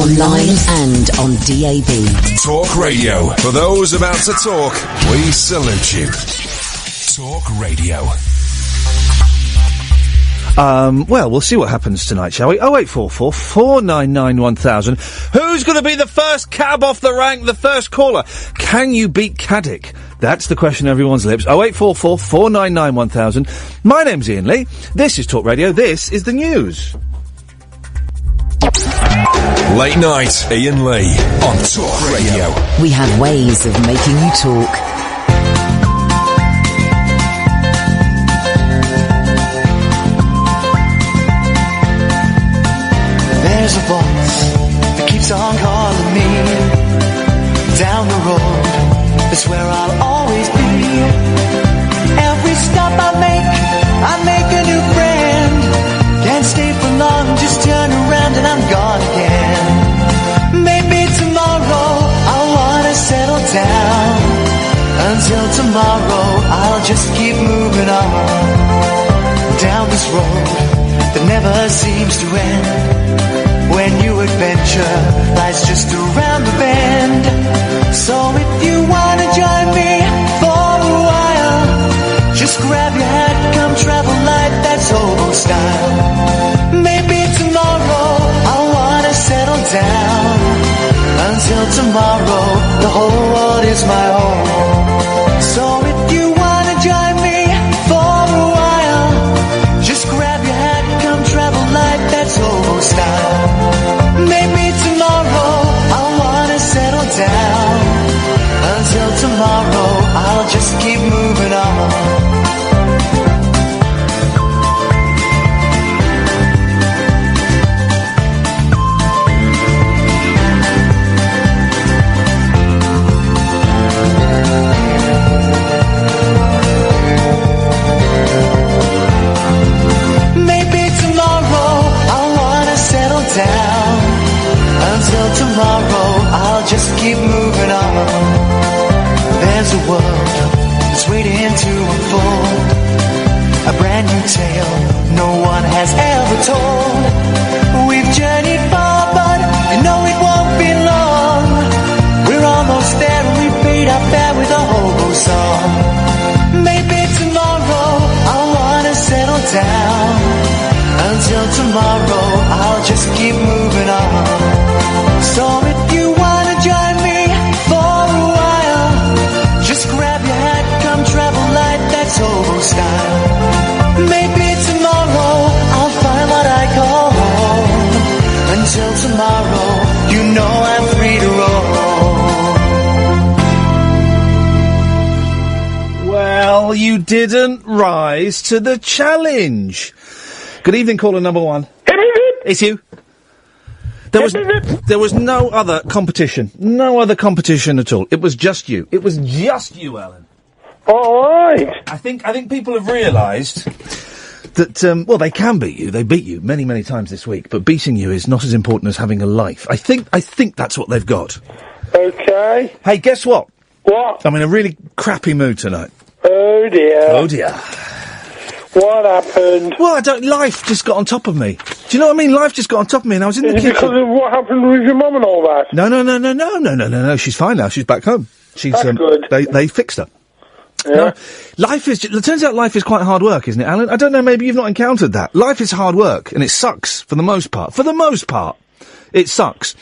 online and on DAB. Talk Radio. For those about to talk, we salute you. Talk Radio. Well, we'll see what happens tonight, shall we? 0844 499 1000. Who's going to be the first cab off the rank, the first caller? Can you beat Caddick? That's the question on everyone's lips. 0844 499 1000. My name's Iain Lee. This is Talk Radio. This is the news. Late night, Iain Lee on Talk Radio. We have ways of making you talk. There's a voice that keeps on calling me down the road. That's where I'll always be. Every stop I make a new friend. Can't stay for long, just turn around and I'm gone again. Maybe tomorrow I'll wanna settle down. Until tomorrow I'll just keep moving on. Down this road that never seems to end. When new adventure lies just around the bend. So if you wanna join me for a while, just grab your hat, come travel light, that's old style. Maybe tomorrow I'll wanna settle down. Until tomorrow, the whole world is my home. So if you wanna join me for a while, just grab your hat, come travel light, that's old style. Maybe tomorrow I'll wanna settle down. Until tomorrow I'll just keep moving on. Maybe tomorrow I'll wanna settle down. Until tomorrow, I'll just keep moving on. There's a world that's waiting to unfold. A brand new tale no one has ever told. We've journeyed far, but you know it won't be long. We're almost there and we paid our fare with a hobo song. Maybe tomorrow, I'll wanna settle down. Until tomorrow, I'll just keep moving on. So if you wanna join me for a while, just grab your hat, come travel light, that's old style. Maybe tomorrow I'll find what I call home. Until tomorrow, you know I'm free to roam. Well, you didn't rise to the challenge. Good evening, caller number one. It's you. There was no other competition. No other competition at all. It was just you. It was just you, Alan. All right. I think people have realised that, well, they can beat you. They beat you many, many times this week, but beating you is not as important as having a life. I think that's what they've got. Okay. Hey, guess what? What? I'm in a really crappy mood tonight. Oh, dear. Oh, dear. What happened? Well, life just got on top of me. Do you know what I mean? Life just got on top of me, and I was in the kitchen. Because of what happened with your mum and all that? No. She's fine now. She's back home. That's good. They fixed her. Yeah. No, it turns out life is quite hard work, isn't it, Alan? I don't know, maybe you've not encountered that. Life is hard work, and it sucks for the most part. For the most part, it sucks.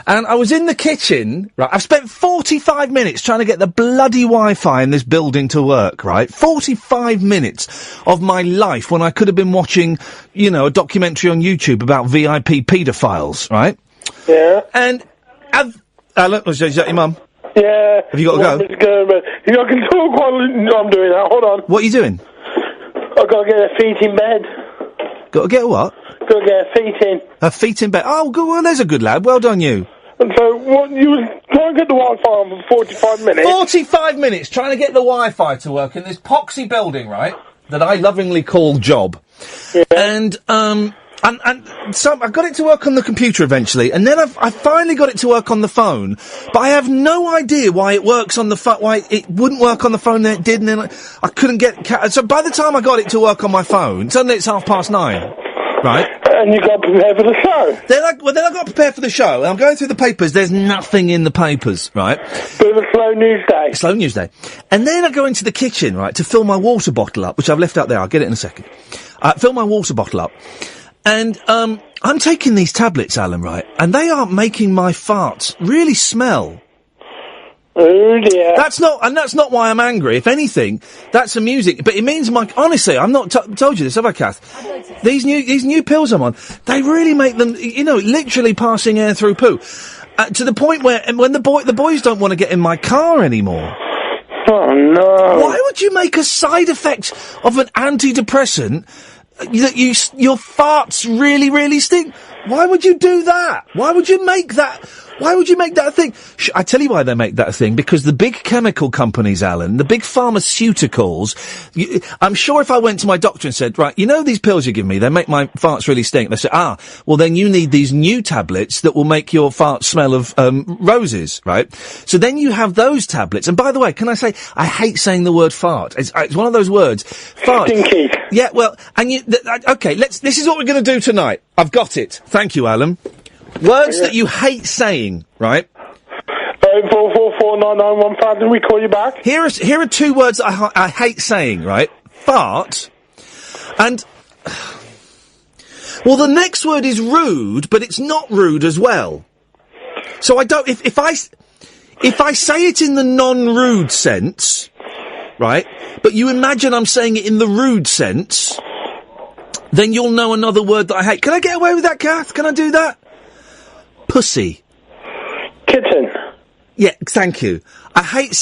And I was in the kitchen, right, I've spent 45 minutes trying to get the bloody Wi-Fi in this building to work, right? 45 minutes of my life when I could have been watching, you know, a documentary on YouTube about VIP paedophiles, right? Yeah. And, Alan, is that your mum? Yeah. Have you got to go? I can talk while I'm doing that. Hold on. What are you doing? I've got to get her feet in bed. Got to get a what? Got to get her feet in. Her feet in bed. Oh, good. Well, there's a good lad. Well done, you. And so, you was trying to get the Wi-Fi on for 45 minutes. 45 minutes trying to get the Wi-Fi to work in this poxy building, right? That I lovingly call job. Yeah. And so I got it to work on the computer eventually, and then I finally got it to work on the phone, but I have no idea why it works on the phone, why it wouldn't work on the phone, then it did, and then I couldn't get, so by the time I got it to work on my phone, suddenly it's 9:30. Right. And you got to prepare for the show. Then I got to prepare for the show, and I'm going through the papers. There's nothing in the papers, right? Bit of a slow news day. Slow news day. And then I go into the kitchen, right, to fill my water bottle up, which I've left out there. I'll get it in a second. Fill my water bottle up. And, I'm taking these tablets, Alan, right, and they are making my farts really smell. Oh dear. That's not why I'm angry. If anything, that's amusing. But it means honestly, I'm not told you this, have I, Kath? These new pills I'm on, they really make them, literally passing air through poo. To the point where, when the boys don't want to get in my car anymore. Oh no. Why would you make a side effect of an antidepressant that your farts really, really stink? Why would you do that? Why would you make that a thing? I tell you why they make that a thing. Because the big chemical companies, Alan, the big pharmaceuticals, I'm sure if I went to my doctor and said, right, these pills you give me, they make my farts really stink. They say, well then you need these new tablets that will make your farts smell of, roses, right? So then you have those tablets. And by the way, can I say, I hate saying the word fart. It's one of those words. Fart. Stinky. Yeah, well, and okay, this is what we're gonna do tonight. I've got it. Thank you, Alan. Words that you hate saying, right? 444991000. We call you back. Here are two words I hate saying, right? Fart, and well, the next word is rude, but it's not rude as well. So I don't. If I say it in the non-rude sense, right? But you imagine I'm saying it in the rude sense, then you'll know another word that I hate. Can I get away with that, Kath? Can I do that? Pussy. Kitten. Yeah, thank you. I hate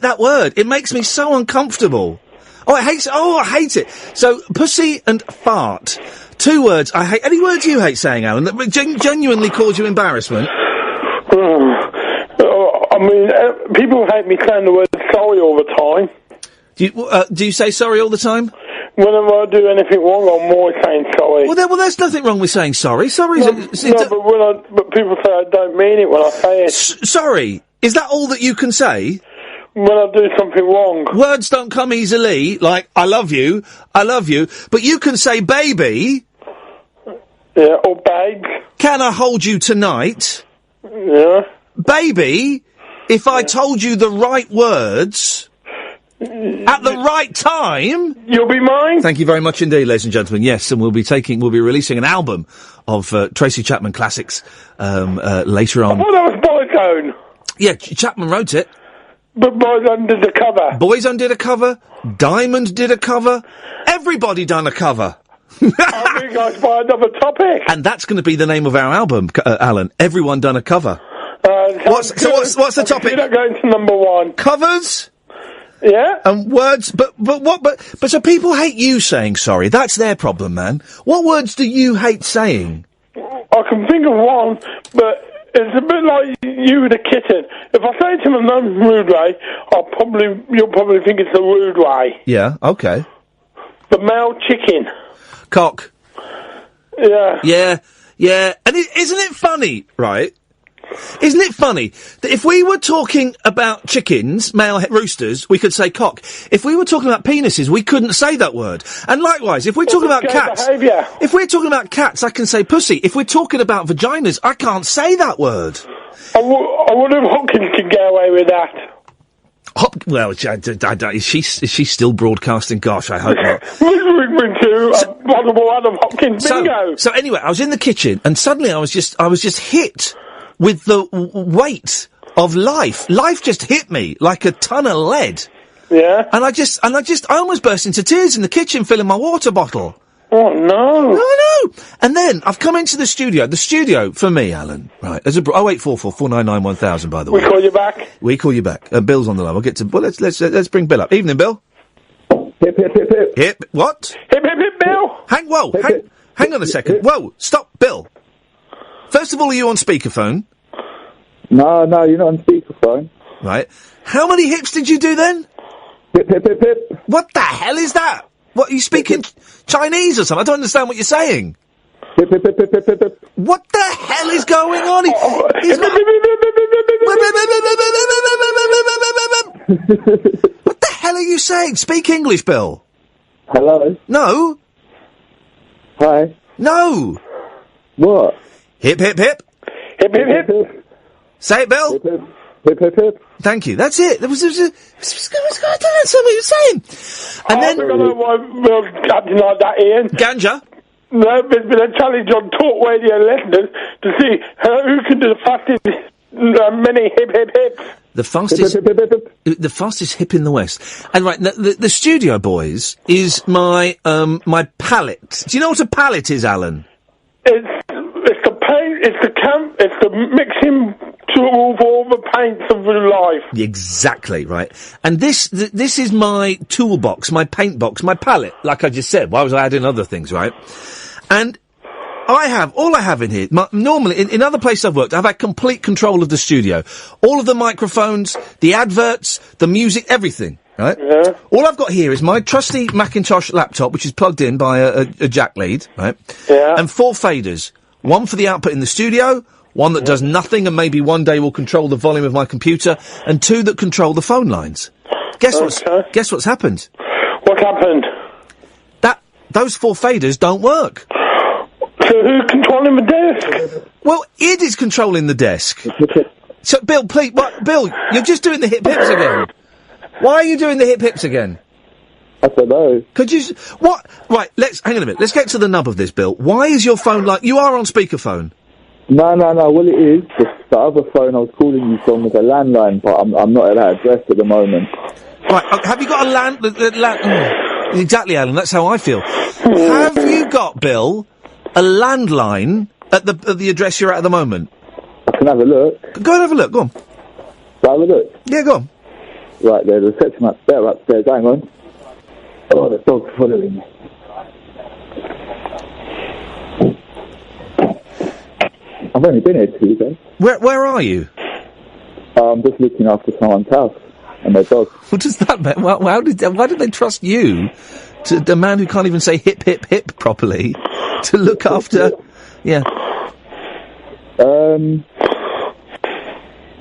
that word. It makes me so uncomfortable. I hate it. So, pussy and fart. Two words I hate. Any words you hate saying, Alan, that genuinely cause you embarrassment? People hate me saying the word sorry all the time. Do you say sorry all the time? Whenever I do anything wrong, I'm always saying sorry. Well, there's nothing wrong with saying sorry. Sorry. But people say I don't mean it when I say it. Sorry. Is that all that you can say? When I do something wrong. Words don't come easily, like, I love you, but you can say baby. Yeah, or babe. Can I hold you tonight? Yeah. Baby, if I told you the right words at the right time, you'll be mine. Thank you very much indeed, ladies and gentlemen. Yes, and we'll be releasing an album of Tracy Chapman classics later on. I thought that was Boyzone. Yeah, Chapman wrote it. But Boyzone did the cover. Boyzone did a cover. Diamond did a cover. Everybody done a cover. I think I buy another topic. And that's going to be the name of our album, Alan. Everyone done a cover. What's the topic? You're not going to number one. Covers? Yeah. And words, but so people hate you saying sorry. That's their problem, man. What words do you hate saying? I can think of one, but it's a bit like you with a kitten. If I say it in a non-rude way, you'll probably think it's a rude way. Yeah, okay. The male chicken. Cock. Yeah. Yeah. And isn't it funny, right? Isn't it funny that if we were talking about chickens, male roosters, we could say cock. If we were talking about penises, we couldn't say that word. And likewise, if we're talking about cats, if we're talking about cats, I can say pussy. If we're talking about vaginas, I can't say that word. I wonder if Hopkins can get away with that. Well, is she still broadcasting? Gosh, I hope not. So anyway, I was in the kitchen and suddenly I was just hit with the weight of life. Life just hit me like a ton of lead. Yeah. And I almost burst into tears in the kitchen filling my water bottle. Oh, no. No. And then I've come into the studio. The studio, for me, Alan, right, there's 0844 499 1000, by the way. We call you back? We call you back. Bill's on the line. We'll get to, well, let's bring Bill up. Evening, Bill. Hip, hip, hip, hip. Hip, what? Hip, hip, hip, Bill. Hang on a second. Whoa, stop, Bill. First of all, are you on speakerphone? No, you're not on speakerphone. Right. How many hips did you do then? Hip, hip, hip, hip. What the hell is that? What, are you speaking Chinese or something? I don't understand what you're saying. Hip, hip, hip, hip, hip, hip, hip. What the hell is going on? What the hell are you saying? Speak English, Bill. Hello? No. Hi. No! What? Hip, hip, hip. Hip, hip, hip. Hip, Say it, Bill. hip, hip, hip, hip, hip. Thank you. That's it. There was I don't know what you're saying. And I then think I know why Bill's acting like that, Ian. Ganja. No, there's been a challenge on talk radio listeners to see who can do the fastest many hip, hip, hips. The fastest, Hip, hip, hip, hip, hip. the fastest hip in the West. And right, the Studio Boys is my my palette. Do you know what a palette is, Alan? It's the paint, it's the camp, it's the mixing tool for all the paints of life. Exactly right. And this is my toolbox, my paint box, my palette. Like I just said, why was I adding other things, right? And all I have in here, normally, in other places I've worked, I've had complete control of the studio. All of the microphones, the adverts, the music, everything, right? Yeah. All I've got here is my trusty Macintosh laptop, which is plugged in by a jack lead, right? Yeah. And 4 faders. One for the output in the studio, one that does nothing and maybe one day will control the volume of my computer, and 2 that control the phone lines. Guess what's happened? What happened? Those 4 faders don't work. So who's controlling the desk? Well, Id is controlling the desk. So, Bill, please, Bill, you're just doing the hip hips again. Why are you doing the hip hips again? I don't know. Could you, what? Right, hang on a minute, let's get to the nub of this, Bill. Why is your phone you are on speakerphone? No. Well, it is. The other phone I was calling you from was a landline, but I'm not at that address at the moment. Right, have you got a exactly, Alan, that's how I feel. Have you got, Bill, a landline at the address you're at the moment? I can have a look. Go and have a look, go on. Shall I have a look? Yeah, go on. Right, there's a reception upstairs. Hang on. Oh, the dog's following me. I've only been here 2 days. Where are you? I'm just looking after someone's house and their dog. What does that mean? Why did they trust you, to the man who can't even say hip, hip, hip properly, to look after... Yeah. They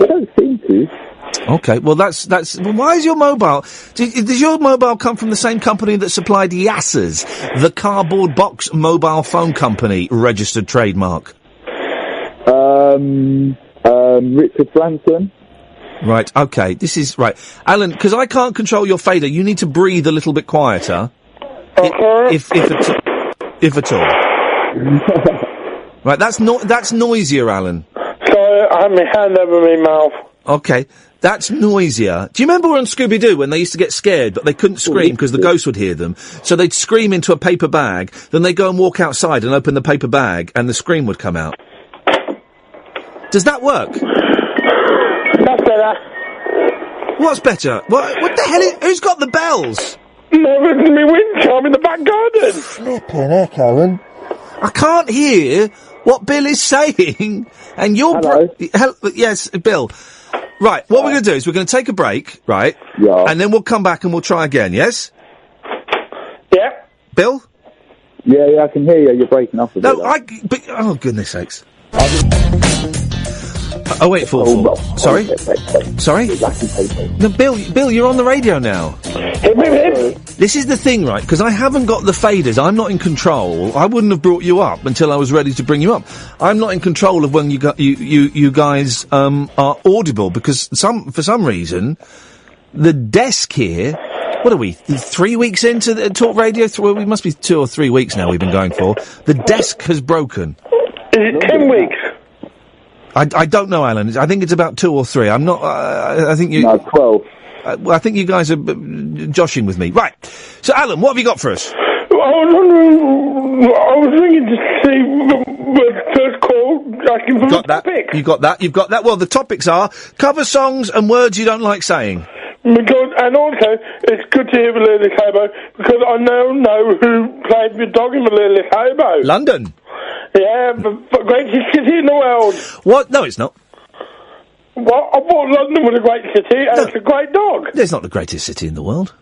don't seem to. Okay, well that's, well, why is your mobile, does your mobile come from the same company that supplied Yassers, the cardboard box mobile phone company, registered trademark? Richard Branson. Right, okay, this is, right. Alan, because I can't control your fader, you need to breathe a little bit quieter. Okay. If at all. Right, that's noisier, Alan. Sorry, I had my hand over my mouth. Okay, that's noisier. Do you remember on Scooby-Doo when they used to get scared, but they couldn't scream because the ghost would hear them? So they'd scream into a paper bag, then they'd go and walk outside and open the paper bag, and the scream would come out. Does that work? That's better. What's better? What the hell who's got the bells? No, it's me wind chime in the back garden. Flippin' heck, Alan. I can't hear what Bill is saying, and you're... Yes, Bill. Right, what we're going to do is we're going to take a break, right? Yeah. And then we'll come back and we'll try again, yes? Yeah. Bill? Yeah, I can hear you. You're breaking up a bit. Oh, goodness sakes. 0844. Sorry? Sorry? No, Bill, you're on the radio now. This is the thing, right? Because I haven't got the faders. I'm not in control. I wouldn't have brought you up until I was ready to bring you up. I'm not in control of when you guys are audible, because for some reason the desk here. What are we? 3 weeks into the talk radio? We must be 2 or 3 weeks now. We've been going for. The desk has broken. Is it 10 weeks? I don't know, Alan. I think it's about 2 or 3. I'm not. I think you. No, 12. I think you guys are joshing with me. Right. So, Alan, what have you got for us? I was wondering. I was thinking to see the first call asking for the topic. You got that. You've got that. Well, the topics are cover songs and words you don't like saying. And also, it's good to hear the Little Hobo, because I now know who played the dog in the Little Hobo. London. Yeah, the greatest city in the world. What? No, it's not. Well, I thought London was a great city, and it's a great dog. It's not the greatest city in the world.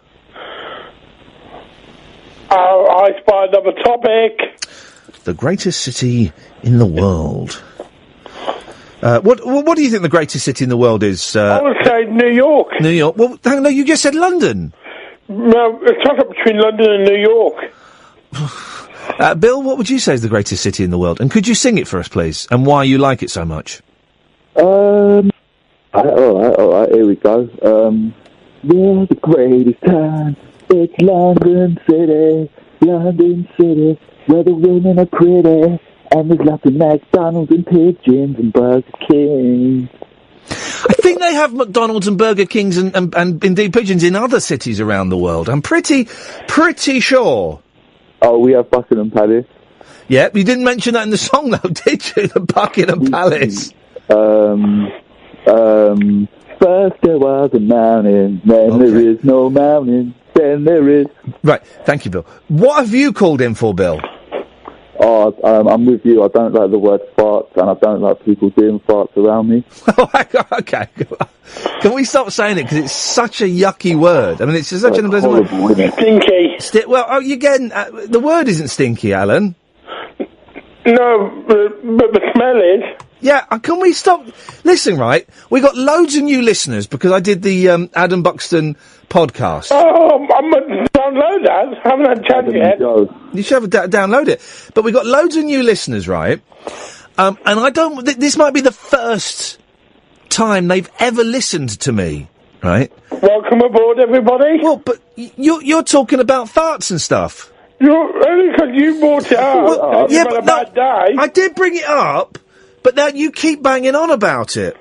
Oh, I spy another topic. The greatest city in the world. What do you think the greatest city in the world is? I would say New York. New York. Well, hang on, no, you just said London. No, it's toss up between London and New York. Bill, what would you say is the greatest city in the world? And could you sing it for us, please? And why you like it so much? All right, here we go. We're the greatest time. It's London City, where the women are pretty, and there's lots of McDonald's and pigeons and Burger King. I think they have McDonald's and Burger Kings and indeed pigeons in other cities around the world. I'm pretty sure. Oh, we have Buckingham Palace. Yeah, you didn't mention that in the song though, did you? The Buckingham Palace. First there was a mountain, then there is no mountain, then there is... Right, thank you, Bill. What have you called in for, Bill? Oh, I'm with you. I don't like the word farts, and I don't like people doing farts around me. Okay. Can we stop saying it? Because it's such a yucky word. I mean, it's just such an unpleasant word. Stinky. The word isn't stinky, Alan. No, but the smell is. Yeah, can we stop? Listen, right, we got loads of new listeners because I did the Adam Buxton podcast. Oh, I'm going to download that. I haven't had a chance yet. You should have download it. But we got loads of new listeners, right? And I don't... this might be the first time they've ever listened to me, right? Welcome aboard, everybody. Well, but you're talking about farts and stuff. Only because you brought it up. Well, you've had a bad day. I did bring it up, but now you keep banging on about it.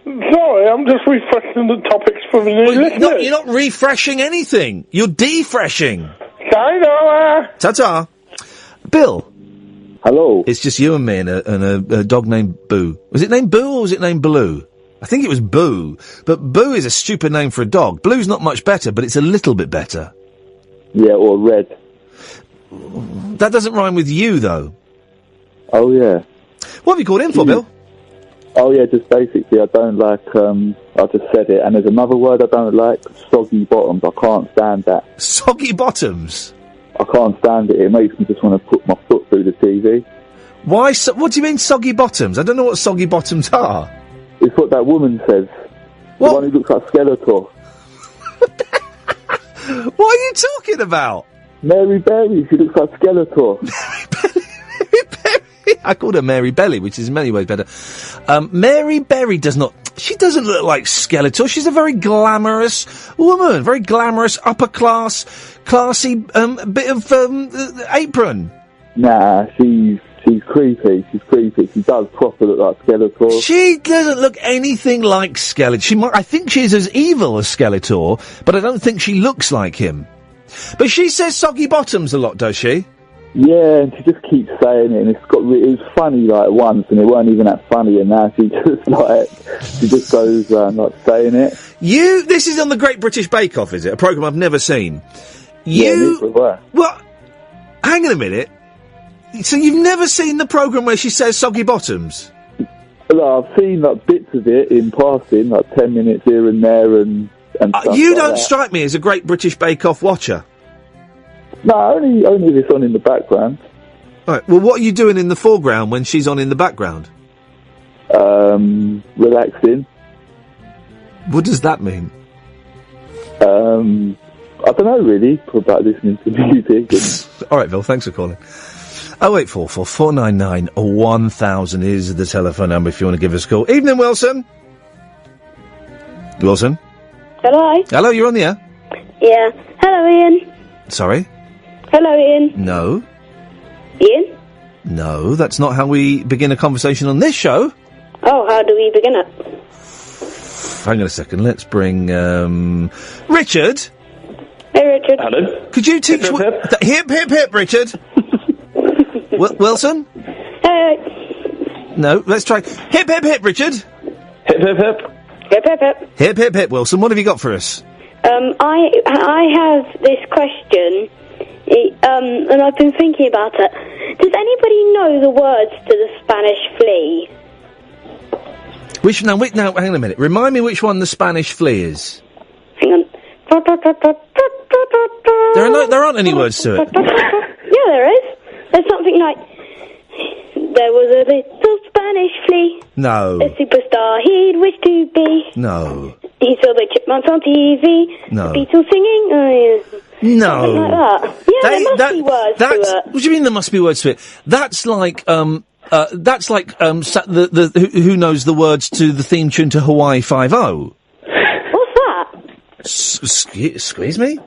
Sorry, I'm just refreshing the topics for the new listeners. You're not refreshing anything. You're defreshing. Sayonara. Ta-ta. Bill. Hello. It's just you and me and a dog named Boo. Was it named Boo or was it named Blue? I think it was Boo. But Boo is a stupid name for a dog. Blue's not much better, but it's a little bit better. Yeah, or Red. That doesn't rhyme with you, though. Oh, yeah. What have you called in for, Bill? Oh, yeah, just basically, I don't like, I just said it, and there's another word I don't like, soggy bottoms. I can't stand that. Soggy bottoms? I can't stand it. It makes me just want to put my foot through the TV. Why? What do you mean soggy bottoms? I don't know what soggy bottoms are. It's what that woman says. What? The one who looks like Skeletor. What are you talking about? Mary Berry, she looks like Skeletor. I called her Mary Belly, which is in many ways better. Mary Berry she doesn't look like Skeletor. She's a very glamorous woman, very glamorous, upper class, classy, bit of, apron. Nah, she's creepy. She's creepy. She does proper look like Skeletor. She doesn't look anything like Skeletor. I think she's as evil as Skeletor, but I don't think she looks like him. But she says soggy bottoms a lot, does she? Yeah, and she just keeps saying it, and it was funny, like, once, and it weren't even that funny, and now she just goes around, like, saying it. This is on the Great British Bake Off, is it? A programme I've never seen. Well, hang on a minute. So you've never seen the programme where she says soggy bottoms? Well, I've seen, like, bits of it in passing, like 10 minutes here and there, and stuff you like don't that. strike me as a Great British Bake Off watcher. No, only if it's on in the background. Right, well, what are you doing in the foreground when she's on in the background? Relaxing. What does that mean? I don't know, really, about listening to music. All right, Bill, thanks for calling. 0844 499 1000 is the telephone number if you want to give us a call. Evening, Wilson. Wilson? Hello? Hello, you're on the air. Yeah. Hello, Ian. Sorry? Hello, Ian. No. Ian? No, that's not how we begin a conversation on this show. Oh, how do we begin it? Hang on a second, let's bring, Richard? Hey, Richard. Hello. Could you teach... Hip, hip, hip, Richard. Wilson? Hey. No, let's try... Hip, hip, hip, Richard. Hip, hip, hip. Hip, hip, hip. Hip, hip, hip, Wilson. What have you got for us? I have this question, and I've been thinking about it. Does anybody know the words to the Spanish flea? Now, hang on a minute. Remind me which one the Spanish flea is. Hang on. There aren't any words to it. Yeah, there is. There's something like, there was a little Spanish flea. No. A superstar he'd wish to be. No. He saw the chipmunks on TV. No. The Beatles singing. Oh, yeah. No. Something like that. Yeah, there must be words to it. What do you mean there must be words to it? That's like, who knows the words to the theme tune to Hawaii 5-0? What's that? Squeeze me?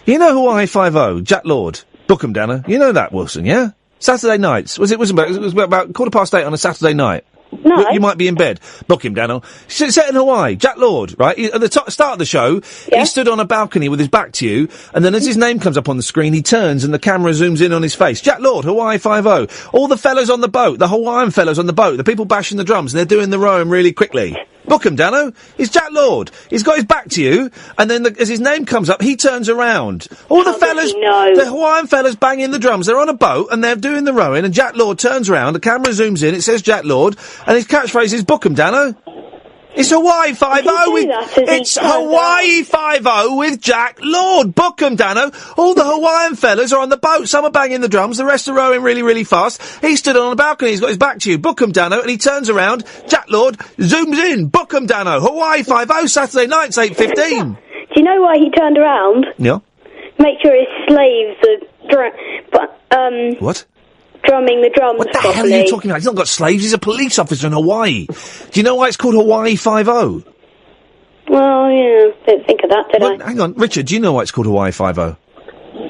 You know Hawaii 5-0, Jack Lord, Bookham Danner. You know that, Wilson, yeah? Saturday nights. It was about 8:15 on a Saturday night. No. You might be in bed. Book him, Daniel. Set in Hawaii. Jack Lord, right? At the start of the show, he stood on a balcony with his back to you, and then as his name comes up on the screen, he turns and the camera zooms in on his face. Jack Lord, Hawaii 5-0. All the fellas on the boat, the Hawaiian fellas on the boat, the people bashing the drums, and they're doing the rowing really quickly. Book him, Dano. It's Jack Lord. He's got his back to you, and then as his name comes up, he turns around. All the fellas, the Hawaiian fellas banging the drums, they're on a boat, and they're doing the rowing, and Jack Lord turns around, the camera zooms in, it says Jack Lord, and his catchphrase is book him, Dano. It's Hawaii 5-0 with... It's Hawaii 5-0 with Jack Lord. Book 'em, Dano. All the Hawaiian fellas are on the boat. Some are banging the drums. The rest are rowing really, really fast. He stood on the balcony. He's got his back to you. Book 'em, Dano. And he turns around. Jack Lord zooms in. Book 'em, Dano. Hawaii 5-0 Saturday nights, 8:15. Do you know why he turned around? Yeah. Make sure his slaves are... What? Drumming the drums What the properly. hell are you talking about? He's not got slaves. He's a police officer in Hawaii. Do you know why it's called Hawaii 5-0? Well, yeah. Didn't think of that, did I? Hang on. Richard, do you know why it's called Hawaii 5-0?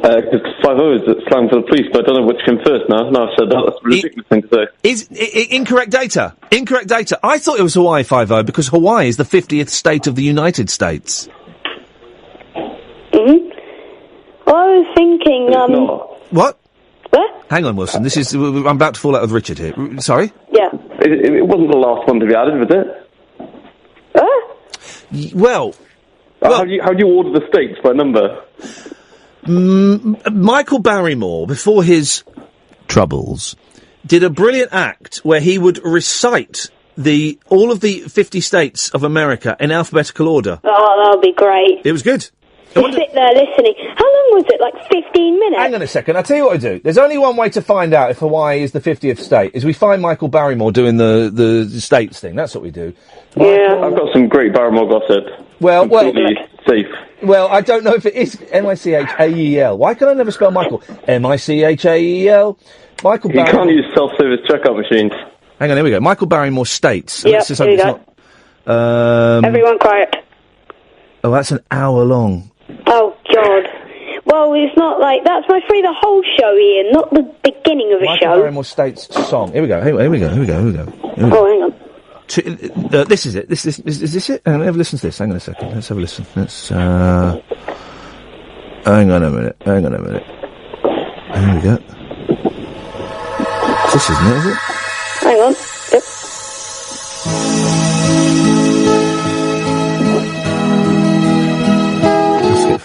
Because 5-0 is slang for the police, but I don't know which came first now. No, I've said that. That's a ridiculous thing to say. Is incorrect data. Incorrect data. I thought it was Hawaii 5-0 because Hawaii is the 50th state of the United States. Mm-hmm. Well, I was thinking, What? What? Hang on, Wilson. I'm about to fall out with Richard here. Sorry? Yeah. It wasn't the last one to be added, was it? Well... How do you order the states by number? Michael Barrymore, before his troubles, did a brilliant act where he would recite all of the 50 states of America in alphabetical order. Oh, that would be great. It was good. Just sit there listening. How long was it? Like 15 minutes? Hang on a second. I'll tell you what I do. There's only one way to find out if Hawaii is the 50th state, is we find Michael Barrymore doing the states thing. That's what we do. Yeah. I've got some great Barrymore gossip. Completely safe. Well, I don't know if it is Michael. Why can I never spell Michael? Michael. Michael Barrymore. You can't use self-service checkout machines. Hang on, here we go. Michael Barrymore states. Yep, here we go. Everyone quiet. Oh, that's an hour long. Oh, God. Well, it's not like... That's my free the whole show, Ian, not the beginning of a Michael show. Barrymore states song. Here we go. Here we go. Oh, hang on. This is it. Is this it? Hang on, have a listen to this. Hang on a second. Let's have a listen. Hang on a minute. Here we go. This isn't it, is it? Hang on. Yep.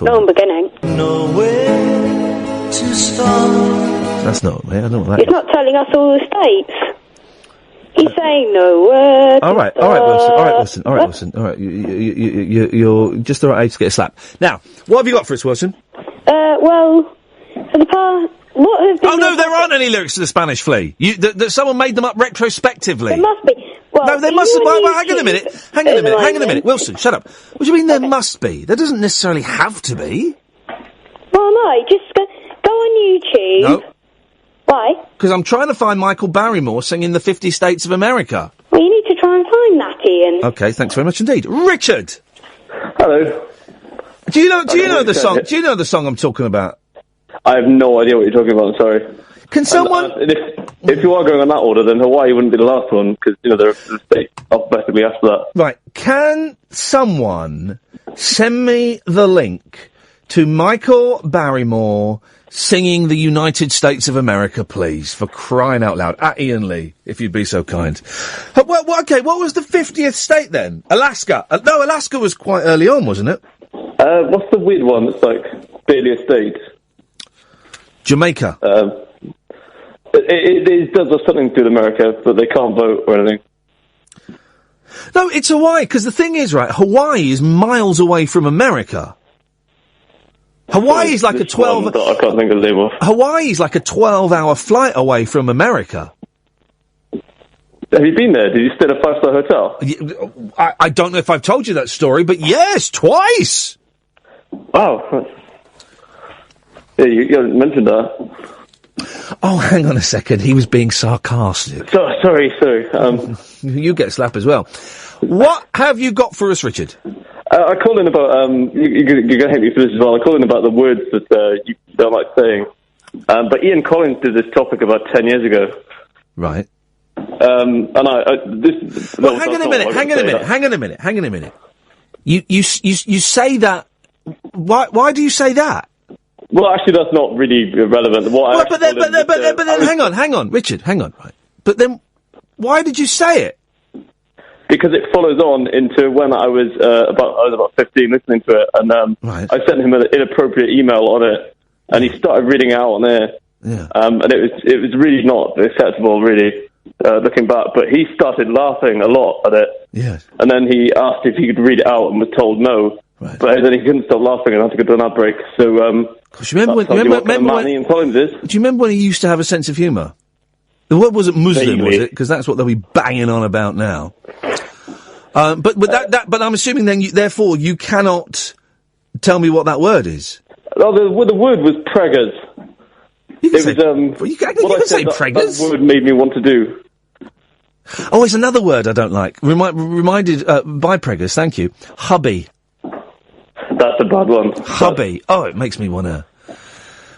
Long beginning. Nowhere to start. That's not me. I don't know what that He's is. not telling us all the states. He's saying nowhere. All right, Wilson. All right, you're just the right age to get a slap. Now, what have you got for us, Wilson? Well, for the past... What have been... Oh, no, there aren't any lyrics to the Spanish Flea. Someone made them up retrospectively. There must be. Well, no, there must... Well, hang on a minute. Hang on a minute. Wilson, shut up. What do you mean there must be? There doesn't necessarily have to be. Well, no, just go on YouTube. No. Why? Because I'm trying to find Michael Barrymore singing the 50 States of America. Well, you need to try and find that, Ian. Okay, thanks very much indeed. Richard! Hello. Do you know the song? Do you know the song I'm talking about? I have no idea what you're talking about, I'm sorry. Can someone... If you are going on that order, then Hawaii wouldn't be the last one, because, they're the state alphabetically after that. Right, can someone send me the link to Michael Barrymore singing the United States of America, please, for crying out loud? At Iain Lee, if you'd be so kind. Okay, what was the 50th state then? Alaska. No, Alaska was quite early on, wasn't it? What's the weird one that's like barely a state? Jamaica. It does have something to do with America, but they can't vote or anything. No, it's Hawaii, because the thing is, right, Hawaii is miles away from America. Hawaii is like a 12... I can't think of the name of. Hawaii is like a 12-hour flight away from America. Have you been there? Did you stay at a 5-star hotel? I don't know if I've told you that story, but yes, twice! Wow. Yeah, you mentioned that. Oh, hang on a second. He was being sarcastic. Sorry. You get a slap as well. What have you got for us, Richard? I called in about, you're going to hate me for this as well. I called in about the words that you don't like saying. But Ian Collins did this topic about 10 years ago. Right. And Well, hang on a minute. You say that. Why do you say that? Well, actually, that's not really relevant. But then, hang on, Richard, hang on, right? But then, why did you say it? Because it follows on into when I was about 15, listening to it, and I sent him an inappropriate email on it, and he started reading out on there, and it was really not acceptable, really, looking back. But he started laughing a lot at it, and then he asked if he could read it out, and was told no. Right. But then he couldn't stop laughing and had to go to an outbreak. So, do you remember Ian Collins is? Do you remember when he used to have a sense of humour? The word wasn't Muslim, was it? Because that's what they'll be banging on about now. But I'm assuming then, therefore, you cannot tell me what that word is. Well, the word was preggers. You can say preggers. That word made me want to do. Oh, it's another word I don't like. Reminded by preggers. Thank you. Hubby. That's a bad one. Hubby. Oh, it makes me want to...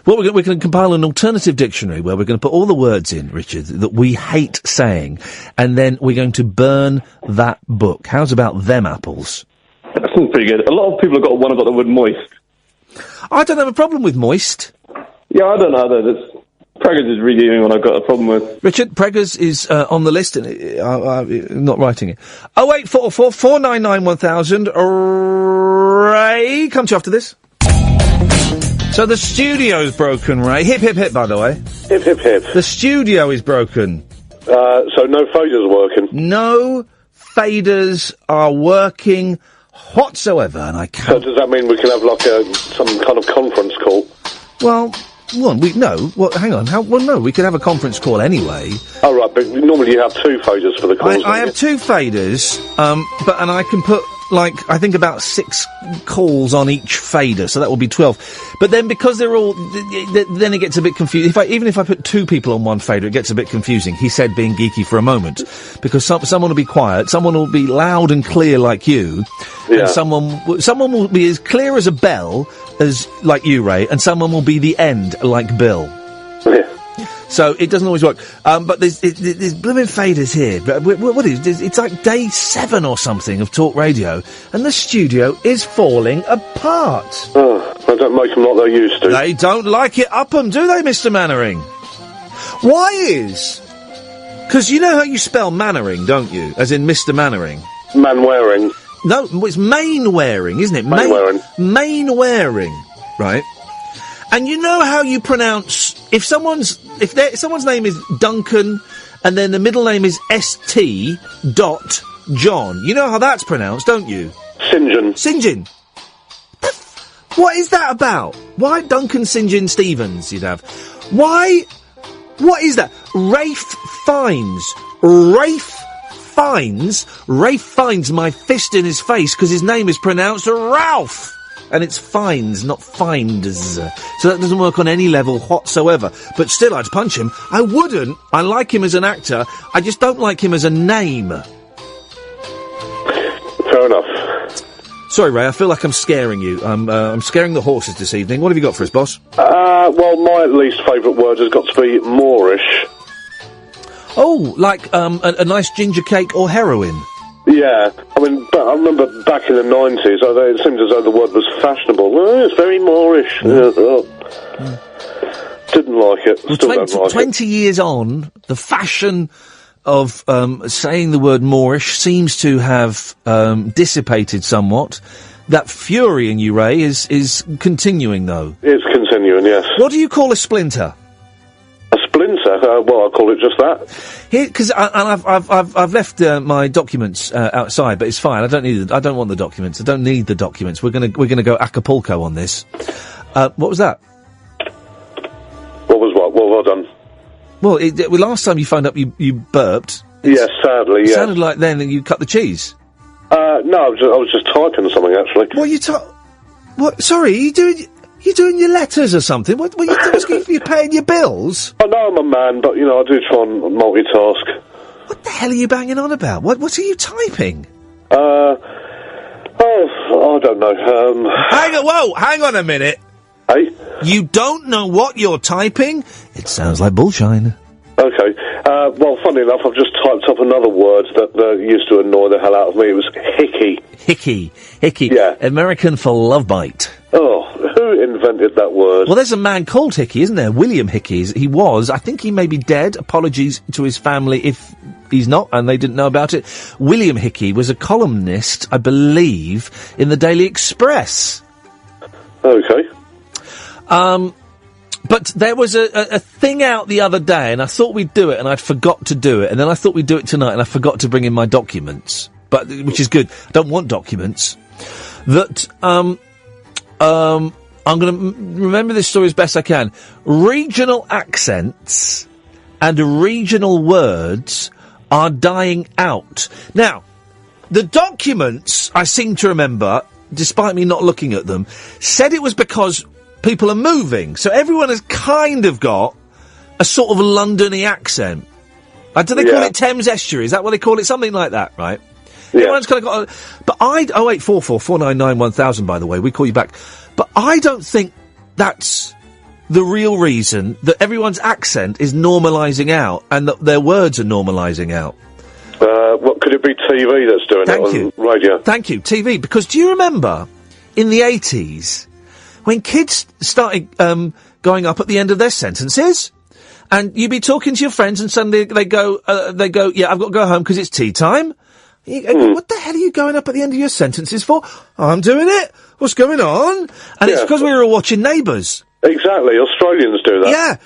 Well, we're going to compile an alternative dictionary where we're going to put all the words in, Richard, that we hate saying, and then we're going to burn that book. How's about them apples? That sounds pretty good. A lot of people have got one about the word moist. I don't have a problem with moist. Yeah, I don't either. Preggers is really the only one I've got a problem with. Richard, Preggers is on the list, and I'm not writing it. 0844 499 1000. Ray, come to you after this. So the studio's broken, Ray. Hip, hip, hip, by the way. Hip, hip, hip. The studio is broken. So no faders working? No faders are working whatsoever, and I can't... So does that mean we can have, like, some kind of conference call? Well, hang on. No, we could have a conference call anyway. Oh, right, but normally you have two faders for the calls. I have two faders, and I can put, I think about 6 calls on each fader, so that will be 12. But then because they're all... then it gets a bit confusing. Even if I put 2 people on one fader, it gets a bit confusing. He said being geeky for a moment. Because someone will be quiet, someone will be loud and clear like you, and someone will be as clear as a bell as like you, Ray, and someone will be the end like Bill. Yeah. So it doesn't always work. But there's blooming faders here. What is it? It's like day 7 or something of talk radio, and the studio is falling apart. Oh, they don't make them like they used to. They don't like it up 'em, do they, Mr. Mannering? Why is? Because you know how you spell Mannering, don't you? As in Mr. Mannering. Man-wearing. No, it's Main-wearing, isn't it? Main-wearing. Main-wearing, right? And you know how you pronounce... If someone's name is Duncan, and then the middle name is S.T. John, you know how that's pronounced, don't you? St. John. What is that about? Why Duncan St. John Stevens, you'd have? Why... What is that? Rafe finds my fist in his face because his name is pronounced Ralph. And it's fines, not finds. So that doesn't work on any level whatsoever. But still, I'd punch him. I wouldn't. I like him as an actor. I just don't like him as a name. Fair enough. Sorry, Ray, I feel like I'm scaring you. I'm scaring the horses this evening. What have you got for us, boss? Well, my least favourite word has got to be Moorish. Oh, like a nice ginger cake or heroin? Yeah, I mean, I remember back in the 90s, it seemed as though the word was fashionable. Oh, it's very Moorish. Didn't like it. Well, Still don't like 20 years on, the fashion of saying the word Moorish seems to have dissipated somewhat. That fury in you, Ray, is continuing, though. It's continuing, yes. What do you call a splinter? A splinter? Well, I call it just that. Here, because I've left my documents outside, but it's fine. I don't want the documents. I don't need the documents. We're gonna go Acapulco on this. What was that? What was what? Well done. Well, last time you phoned up, you burped. Yes, sadly, It yes. sounded like then you cut the cheese. No, I was just typing something, actually. What? Sorry, You doing your letters or something? What you paying your bills? I know I'm a man, but, you know, I do try and multitask. What the hell are you banging on about? What are you typing? I don't know. Hang on a minute. Hey? You don't know what you're typing? It sounds like bullshine. Okay. Well, funny enough, I've just typed up another word that used to annoy the hell out of me. It was hickey. Hickey. Yeah. American for love bite. Oh, who invented that word? Well, there's a man called Hickey, isn't there? William Hickey. I think he may be dead. Apologies to his family if he's not, and they didn't know about it. William Hickey was a columnist, I believe, in the Daily Express. Okay. But there was a thing out the other day, and I thought we'd do it, and I'd forgot to do it, and then I thought we'd do it tonight, and I forgot to bring in my documents. Which is good. I don't want documents. That, I'm going to remember this story as best I can. Regional accents and regional words are dying out. Now, the documents, I seem to remember, despite me not looking at them, said it was because people are moving. So everyone has kind of got a sort of London-y accent. Do they call it Thames Estuary? Is that what they call it? Something like that, right? Yeah. Everyone's kind of got but 0844 499 1000, by the way, we call you back. But I don't think that's the real reason that everyone's accent is normalising out and that their words are normalising out. What could it be? TV that's doing it on radio? Thank you, TV. Because do you remember in the 80s when kids started going up at the end of their sentences? And you'd be talking to your friends and suddenly they go, yeah, I've got to go home because it's tea time. What the hell are you going up at the end of your sentences for? I'm doing it. What's going on? And it's because we were all watching Neighbours. Exactly. Australians do that. Yeah.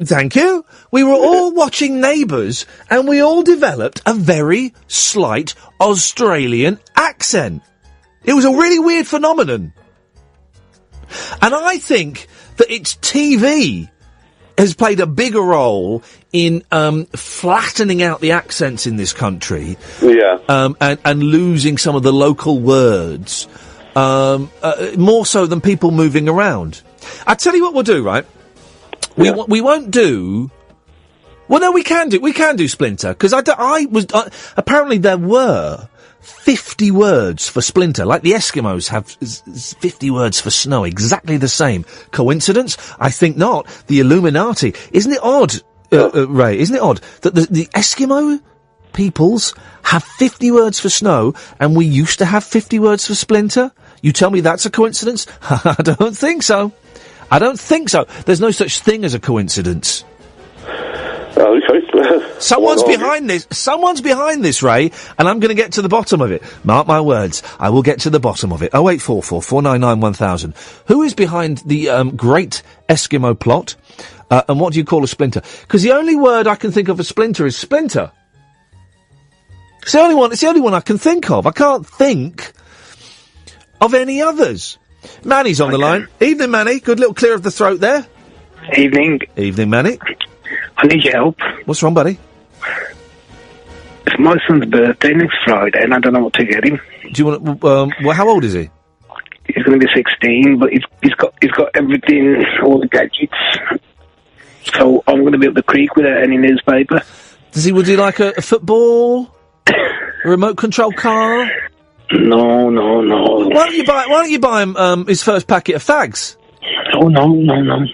Thank you. We were all watching Neighbours and we all developed a very slight Australian accent. It was a really weird phenomenon. And I think that it's TV has played a bigger role in flattening out the accents in this country. Yeah. And losing some of the local words. More so than people moving around. I tell you what we'll do, right? We won't do. Well, no, we can do Splinter because apparently there were 50 words for Splinter, like the Eskimos have 50 words for snow, exactly the same. Coincidence? I think not. The Illuminati. Isn't it odd, Ray? Isn't it odd that the Eskimo peoples have 50 words for snow and we used to have 50 words for Splinter? You tell me that's a coincidence? I don't think so. There's no such thing as a coincidence. Okay. Someone's behind this, Ray, and I'm going to get to the bottom of it. Mark my words, I will get to the bottom of it. 0844 499 1000. Who is behind the great Eskimo plot? And what do you call a splinter? Because the only word I can think of for splinter is splinter. It's the only one I can think of. I can't think of any others. Manny's on the line. Evening, Manny. Good little clear of the throat there. Evening. Evening, Manny. I need your help. What's wrong, buddy? It's my son's birthday next Friday, and I don't know what to get him. Do you want? Well, how old is he? He's going to be 16, but he's got everything, all the gadgets. So I'm going to be up the creek without any newspaper. Would he like a football? A remote control car? No. Why don't you buy him his first packet of fags? Oh, no. No.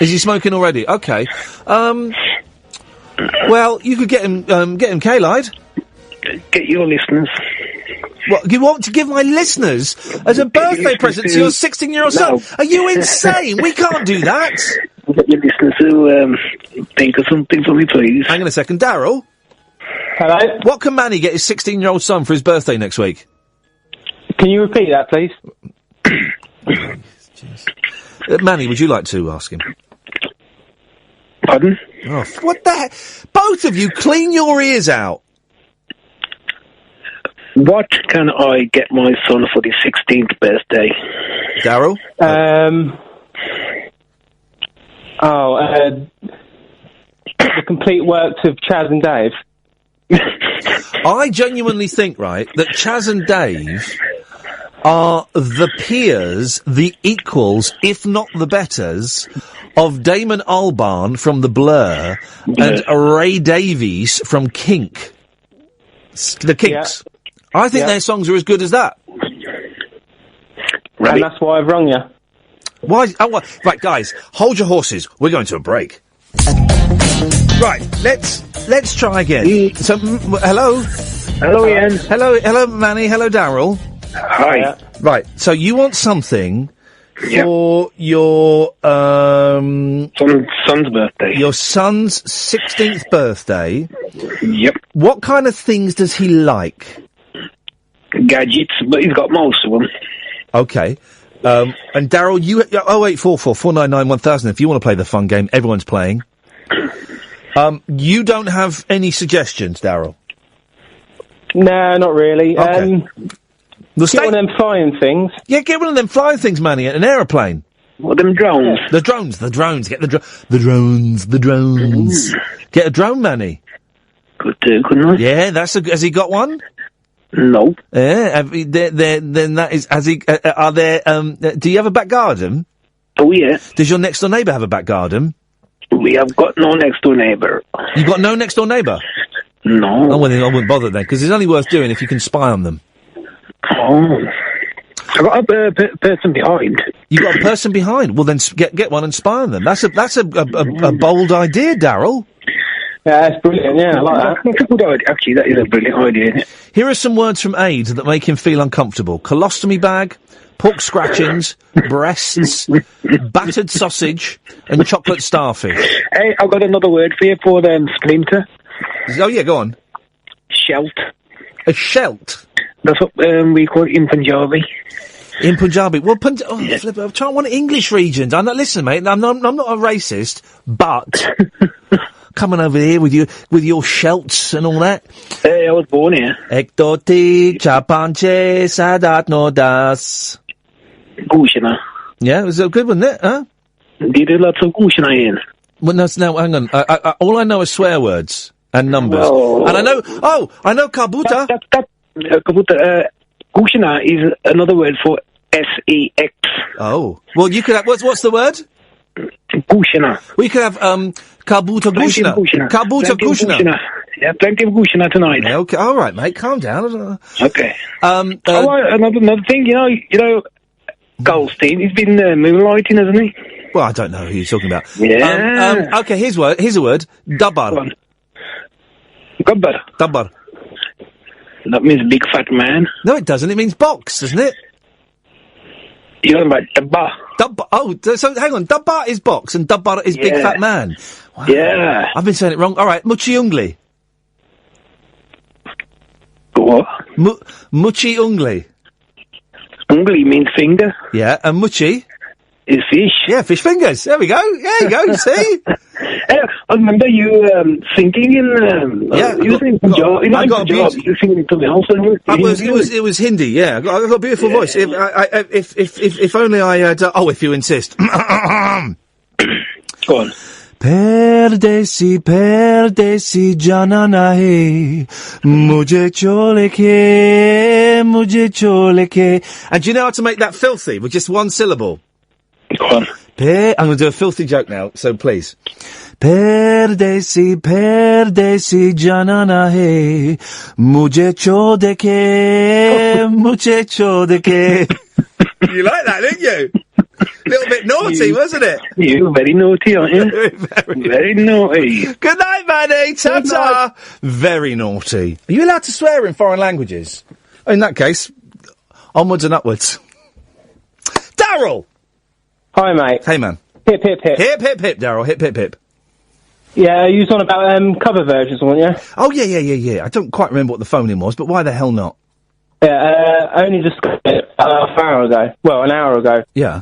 Is he smoking already? Okay. Well, you could get him K-Lide. Get your listeners. What, you want to give my listeners as a birthday present to your 16-year-old son? Are you insane? We can't do that. Get your listeners to think of something for me, please. Hang on a second. Daryl? Hello? What can Manny get his 16-year-old son for his birthday next week? Can you repeat that, please? Manny, would you like to ask him? Pardon? Oh, what the heck? Both of you, clean your ears out. What can I get my son for his 16th birthday? Daryl? The complete works of Chaz and Dave. I genuinely think, right, that Chaz and Dave are the peers, the equals, if not the betters, of Damon Albarn from The Blur and Ray Davies from Kink. The Kinks. Yeah. I think their songs are as good as that. And that's why I've rung you. Why? Oh, right, guys, hold your horses. We're going to a break. Right, let's try again. So, hello? Hello, Ian. Hello, Manny. Hello, Daryl. Hi. Right, so you want something for your, son's birthday. Your son's 16th birthday. Yep. What kind of things does he like? Gadgets, but he's got most of them. Okay. And Daryl, you 0844 499 1000 if you want to play the fun game everyone's playing. You don't have any suggestions, Daryl? No, not really. Okay. Get one of them flying things. Yeah, get one of them flying things, Manny, an aeroplane. What, them drones? The drones. Get the drones. Get a drone, Manny. Could do, couldn't I? Yeah, has he got one? No. Yeah, then that is, has he, are there, do you have a back garden? Oh, yeah. Does your next door neighbour have a back garden? We have got no next door neighbour. You've got no next door neighbour? No. Oh, well, then I wouldn't bother then, because it's only worth doing if you can spy on them. Oh. I've got a person behind. You've got a person behind? Well, then get one and spy on them. That's a bold idea, Daryl. Yeah, that's brilliant, yeah, I like that. That's a good idea. Actually, that is a brilliant idea, isn't it? Here are some words from Aid that make him feel uncomfortable. Colostomy bag, pork scratchings, breasts, battered sausage, and chocolate starfish. Hey, I've got another word for you for splinter. Oh, yeah, go on. Shelt. A shelt? That's what we call it in Punjabi. In Punjabi? Well, I'm trying one English regions. Listen, mate, I'm not a racist, but... coming over here with your shelts and all that. Hey, I was born here. Ektoti chapanche sadat no das. Gushina. Yeah, it was a good one, wasn't it? Huh? Did a lot of Gushina in. Well, no, hang on. All I know are swear words and numbers. Oh. And I know kabuta. Kabuta, Gushina is another word for sex. Oh. Well, you could have, what's the word? Gushina. We could have, Kabuta Gushina. Kabuta Gushina. Yeah, plenty of Gushina tonight. Yeah, okay, alright, mate, calm down. Okay. Another thing, you know, Goldstein, he's been moonlighting, hasn't he? Well, I don't know who you're talking about. Yeah. Okay, here's a word. Dabbar. Dabbar. That means big fat man. No, it doesn't. It means box, doesn't it? You're about dabba. Dabba. Oh, so hang on. Dabba is box and dabbar is big fat man. Wow. Yeah. I've been saying it wrong. All right, muchi ungli. What? Muchi ungli. Ungli means finger. Yeah, and muchi is fish. Yeah, fish fingers. There we go. There you go. See? I remember you singing in. You were singing Punjab. You were singing to the house. It was Hindi. Yeah, I got a beautiful voice. If only I had. If you insist. Go on. Perdesi janana hai, mujhe chole ke. And do you know how to make that filthy with just one syllable? Go on. I'm going to do a filthy joke now, so please. Perdesi janana hai, mujhe chode ke. You like that, didn't you? A little bit naughty, wasn't it? You're very naughty, aren't you? Very naughty. Good night, Manny. Ta-ta. Very naughty. Are you allowed to swear in foreign languages? In that case, onwards and upwards. Daryl! Hi, mate. Hey, man. Hip, hip, hip. Hip, hip, hip, Daryl. Hip, hip, hip. Yeah, you was on about cover versions, weren't you? Oh, yeah. I don't quite remember what the phone-in was, but why the hell not? Yeah, only just got it about an hour ago. Well, an hour ago. Yeah.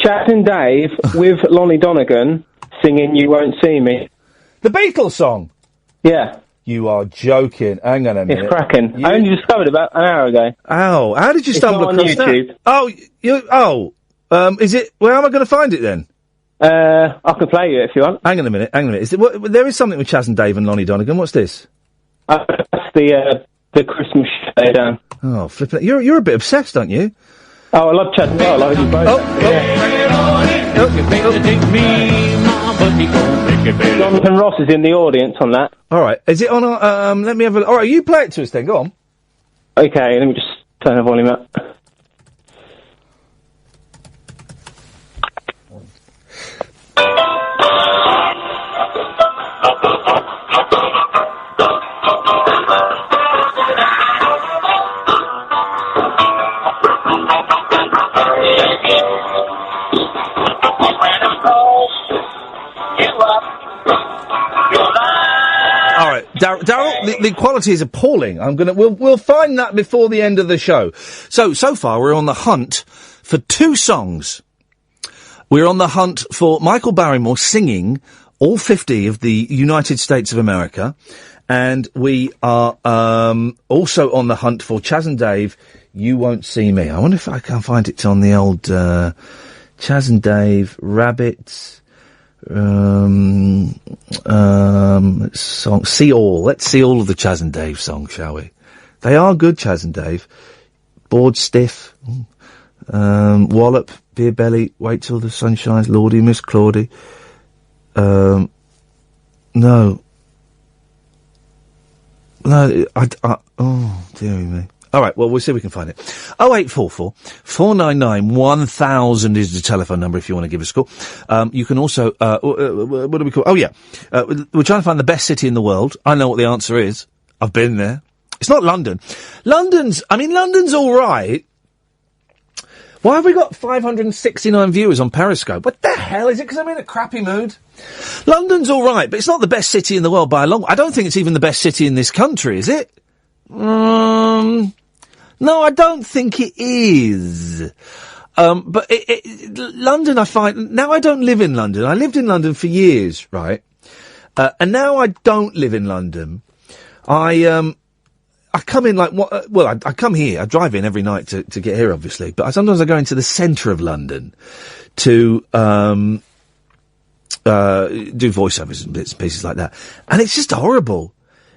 Chad and Dave with Lonnie Donegan singing You Won't See Me. The Beatles song? Yeah. You are joking. Hang on a minute. It's cracking. I only discovered about an hour ago. Oh, how did you stumble across YouTube. that? Is it, where am I going to find it then? I can play you if you want. Hang on a minute. There is something with Chaz and Dave and Lonnie Donegan. What's this? That's the the Christmas show down. Oh, flipping it. You're a bit obsessed, aren't you? Oh, I love Chad and Dale. I like you both. Jonathan Ross is in the audience on that. All right. Is it on our... let me have a... All right, you play it to us then. Go on. Okay, let me just turn the volume up. Darryl, the quality is appalling. We'll find that before the end of the show. So far we're on the hunt for 2 songs. We're on the hunt for Michael Barrymore singing all 50 of the United States of America. And we are, also on the hunt for Chaz and Dave, You Won't See Me. I wonder if I can find it on the old, Chaz and Dave, Rabbits, song, see all. Let's see all of the Chaz and Dave songs, shall we? They are good, Chaz and Dave. Bored Stiff, Wallop, Beer Belly, Wait Till the Sun Shines, Lordy, Miss Claudie. No, oh, dearie me. All right, well, we'll see if we can find it. 0844 499 1000 is the telephone number if you want to give us a call. You can also, what do we call? Oh, yeah. We're trying to find the best city in the world. I know what the answer is. I've been there. It's not London. London's all right. Why have we got 569 viewers on Periscope? What the hell is it? Because I'm in a crappy mood. London's all right, but it's not the best city in the world by a long... I don't think it's even the best city in this country, is it? No, I don't think it is. But London, I find... Now I don't live in London. I lived in London for years, right? And now I don't live in London. I come in like... I come here. I drive in every night to get here, obviously. But sometimes I go into the centre of London to... do voiceovers and bits and pieces like that. And it's just horrible.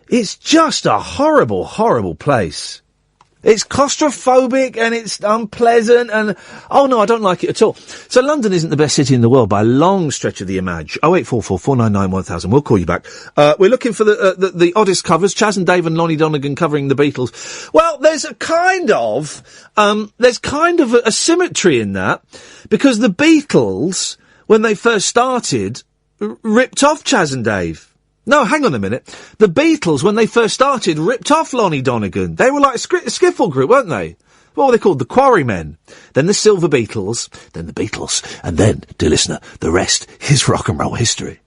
It's just a horrible, horrible place. It's claustrophobic and it's unpleasant and... Oh, no, I don't like it at all. So London isn't the best city in the world by a long stretch of the image. 0844 499 1000. We'll call you back. We're looking for the oddest covers. Chaz and Dave and Lonnie Donegan covering the Beatles. Well, there's a kind of a symmetry in that because the Beatles, when they first started, ripped off Chaz and Dave. No, hang on a minute. The Beatles, when they first started, ripped off Lonnie Donegan. They were like a skiffle group, weren't they? What were they called? The Quarrymen. Then the Silver Beatles. Then the Beatles. And then, dear listener, the rest is rock and roll history.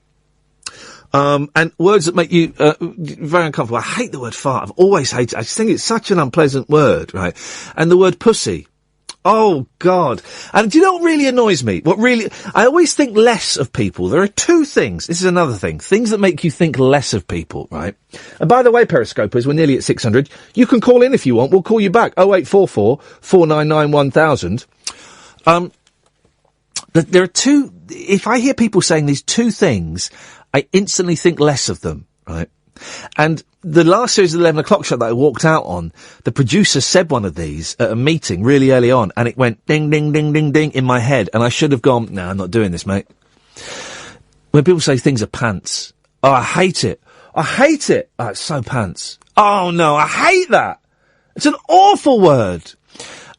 And words that make you very uncomfortable. I hate the word fart. I've always hated it. I just think it's such an unpleasant word, right? And the word pussy. Oh, God. And do you know what really annoys me? I always think less of people. There are 2 things. This is another thing. Things that make you think less of people, right? And by the way, Periscopers, we're nearly at 600. You can call in if you want. We'll call you back. 0844 499 1000. There are 2... If I hear people saying these 2 things, I instantly think less of them, right? And the last series of the 11 o'clock show that I walked out on, the producer said one of these at a meeting really early on, and it went ding, ding, ding, ding, ding in my head, and I should have gone, no, I'm not doing this, mate. When people say things are pants, oh, I hate it. I hate it. Oh, it's so pants. Oh, no, I hate that. It's an awful word.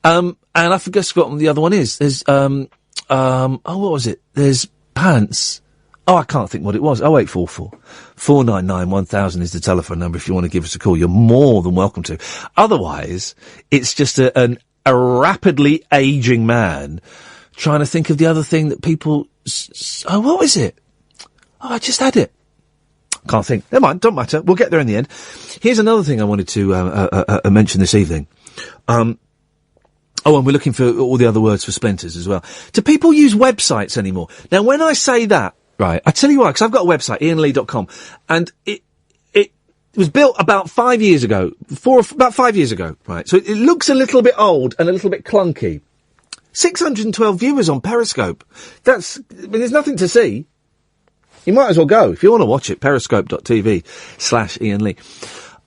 And I forgot what the other one is. There's, what was it? There's pants. Oh, I can't think what it was. 0844 499 1000 is the telephone number if you want to give us a call. You're more than welcome to. Otherwise, it's just a rapidly aging man trying to think of the other thing that people... Oh, what was it? Oh, I just had it. Can't think. Never mind, don't matter. We'll get there in the end. Here's another thing I wanted to mention this evening. And we're looking for all the other words for splinters as well. Do people use websites anymore? Now, when I say that, right, I tell you why, because I've got a website, iainlee.com, and it was built about 5 years ago, about 5 years ago, right? So it looks a little bit old and a little bit clunky. 612 viewers on Periscope. There's nothing to see. You might as well go. If you want to watch it, periscope.tv/Iain Lee.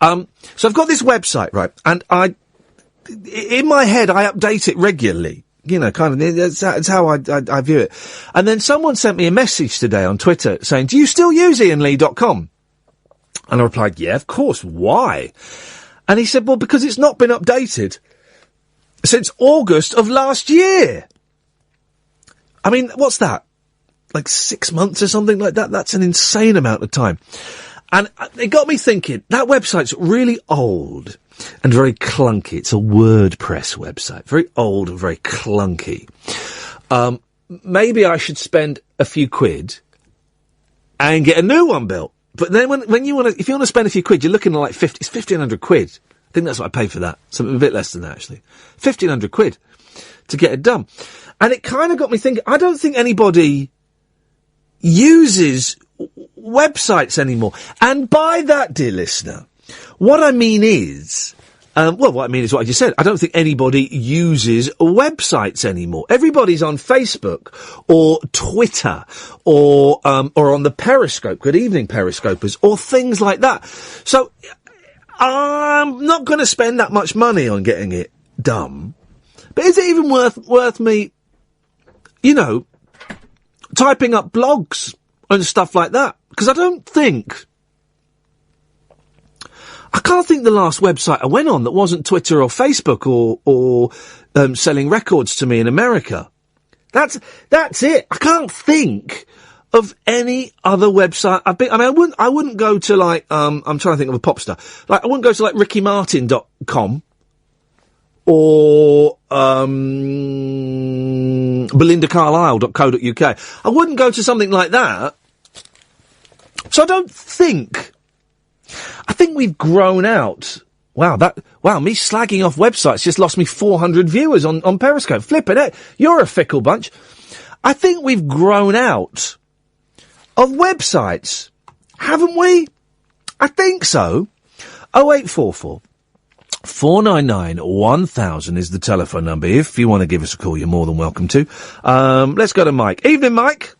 So I've got this website, right, and in my head, I update it regularly. You know, kind of, that's how I view it. And then someone sent me a message today on Twitter saying, do you still use IainLee.com? And I replied, yeah, of course. Why? And he said, well, because it's not been updated since August of last year. I mean, what's that? Like 6 months or something like that? That's an insane amount of time. And it got me thinking, that website's really old and very clunky. It's a WordPress website. Very old and very clunky. Maybe I should spend a few quid and get a new one built. But then when you want to, if you want to spend a few quid, you're looking at like 1,500 quid. I think that's what I paid for that. Something a bit less than that, actually. 1,500 quid to get it done. And it kind of got me thinking, I don't think anybody uses websites anymore. And by that, dear listener, what I mean is, what I mean is what I just said. I don't think anybody uses websites anymore. Everybody's on Facebook or Twitter or on the Periscope. Good evening, Periscopers, or things like that. So I'm not going to spend that much money on getting it done. But is it even worth me, you know, typing up blogs and stuff like that? Because I can't think the last website I went on that wasn't Twitter or Facebook or selling records to me in America. That's it. I can't think of any other website I've been. I mean, I wouldn't go to like I'm trying to think of a pop star. Like I wouldn't go to like RickyMartin.com or BelindaCarlisle.co.uk. I wouldn't go to something like that. So I think we've grown out. Wow, me slagging off websites just lost me 400 viewers on Periscope. Flippin' it. You're a fickle bunch. I think we've grown out of websites. Haven't we? I think so. 0844 499 1000 is the telephone number. If you want to give us a call, you're more than welcome to. Let's go to Mike. Evening, Mike.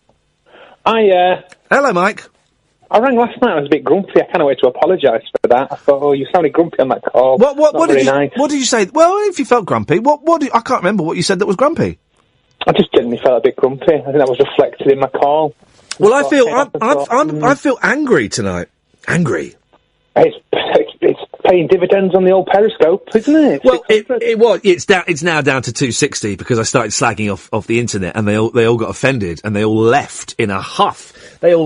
Hi, Hello, Mike. I rang last night. I was a bit grumpy. I kind of wait to apologise for that. I thought, you sounded grumpy on that call. What did you say? Well, if you felt grumpy, I can't remember what you said that was grumpy. I just genuinely felt a bit grumpy. I think that was reflected in my call. Well, I feel angry tonight. Angry. It's paying dividends on the old Periscope, isn't it? Well, it was. It's now down to 260 because I started slagging off the internet, and they all got offended, and they all left in a huff. I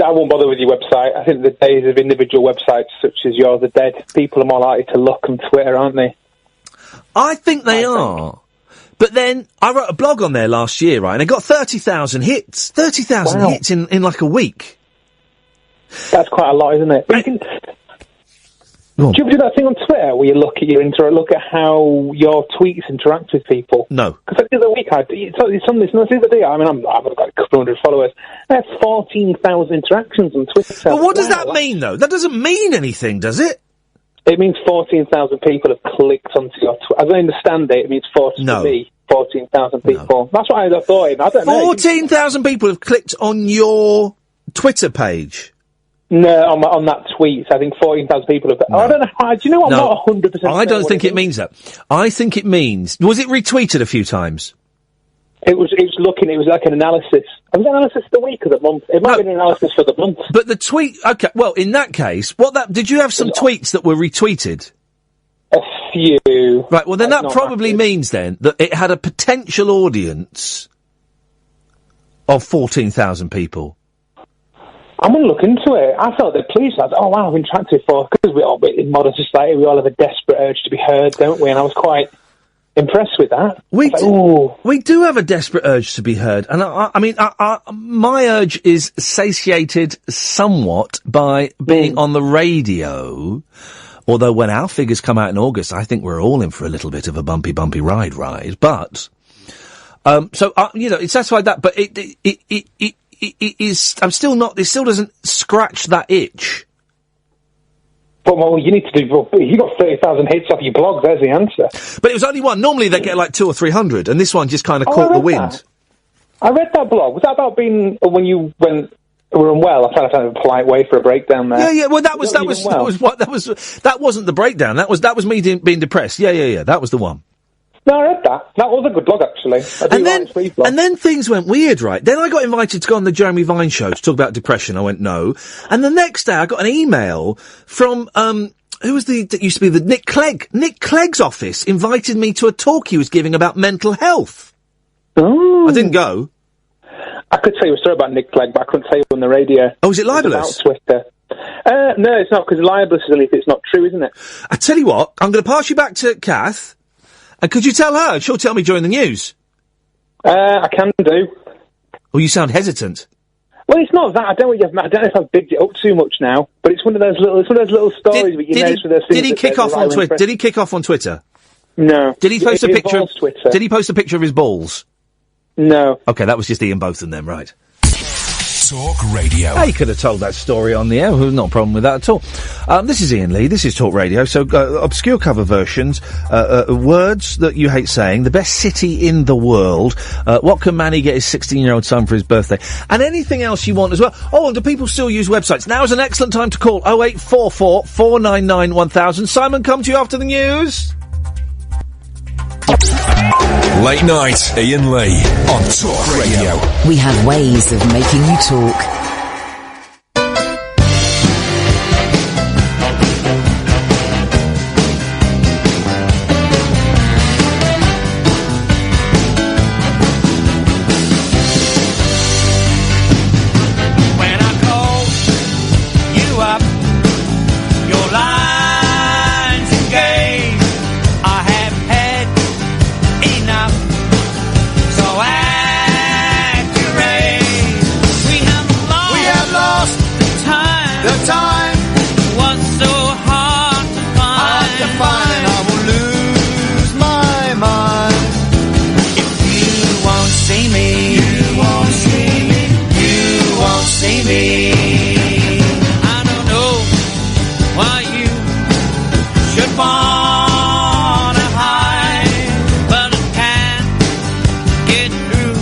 won't bother with your website. I think the days of individual websites such as yours are dead. People are more likely to look on Twitter, aren't they? I think they are. But then I wrote a blog on there last year, right, and it got 30,000 hits. 30,000 hits in like a week. That's quite a lot, isn't it? But do you ever do that thing on Twitter where you look at how your tweets interact with people? No. Because the other week it's on this. No, the other day. I mean, I've got a couple hundred followers. I have 14,000 interactions on Twitter. But what does that mean, though? That doesn't mean anything, does it? It means 14,000 people have clicked onto your Twitter. As I understand it, it means 14,000 people. No. That's what I thought. I don't know. 14,000 people have clicked on your Twitter page. No, on that tweet, I think 14,000 people have... No. I don't know how... Do you know what? I'm not 100% I don't think it means that. I think it means... Was it retweeted a few times? It was like an analysis. Was it analysis of the week or the month? It might have been an analysis for the month. But the tweet... Okay, well, in that case, did you have some tweets that were retweeted? A few. Right, well, then that probably means, then, that it had a potential audience of 14,000 people. I'm going to look into it. I felt that pleased. I thought, oh, wow, I've been attracted for... Because in modern society, we all have a desperate urge to be heard, don't we? And I was quite impressed with that. We do have a desperate urge to be heard. And I mean, my urge is satiated somewhat by being on the radio. Although when our figures come out in August, I think we're all in for a little bit of a bumpy ride. But, it's satisfied that, but it is, it still doesn't scratch that itch. Well, you need to do, you got 30,000 hits off your blog, there's the answer. But it was only one. Normally they get like 200 or 300, and this one just kind of caught the wind. I read that blog. Was that about being, when you went were unwell. I tried to find a polite way for a breakdown there. Yeah. Well, that wasn't the breakdown. That was me being depressed. Yeah. That was the one. No, I read that. That was a good blog, actually. And then things went weird, right? Then I got invited to go on the Jeremy Vine show to talk about depression. I went, no. And the next day I got an email from, who was that used to be the Nick Clegg? Nick Clegg's office invited me to a talk he was giving about mental health. Oh. I didn't go. I could tell you a story about Nick Clegg, but I couldn't tell you on the radio. Oh, is it libelous? It's about Twitter. No, it's not, because libelous is if it's not true, isn't it? I tell you what, I'm going to pass you back to Kath. And could you tell her? She'll tell me during the news. I can do. Well, you sound hesitant. Well, it's not that. I don't know if I've bigged it up too much now, but it's one of those little stories. Did he kick off on Twitter? Did he kick off on Twitter? No. Did he post a picture? Twitter. Did he post a picture of his balls? No. Okay, that was just Iain Botham then, right? Talk Radio. He could have told that story on the air. Not a problem with that at all. This is Iain Lee. This is Talk Radio. So, obscure cover versions, words that you hate saying, the best city in the world, what can Manny get his 16-year-old son for his birthday, and anything else you want as well. Oh, and do people still use websites? Now is an excellent time to call 0844 499 1000. Simon, come to you after the news. Late night, Iain Lee on Talk Radio. We have ways of making you talk. When I call you up, your lines engaged. I have had enough, so accurate. We have lost the time was so hard to find. I will lose my mind if you won't see me. You won't see me. I don't know why you should wanna hide, but it can't get through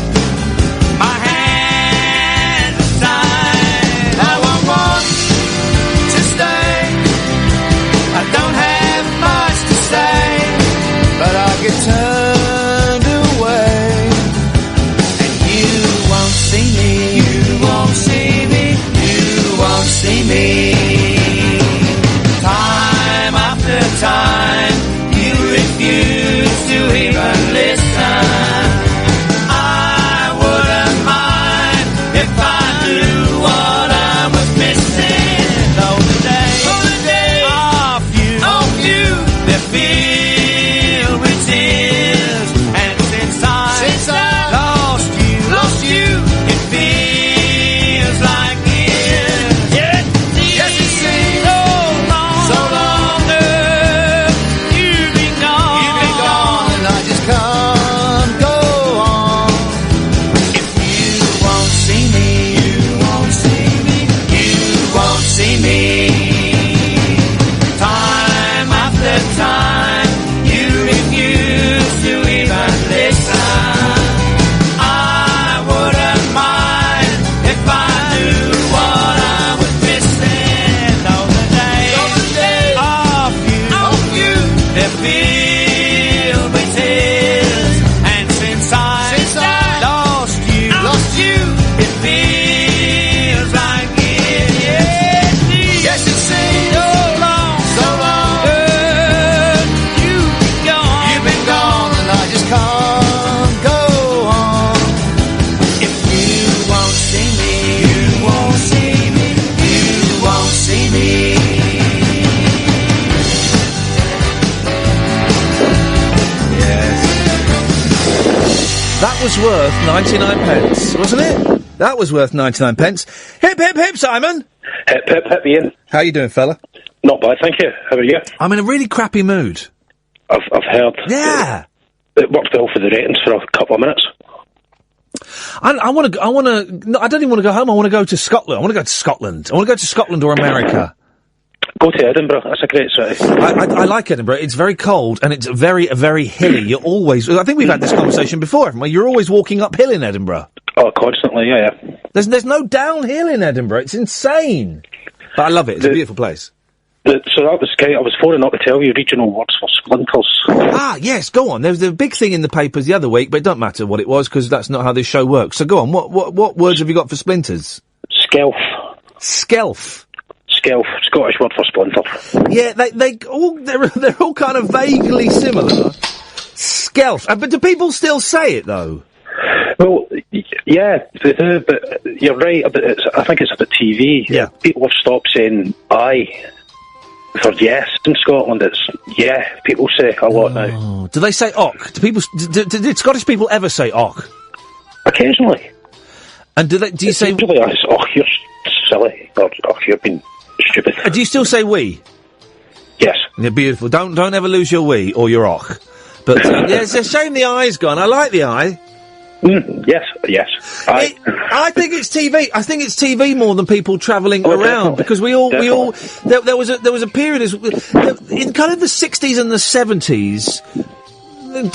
my hands inside. I want to stay. I don't have much to say, but I'll get turned away, and you won't see me. You won't see me. You won't see me. Time after time, you refuse to even listen. I wouldn't mind if I knew what I was missing. Though the days of you, they're filled with tears. And since I lost you, it feels like years. Yes, it seems so long, girl. You've been gone, and I just can't go on. If you won't see me, you won't see me. You won't see me. Time after time, you refuse to even listen. I wouldn't mind if I knew what I was missing. Though the days of you, they're filled with tears. And since I lost you, it feels like years. Yes, it seems so long, girl. You've been gone, and I just can't go on. If you won't see me, you won't see me. You won't see me. That was worth 99 pence, wasn't it? That was worth 99 pence. Hip, hip, hip, Simon! Hip, hip, hip, Ian. How you doing, fella? Not bad, thank you. How are you? I'm in a really crappy mood. I've heard. Yeah! It worked well for the ratings for a couple of minutes. I don't even want to go home. I want to go to Scotland. I want to go to Scotland. I want to go to Scotland or America. Go to Edinburgh. That's a great city. I like Edinburgh. It's very cold and it's very, very hilly. You're always... I think we've had this conversation before, haven't we? You're always walking uphill in Edinburgh. Oh, constantly, yeah. There's no downhill in Edinburgh. It's insane. But I love it. It's a beautiful place. So that was great. I was phoning up to tell you regional words for splinters. Ah, yes, go on. There was a big thing in the papers the other week, but it doesn't matter what it was, because that's not how this show works. So go on, what words have you got for splinters? Skelf. Skelf? Skelf, Scottish word for splinter. Yeah, they're all kind of vaguely similar. Skelf. But do people still say it, though? Well, yeah, they do, but you're right. I think it's about TV. Yeah. People have stopped saying aye for yes in Scotland. It's yeah. People say a lot now. Do they say och? Did Scottish people ever say och? Occasionally. And do you say... Usually it's och, you're silly, or och, you've been stupid. Do you still say we? Yes. Yeah, beautiful. Don't ever lose your we or your och. But yeah, it's a shame the eye's gone. I like the eye. Yes. I think it's TV. I think it's TV more than people travelling around, because we all. There was a period in kind of the 60s and the 70s.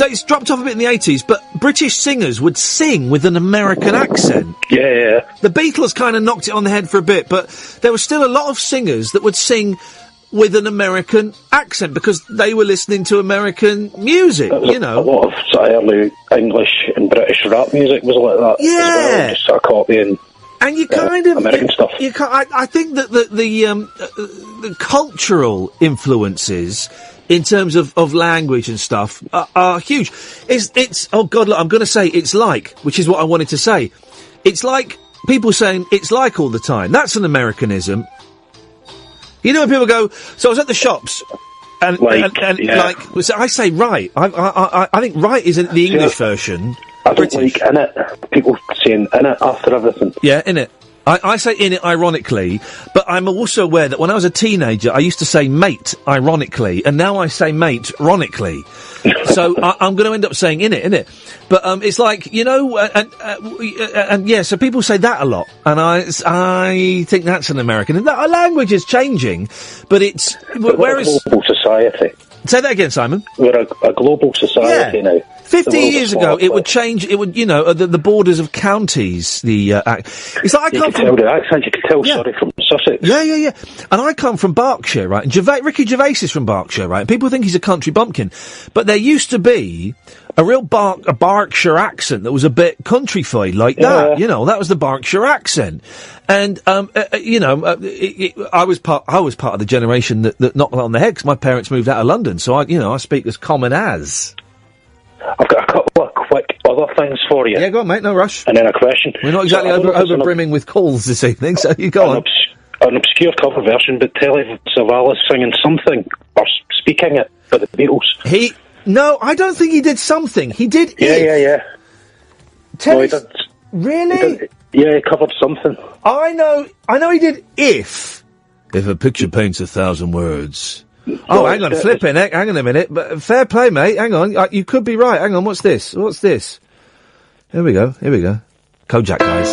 It's dropped off a bit in the 80s, but British singers would sing with an American accent. Yeah. The Beatles kind of knocked it on the head for a bit, but there was still a lot of singers that would sing with an American accent because they were listening to American music, you know. A lot of sort of early English and British rap music was like that. Yeah. As well, just sort of copying. And you kind of American stuff. I think that the cultural influences in terms of language and stuff are huge. It's oh God, look, I'm going to say it's like, which is what I wanted to say. It's like people saying it's like all the time. That's an Americanism. You know when people go, so I was at the shops, and so I say right. I think right is the English version. I don't like in it. People saying in it after everything. Yeah, in it. I say in it ironically, but I'm also aware that when I was a teenager, I used to say mate ironically, and now I say mate ironically. So I'm going to end up saying in it. But it's like, you know, and yeah, so people say that a lot, and I think that's an American. And that language is changing, but it's we're a global society. Say that again, Simon. We're a global society now. 50 years ago, it would change. It would, you know, the borders of counties. It's like I come from. You can tell the accent. You can tell. Sorry, from Sussex. Yeah. And I come from Berkshire, right? And Ricky Gervais is from Berkshire, right? And people think he's a country bumpkin, but there used to be a real Berkshire accent that was a bit countryfied like that. You know, that was the Berkshire accent. And you know, I was part of the generation that knocked on the head because my parents moved out of London, so I speak as common as. I've got a couple of quick other things for you. Yeah, go on, mate, no rush. And then a question. We're not exactly over brimming with calls this evening, so you go on. An obscure cover version, but Telly Savalas singing something, or speaking it, by the Beatles. No, I don't think he did something. He did Yeah. Telly, no, he did. Really? He covered something. I know he did If a picture paints 1,000 words... Oh, hang on, flipping heck, hang on a minute, but fair play, mate, hang on, you could be right, hang on, what's this? Here we go, Kojak, guys.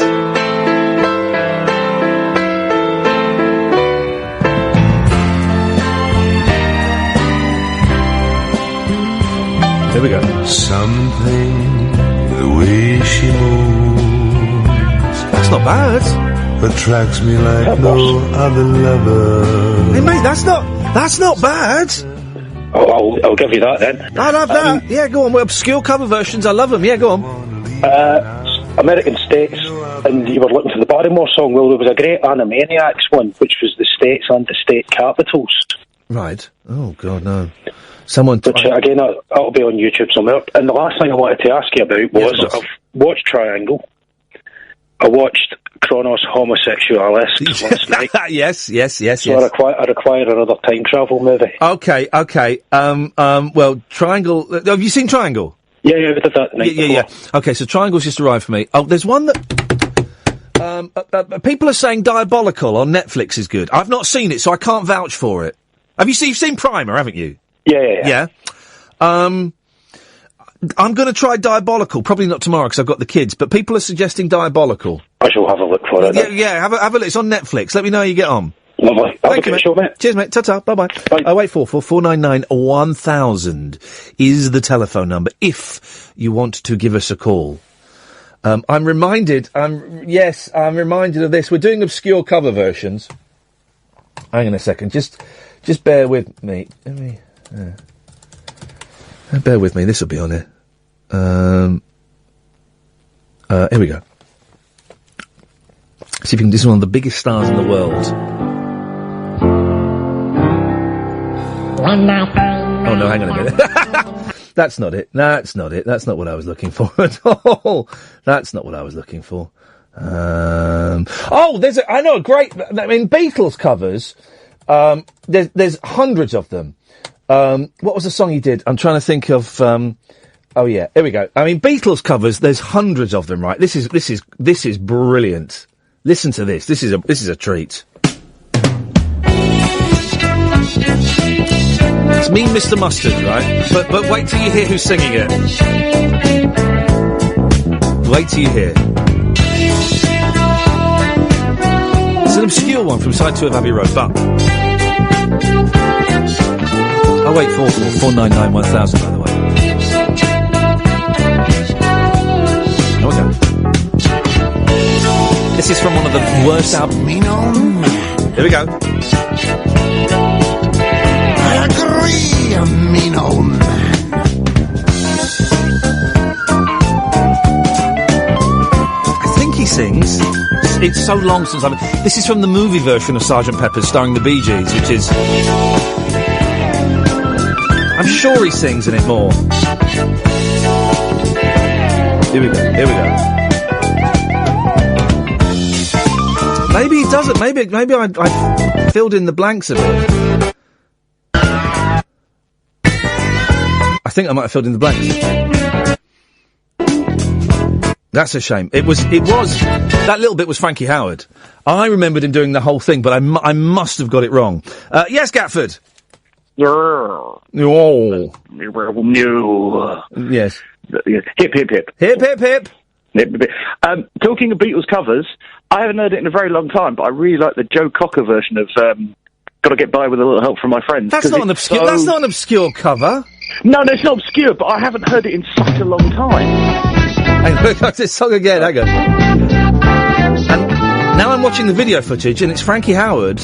Here we go. Something, the way she moves. That's not bad. Attracts me like no other lover. Hey, mate, that's not bad. I'll give you that then. I love that. Yeah, go on. Well, obscure cover versions, I love them. Yeah, go on. American States, and you were looking for the Barrymore song. Well, there was a great Animaniacs one, which was the states and the state capitals. Right. Oh, God, no. Someone... Which, again, that'll be on YouTube somewhere. And the last thing I wanted to ask you about was, I've watched Triangle. I watched Chronos Homosexualis last night. Yes. So I require another time travel movie. Okay. Well, Triangle... Have you seen Triangle? Yeah, we did that the night before. Yeah. Okay, so Triangle's just arrived for me. Oh, there's one that... people are saying Diabolical on Netflix is good. I've not seen it, so I can't vouch for it. You've seen Primer, haven't you? Yeah. I'm going to try Diabolical. Probably not tomorrow because I've got the kids, but people are suggesting Diabolical. I shall have a look for it. Yeah, have a look. It's on Netflix. Let me know how you get on. Lovely. Thank you, mate. Cheers, mate. Ta-ta. Bye-bye. 0844 499 1000 is the telephone number if you want to give us a call. I'm reminded of this. We're doing obscure cover versions. Hang on a second. Just bear with me. Bear with me. This will be on here. Here we go. See if you can. This is one of the biggest stars in the world. Oh no, hang on a minute. That's not it. That's not it. That's not what I was looking for at all. That's not what I was looking for. I know a great. I mean, Beatles covers. There's hundreds of them. What was the song he did? I'm trying to think of. Oh yeah, here we go. I mean, Beatles covers. There's hundreds of them. Right. This is brilliant. Listen to this. This is a treat. It's me, Mr. Mustard, right? But wait till you hear who's singing it. Wait till you hear. It's an obscure one from side 2 of Abbey Road, but 08444 1000, by the way. Okay. This is from one of the worst albums. Here we go. I agree, a mean old man. I think he sings. It's so long since I've... This is from the movie version of Sgt. Pepper's starring the Bee Gees, which is... I'm sure he sings in it more. Here we go. Maybe he doesn't. Maybe I filled in the blanks a bit. I think I might have filled in the blanks. That's a shame. It was that little bit was Frankie Howard. I remembered him doing the whole thing, but I must have got it wrong. Yes, Gatford. Oh. No. Yes. Hip, hip, hip. Hip, hip, hip. Hip, hip, hip. Talking of Beatles covers, I haven't heard it in a very long time, but I really like the Joe Cocker version of Gotta Get By With a Little Help From My Friends. That's not an obscure. That's not an obscure cover. No, it's not obscure, but I haven't heard it in such a long time. Hang on, look at this song again. Hang on. And now I'm watching the video footage, and it's Frankie Howard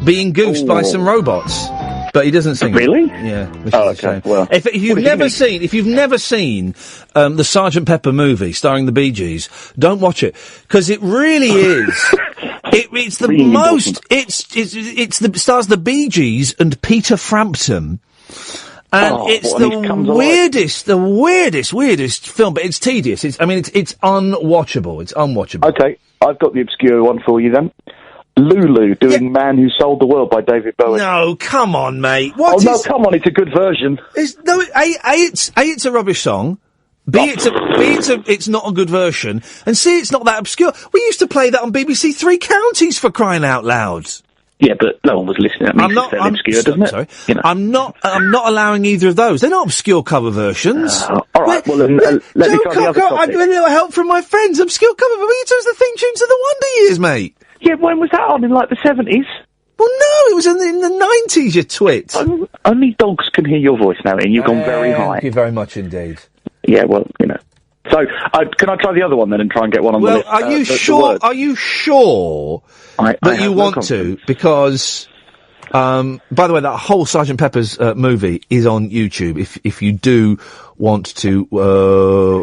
being goofed by some robots. But he doesn't sing. Really? Yeah. Oh, okay. Well, if you've never seen the Sgt. Pepper movie starring the Bee Gees, don't watch it because it really is. It's the really most. It stars the Bee Gees and Peter Frampton. And it's the weirdest film, but it's tedious. It's unwatchable. It's unwatchable. Okay, I've got the obscure one for you then. Lulu doing Man Who Sold the World by David Bowie. No, come on, mate. Come on, it's a good version. It's a rubbish song. It's not a good version. And C, it's not that obscure. We used to play that on BBC Three Counties, for crying out loud. Yeah, but no one was listening. That makes it fairly obscure, doesn't it? Sorry. You know. I'm not allowing either of those. They're not obscure cover versions. All right, well, then, let me try the other topic. I'm getting a little help from my friends. Obscure cover, but you chose the theme tune to the Wonder Years, mate. Yeah, when was that on? In, like, the 70s? Well, no, it was in the 90s, you twit. Only dogs can hear your voice now, and you've gone very high. Thank you very much indeed. Yeah, well, you know. So, can I try the other one then and try and get one on the list? Are you sure? Are you sure that you want to? Because, by the way, that whole Sgt. Pepper's movie is on YouTube. If you do want to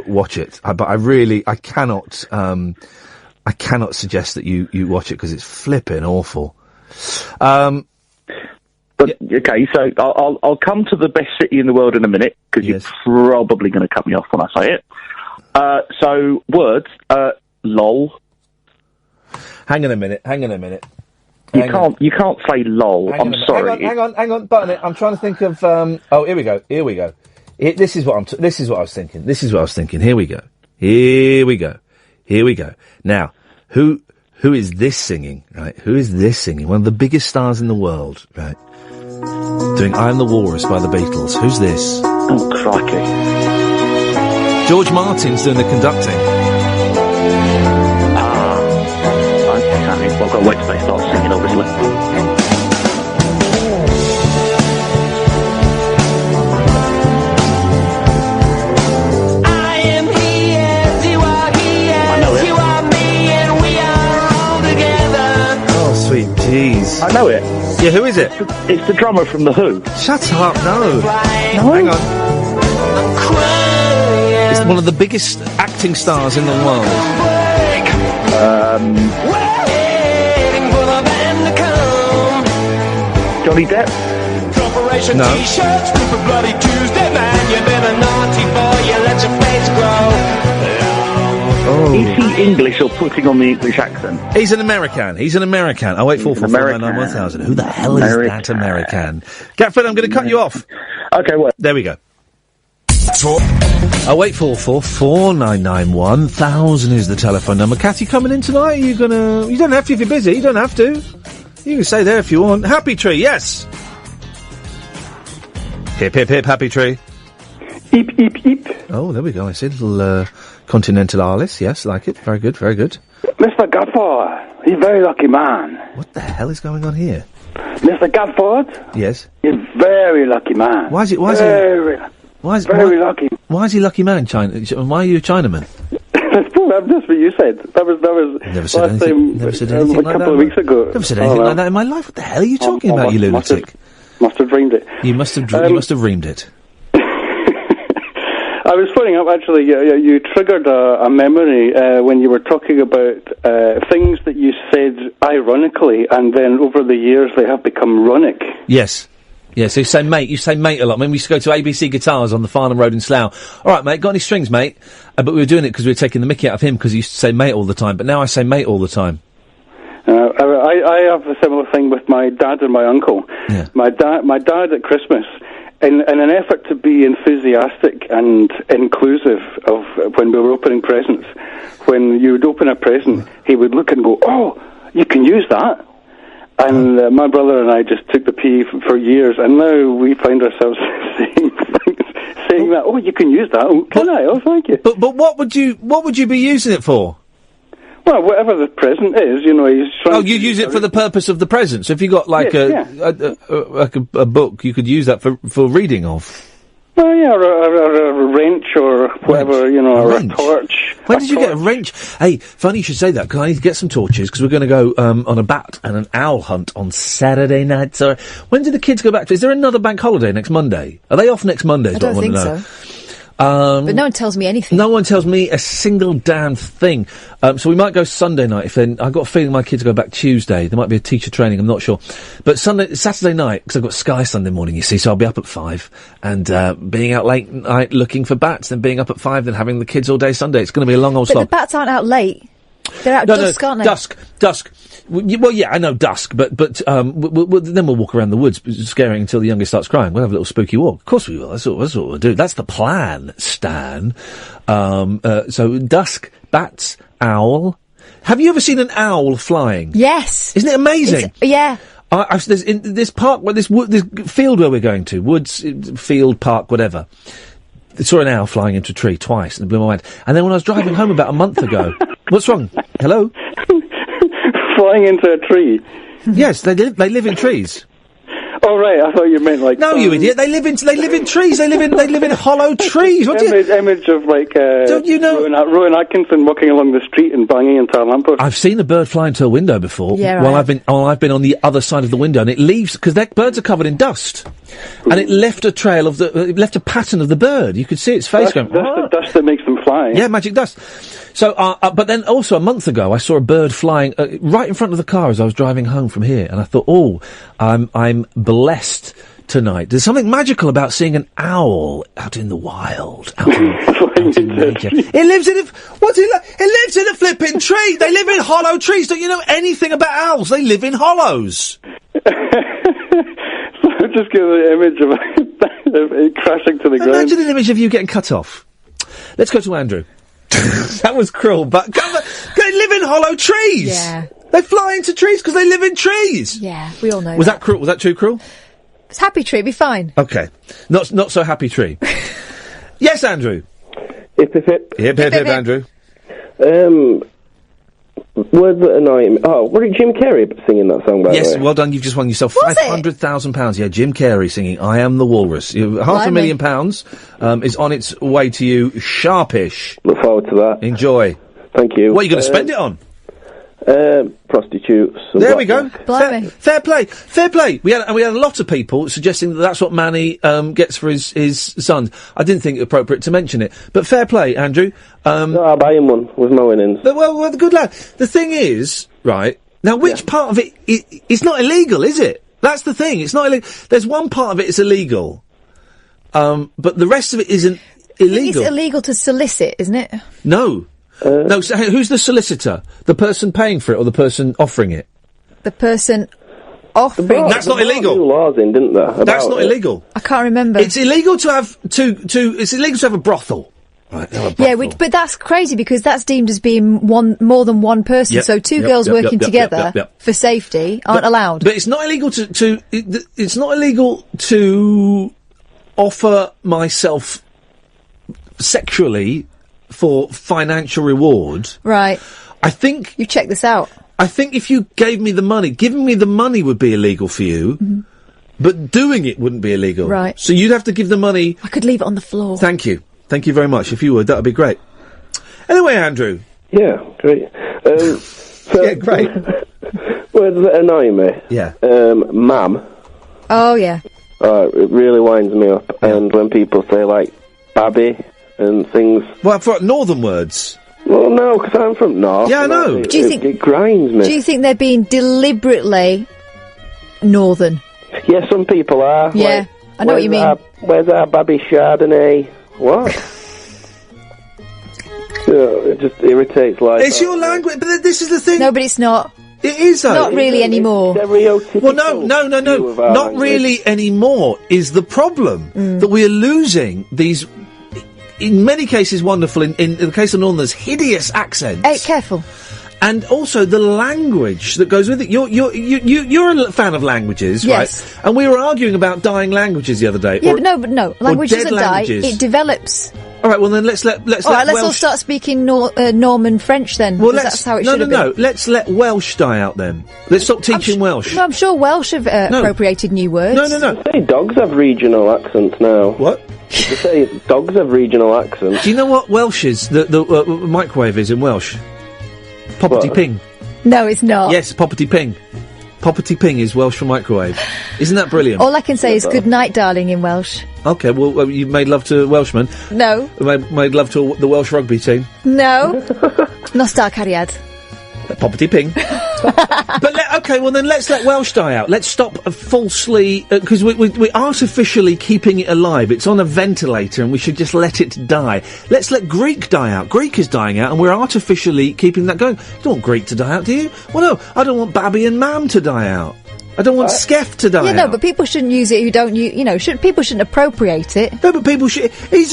watch it, but I cannot suggest that you watch it because it's flipping awful. Okay, so I'll come to the best city in the world in a minute because you're probably going to cut me off when I say it. So words, lol. Hang on a minute. You can't say lol. I'm sorry. Hang on. Button it. I'm trying to think of. Oh, here we go. This is what I was thinking. Here we go. Now, who is this singing? Right? Who is this singing? One of the biggest stars in the world. Right? Doing "I Am the Walrus" by the Beatles. Who's this? Oh, crikey! George Martin's doing the conducting. Okay. Well, I've got to wait till they start singing, obviously. I am he as you are, he know it? Yeah, who is it? It's the drummer from The Who. Shut up, no. Hang on. It's one of the biggest acting stars in the world. Johnny Depp? No. Oh. Is he English or putting on the English accent? He's an American. He's an American. 08444991000. Who the hell is that American? Gatford, I'm going to cut you off. Okay, well. There we go. 08444991000 is the telephone number. Cathy coming in tonight? Are you gonna... You don't have to if you're busy. You don't have to. You can stay there if you want. Happy Tree, yes! Hip, hip, hip, Happy Tree. Eep, eep, eep. Oh, there we go. I see a little Continental Arliss. Yes, like it. Very good, very good. Mr. Gadford, he's a very lucky man. What the hell is going on here? Mr. Gadford? Yes? He's a very lucky man. Why is he very lucky. Why is he lucky man, China? Why are you a Chinaman? That's what you said. That was never said last anything, time, never said anything a like couple that. of weeks ago. Never said anything like that in my life. What the hell are you talking about, you lunatic? Must have dreamed it. You must have dreamed it. I was phoning up, actually, you triggered a memory when you were talking about things that you said ironically, and then over the years they have become ronic. Yes. Yeah, so you say mate a lot. I mean, we used to go to ABC Guitars on the Farnham Road in Slough. All right, mate, got any strings, mate? But we were doing it because we were taking the mickey out of him because he used to say mate all the time. But now I say mate all the time. I have a similar thing with my dad and my uncle. Yeah. My dad at Christmas, in an effort to be enthusiastic and inclusive of when we were opening presents, when you would open a present, he would look and go, "Oh, you can use that." And my brother and I just took the pee for years, and now we find ourselves saying that. Oh, you can use that. Oh, can I? Oh, thank you. But what would you be using it for? Well, whatever the present is, he's trying. Oh, you use it for the purpose of the present. So if you got like a book, you could use that for reading of. Well, yeah, or a wrench or whatever, or a torch. When did you get a wrench? Hey, funny you should say that, because I need to get some torches, because we're going to go on a bat and an owl hunt on Saturday night. So, when do the kids go back to... Is there another bank holiday next Monday? Are they off next Monday? I don't think so. But no one tells me anything. No one tells me a single damn thing. So we might go Sunday night. I've got a feeling my kids go back Tuesday. There might be a teacher training. I'm not sure. But Saturday night, because I've got Sky Sunday morning, you see. So I'll be up at 5 and being out late night looking for bats, then being up at 5, then having the kids all day Sunday. It's going to be a long old slog. But the bats aren't out late. They're out dusk, aren't they? Dusk. Well, yeah, I know dusk, but then we'll walk around the woods, scaring until the youngest starts crying. We'll have a little spooky walk. Of course we will. That's what we'll do. That's the plan, Stan. So dusk, bats, owl. Have you ever seen an owl flying? Yes. Isn't it amazing? Yeah. There's in this park, this field where we're going to, woods, field, park, whatever. I saw an owl flying into a tree twice, and it blew my mind. And then when I was driving home about a month ago, what's wrong? Hello? Flying into a tree. Yes, they live in trees. Oh right, I thought you meant like. No, you idiot! They live in trees. They live in hollow trees. What image of like? Don't you know Rowan Atkinson walking along the street and banging into a lamppost? I've seen a bird fly into a window before. Yeah, while I've been on the other side of the window, and it leaves because their birds are covered in dust, and it left a trail of it left a pattern of the bird. You could see its face going. That's the dust that makes them fly. Yeah, magic dust. So, but then also a month ago, I saw a bird flying right in front of the car as I was driving home from here, and I thought, I'm blessed tonight. There's something magical about seeing an owl out in the wild, out in nature. It lives in it lives in a flipping tree. They live in hollow trees. Don't you know anything about owls? They live in hollows. Just give the image of it crashing to the ground. Imagine an image of you getting cut off. Let's go to Andrew. That was cruel, but they live in hollow trees. Yeah. They fly into trees because they live in trees. Yeah, we all know. Was that cruel? Was that too cruel? It's Happy Tree, be fine. Okay. Not so Happy Tree. Yes, Andrew. Hip, hip, hip. Hip, hip, hip, Andrew. Words that annoy me. Oh, was it Jim Carrey singing that song, by the way? Yes, well done. You've just won yourself £500,000. Yeah, Jim Carrey singing I Am the Walrus. £500,000 is on its way to you sharpish. Look forward to that. Enjoy. Thank you. What are you going to spend it on? Prostitutes. There we go. Fair play. We had a lot of people suggesting that that's what Manny gets for his sons. I didn't think it appropriate to mention it, but fair play, Andrew. I'll buy him one with no innings. Well, good lad. The thing is, right now, which part of it it's not illegal, is it? That's the thing. It's not illegal. There's one part of it is illegal, but the rest of it isn't illegal. It's illegal to solicit, isn't it? No. No, so who's the solicitor? The person paying for it or the person offering it? The person offering. That's not illegal. New laws in, didn't there? That's not illegal. I can't remember. It's illegal to have it's illegal to have a brothel. Right, but that's crazy because that's deemed as being more than one person. Yep, So two yep, girls yep, working yep, together yep. for safety aren't allowed. But it's not illegal it's not illegal to offer myself sexually for financial reward. Right. I think you check this out. I think if you gave me the money, giving me the money would be illegal for you, but doing it wouldn't be illegal. Right. So you'd have to give the money. I could leave it on the floor. Thank you very much. If you would, that would be great. Anyway, Andrew. Yeah, great. Yeah, great. Words that annoy me. Yeah. Ma'am. Oh yeah. It really winds me up. And when people say like babby and things. Well, for northern words. Well, no, because I'm from North. Yeah, I know. Do you think it grinds me? Do you think they're being deliberately northern? Yeah, some people are. Yeah, like, I know what you mean. Where's our babby Chardonnay? What? It just irritates life. It's your language, but this is the thing. No, but it's not. It is, though. Not really anymore. Stereotypical. Well, no. Not really anymore is the problem. That we are losing these, in many cases, wonderful, in the case of Northerners, hideous accents. Hey, careful. And also the language that goes with it. You're a fan of languages, Yes. right? And we were arguing about dying languages the other day. Yeah, but no. Language dead doesn't languages. die. It develops. All right, well then let's all start speaking Norman French then. Well, that's how it should have been. No. Let's let Welsh die out then. Let's stop teaching Welsh. No, I'm sure Welsh have appropriated new words. No. They say dogs have regional accents now. What? They say dogs have regional accents. Do you know what Welsh is? The microwave is in Welsh. Poppity ping. No, it's not. Yes, poppity ping. Poppity ping is Welsh for microwave. Isn't that brilliant? All I can say is good night, darling, in Welsh. Okay, well, you made love to Welshmen. No. Made love to the Welsh rugby team. No. Nostar cariad. Poppity ping. Well then let's let Welsh die out. Let's stop falsely, because we're artificially keeping it alive. It's on a ventilator and we should just let it die. Let's let Greek die out. Greek is dying out and we're artificially keeping that going. You don't want Greek to die out, do you? Well no, I don't want Babby and Mam to die out. I don't want Skeff to die out. Yeah, no, but people shouldn't use it who don't, people shouldn't appropriate it. No, but people should. He's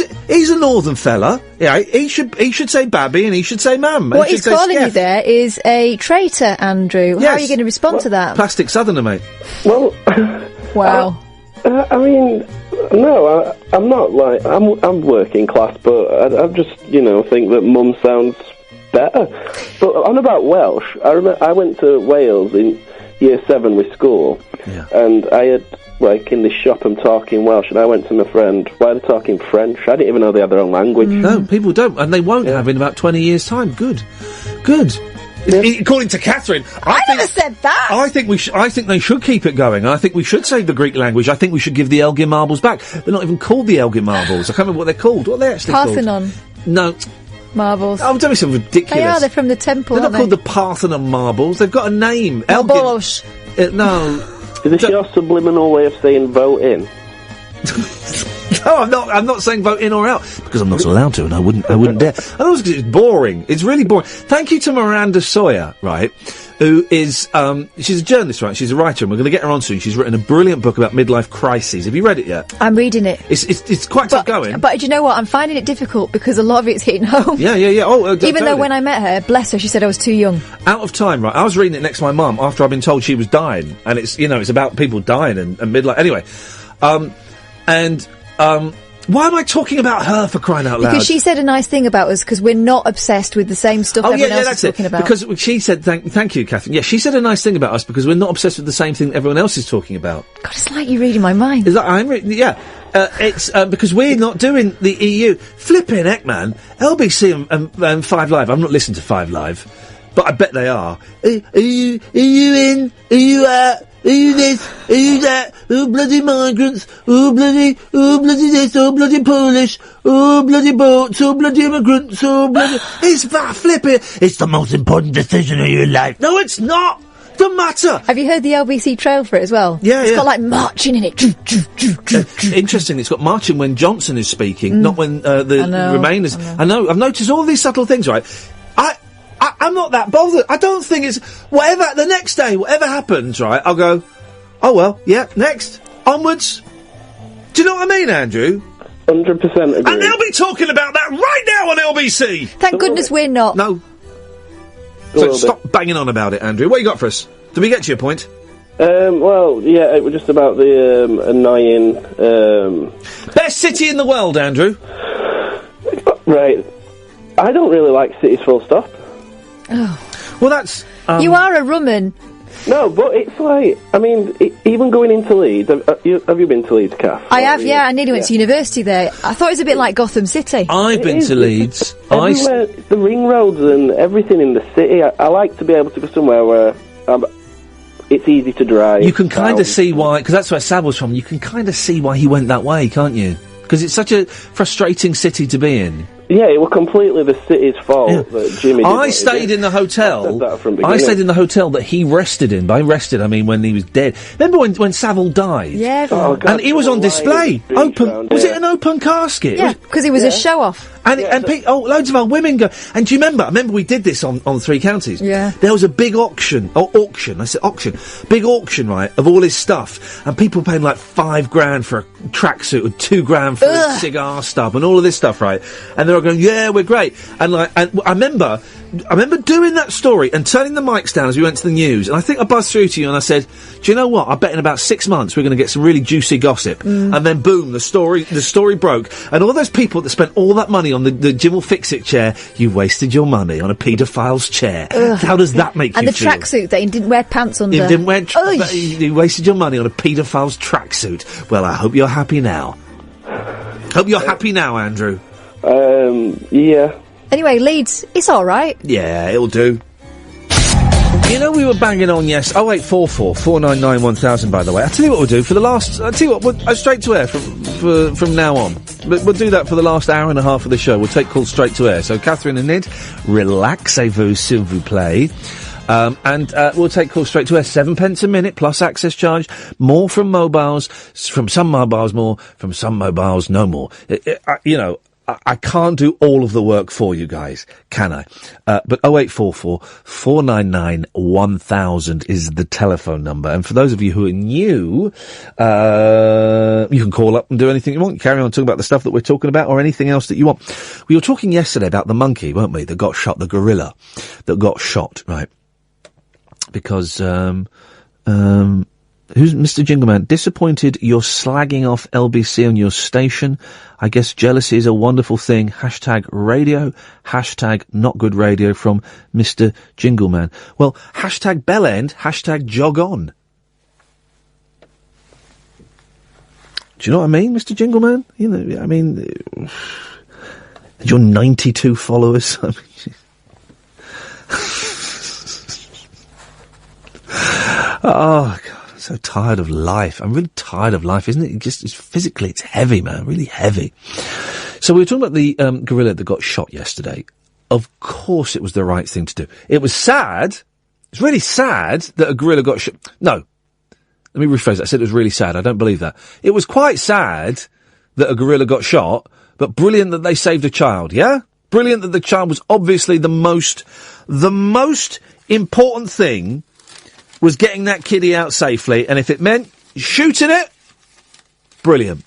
a northern fella. Yeah, he should say Babby and he should say Mam. What he's calling you there is a traitor, Andrew. How are you going to respond to that? Plastic southerner, mate. Well, wow. I mean, no, I'm not like I'm working class, but I just think that Mum sounds better. But on about Welsh, I remember I went to Wales in Year 7 with school, and I had, in this shop, I'm talking Welsh, and I went to my friend, why are they talking French? I didn't even know they had their own language. No, people don't, and they won't have in about 20 years' time. Good. According to Catherine, I never said that. I think they should keep it going. I think we should save the Greek language. I think we should give the Elgin marbles back. They're not even called the Elgin marbles. I can't remember what they're called. What are they actually Parthenon. called? No. Marbles. Oh, don't be so ridiculous. They're from the temple. They're not called the Parthenon marbles. They've got a name. Marbles. No. Is this your subliminal way of saying vote in? No, I'm not saying vote in or out because I'm not allowed to, and I wouldn't dare. And also because it's boring. It's really boring. Thank you to Miranda Sawyer, right? Who is she's a journalist, right? She's a writer, and we're going to get her on soon. She's written a brilliant book about midlife crises. Have you read it yet? I'm reading it. It's quite tough going. But do you know what? I'm finding it difficult because a lot of it's hitting home. Yeah. Oh, even though when I met her, bless her, she said I was too young. Out of time, right? I was reading it next to my mum after I'd been told she was dying, and it's it's about people dying and midlife. Anyway, why am I talking about her for crying out loud? Because she said a nice thing about us because we're not obsessed with the same stuff everyone else is talking about. Because she said, thank you, Catherine. Yeah, she said a nice thing about us because we're not obsessed with the same thing everyone else is talking about. God, it's like you're reading my mind. Is that I'm reading? Yeah. It's because we're not doing the EU. Flipping heck, man. LBC and 5 Live. I'm not listening to 5 Live. But I bet they are. Are you in? Are you out? Are you this? Are you that? Oh, bloody migrants. Oh, bloody this. Oh, bloody Polish. Oh, bloody boats. Oh, bloody immigrants. Oh, bloody... It's flipping. It's the most important decision of your life. No, it's not. Don't matter. Have you heard the LBC trail for it as well? Yeah, It's got, like, marching in it. Interesting, it's got marching when Johnson is speaking, not when the Remainers... I know. I've noticed all these subtle things, right? I'm not that bothered. I don't think it's... the next day, whatever happens, right, I'll go, oh, well, yeah, next. Onwards. Do you know what I mean, Andrew? 100% agree. And they'll be talking about that right now on LBC! Thank goodness we're not. No. So stop banging on about it, Andrew. What you got for us? Did we get to your point? Well, yeah, it was just about the annoying... Best city in the world, Andrew. Right. I don't really like cities full stop. Oh. Well, that's... You are a rumman. No, but it's like, I mean, even going into Leeds, have you been to Leeds, Kath? I have, yeah. I nearly went to university there. I thought it was a bit like Gotham City. I've been to Leeds. Everywhere, the ring roads and everything in the city. I like to be able to go somewhere where it's easy to drive. You can kind of see why, because that's where Sav was from, you can kind of see why he went that way, can't you? Because it's such a frustrating city to be in. Yeah, it was completely the city's fault that Jimmy did. I stayed in the hotel. I stayed in the hotel that he rested in. By rested, I mean when he was dead. Remember when Savile died? Yeah. And he was on display. Open. Was it an open casket? Yeah, because it was a show off. And loads of our women go. And do you remember? I remember we did this on Three Counties. Yeah. There was a big auction. I said auction. Big auction, right? Of all his stuff, and people paying like $5,000 for a tracksuit, or $2,000 for a cigar stub, and all of this stuff, right? And they're all going, yeah, we're great. And I remember doing that story and turning the mics down as we went to the news. And I think I buzzed through to you and I said, do you know what? I bet in about 6 months we're going to get some really juicy gossip. And then boom, the story broke. And all those people that spent all that money on the Jim will fix it chair, you wasted your money on a paedophile's chair. How does that make you feel? And the tracksuit that he didn't wear pants under. He didn't wear... you wasted your money on a paedophile's tracksuit. Well, I hope you're happy now. Hope you're happy now, Andrew. Yeah. Anyway, Leeds, it's all right. Yeah, it'll do. You know, we were banging on, 0844 499 1000, by the way. I'll tell you what we'll do for the last... I'll tell you what, we'll, straight to air from now on. But we'll do that for the last hour and a half of the show. We'll take calls straight to air. So, Catherine and Nid, relaxez-vous, s'il vous plaît. And we'll take calls straight to air. 7 pence a minute, plus access charge. More from mobiles. From some mobiles more. From some mobiles no more. I can't do all of the work for you guys, can I? But 0844 499 1000 is the telephone number. And for those of you who are new, you can call up and do anything you want. Carry on talking about the stuff that we're talking about or anything else that you want. We were talking yesterday about the monkey, weren't we, that got shot, the gorilla that got shot, right? Because, who's Mr. Jingleman? Disappointed you're slagging off LBC on your station. I guess jealousy is a wonderful thing. Hashtag radio. Hashtag not good radio from Mr. Jingleman. Well, hashtag bellend. Hashtag jog on. Do you know what I mean, Mr. Jingleman? You know, I mean, your 92 followers. I mean, oh, God. So tired of life. I'm really tired of life, isn't it? It's physically, it's heavy, man. Really heavy. So we were talking about the gorilla that got shot yesterday. Of course it was the right thing to do. It was sad. It's really sad that a gorilla got shot. No. Let me rephrase that. I said it was really sad. I don't believe that. It was quite sad that a gorilla got shot, but brilliant that they saved a child, yeah? Brilliant that the child was obviously the most important thing was getting that kiddie out safely, and if it meant shooting it, brilliant.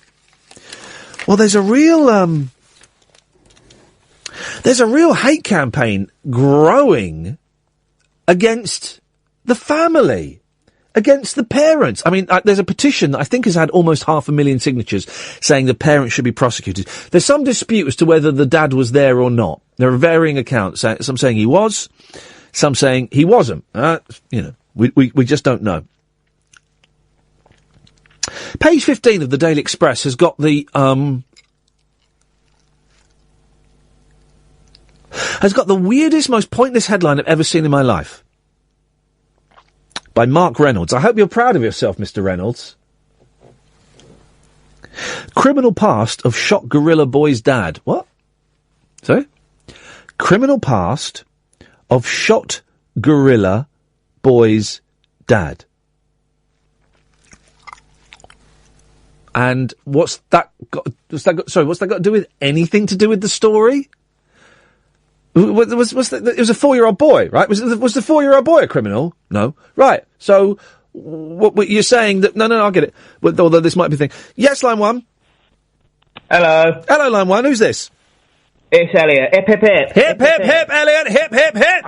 Well, there's a real hate campaign growing against the family, against the parents. I mean, there's a petition that I think has had almost 500,000 signatures saying the parents should be prosecuted. There's some dispute as to whether the dad was there or not. There are varying accounts. Some saying he was, some saying he wasn't. We just don't know. Page 15 of the Daily Express has got the has got the weirdest, most pointless headline I've ever seen in my life. By Mark Reynolds. I hope you're proud of yourself, Mr. Reynolds. Criminal past of shot gorilla boy's dad. What? Sorry? Criminal past of shot gorilla boy's dad. And what's that got to do with anything to do with the story? It was a 4-year-old boy, right? Was the 4-year-old boy a criminal? No. Right. So, what you're saying that, no, I get it. But, although this might be a thing. Yes, line 1. Hello. Hello, line 1. Who's this? It's Elliot. Hip, hip, hip. Hip, hip, hip, Elliot. Hip, hip, hip.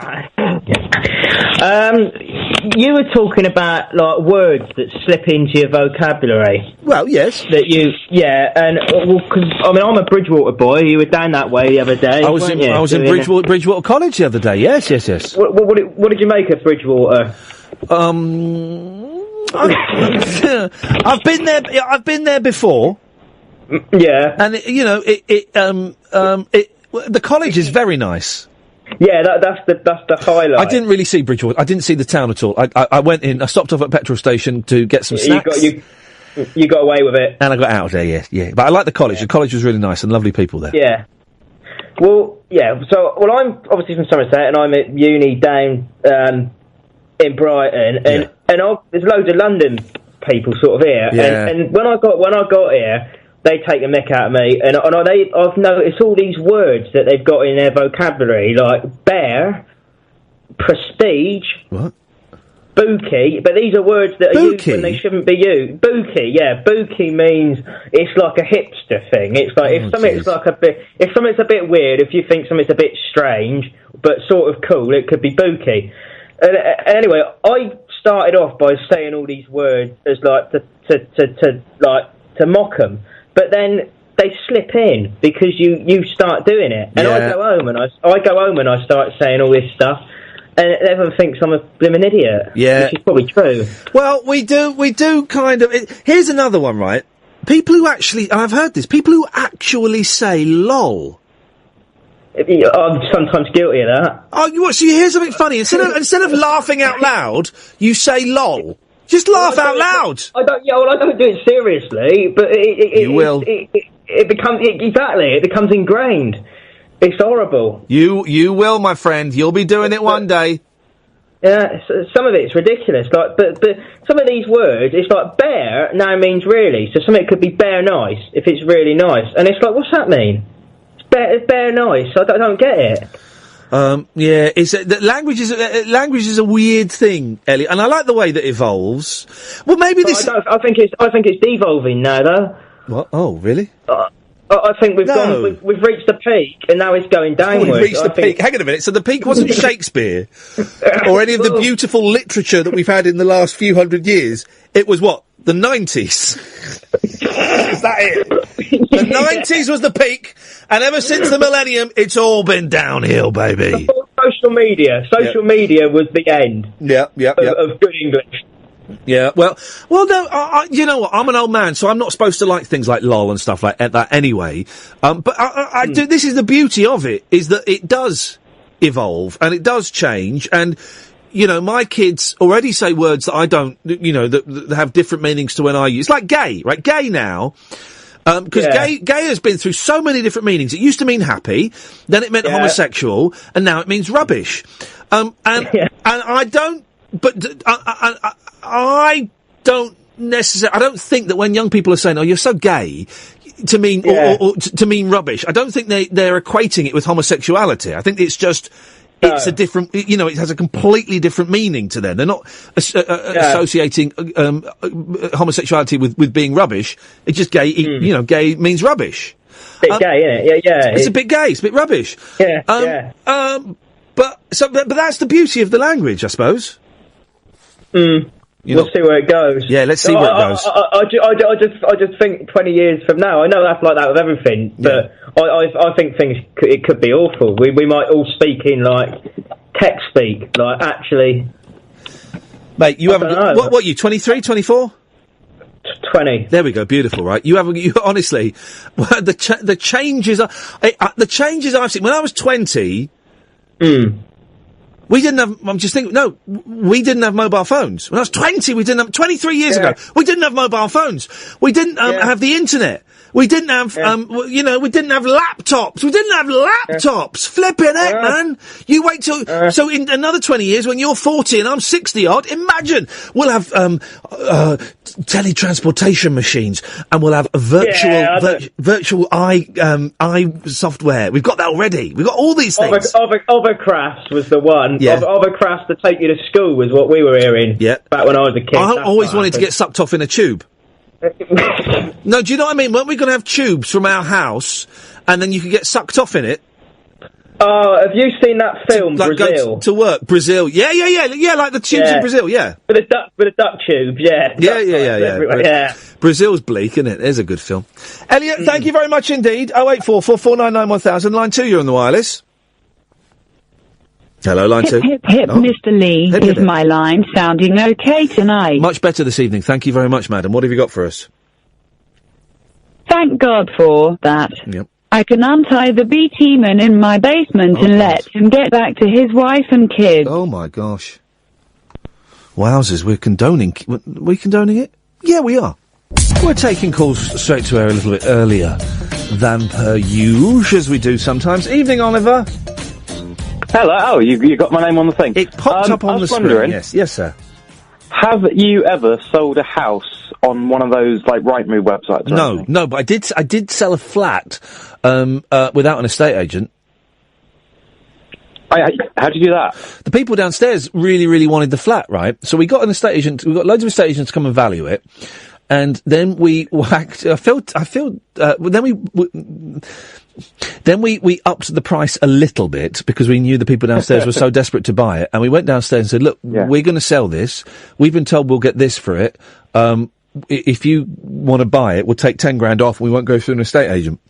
You were talking about, like, words that slip into your vocabulary. Well, yes. And, because, I'm a Bridgewater boy. You were down that way the other day. I was in Bridgewater College the other day. Yes. What did you make of Bridgewater? I've been there before. Yeah. And, the college is very nice. Yeah, that's the highlight. I didn't really see Bridgewater. I didn't see the town at all. I went in. I stopped off at a petrol station to get some snacks. You got away with it, and I got out of there. Yeah. But I like the college. Yeah. The college was really nice and lovely people there. Yeah. Well, yeah. So, I'm obviously from Somerset, and I'm at uni down in Brighton, and there's loads of London people sort of here. Yeah. And when I got here, they take the mick out of me, and I've noticed all these words that they've got in their vocabulary, like bear, prestige, what, bookie, but these are words that are used when they shouldn't be used. Bookie, yeah, bookie means it's like a hipster thing. It's like if something's a bit weird, if you think something's a bit strange but sort of cool, it could be bookie. Anyway, I started off by saying all these words as like to mock them. But then they slip in because you start doing it, and I go home and I start saying all this stuff, and everyone thinks I'm a blimmin' idiot. Yeah, which is probably true. Well, we do kind of. Here's another one, right? People who actually, and I've heard this, people who actually say "lol." I'm sometimes guilty of that. Oh, so you hear something funny instead of laughing out loud, you say "lol." Just laugh out loud. I don't do it seriously, but you will. It becomes ingrained. It's horrible. You will, my friend. You'll be doing it one day. Yeah, some of it's ridiculous. Like, but some of these words, it's like bear now means really. So something could be bare nice if it's really nice, and it's like, what's that mean? It's bare nice. I don't get it. Language is a weird thing, Elliot, and I like the way that it evolves. Well, maybe this. I think it's devolving now, though. What? Oh, really? I think we've reached the peak, and now it's going downwards. We've reached the peak. Hang on a minute. So the peak wasn't Shakespeare or any of the beautiful literature that we've had in the last few hundred years. It was what? The 90s. Is that it? The 90s was the peak, and ever since the millennium, it's all been downhill, baby. Social media was the end. Of good English. Yeah, well, no, you know what? I'm an old man, so I'm not supposed to like things like lol and stuff like that anyway. But I do. This is the beauty of it, is that it does evolve and it does change, and my kids already say words that I don't, that have different meanings to when I use, like gay, right? Gay now. Because gay has been through so many different meanings. It used to mean happy, then it meant homosexual, and now it means rubbish. And I don't, but I don't necessarily, I don't think that when young people are saying, "Oh, you're so gay," to mean, or to mean rubbish, I don't think they're equating it with homosexuality. I think it's just, it's a different, it has a completely different meaning to them. They're not associating homosexuality with being rubbish. It's just gay. Gay means rubbish. Bit gay, isn't it? Yeah. It's a bit gay. It's a bit rubbish. Yeah. But that's the beauty of the language, I suppose. We'll see where it goes. Yeah, let's see where it goes. I just think 20 years from now, I know that's like that with everything, but I think it could be awful. We might all speak in like tech speak, like actually. Mate, you haven't. What are you? 23, 24? 20. There we go. Beautiful, right? You honestly, the changes I've seen when I was 20. We didn't have, I'm just thinking, no, we didn't have mobile phones. When I was 20, we didn't have, 23 years ago, we didn't have mobile phones. We didn't have the internet. We didn't have, we didn't have laptops. We didn't have laptops. Flipping heck, man. You wait till, so in another 20 years when you're 40 and I'm 60 odd, imagine, we'll have, teletransportation machines and we'll have virtual eye software. We've got that already. We've got all these things. Overcraft was the one. Yeah. Overcraft to take you to school was what we were hearing. Yeah. Back when I was a kid. I always wanted to get sucked off in a tube. No, do you know what I mean? Weren't we going to have tubes from our house, and then you could get sucked off in it? Have you seen that film, Brazil? Go to work, Brazil. Yeah, like the tubes in Brazil, yeah. With a duck tube, yeah. Yeah. Brazil's bleak, isn't it? There's a good film. Elliot, thank you very much indeed. 0844 499 1000, line 2, you're on the wireless. Hello, line 2. Hip, Mr. Lee. Is my line sounding okay tonight? Much better this evening. Thank you very much, madam. What have you got for us? Thank God for that. Yep. I can untie the BT man in my basement and let him get back to his wife and kids. Oh, my gosh. Wowzers, we're condoning it? Yeah, we are. We're taking calls straight to air a little bit earlier than per usual, as we do sometimes. Evening, Oliver. Hello. Oh, you got my name on the thing. It popped up on the screen. Yes, sir. Have you ever sold a house on one of those like Rightmove websites? No, but I did sell a flat without an estate agent. How'd you do that? The people downstairs really, really wanted the flat, right? So we got an estate agent. We got loads of estate agents to come and value it. And then we whacked. Then we upped the price a little bit because we knew the people downstairs were so desperate to buy it. And we went downstairs and said, look, we're going to sell this. We've been told we'll get this for it. If you want to buy it, we'll take 10 grand off and we won't go through an estate agent.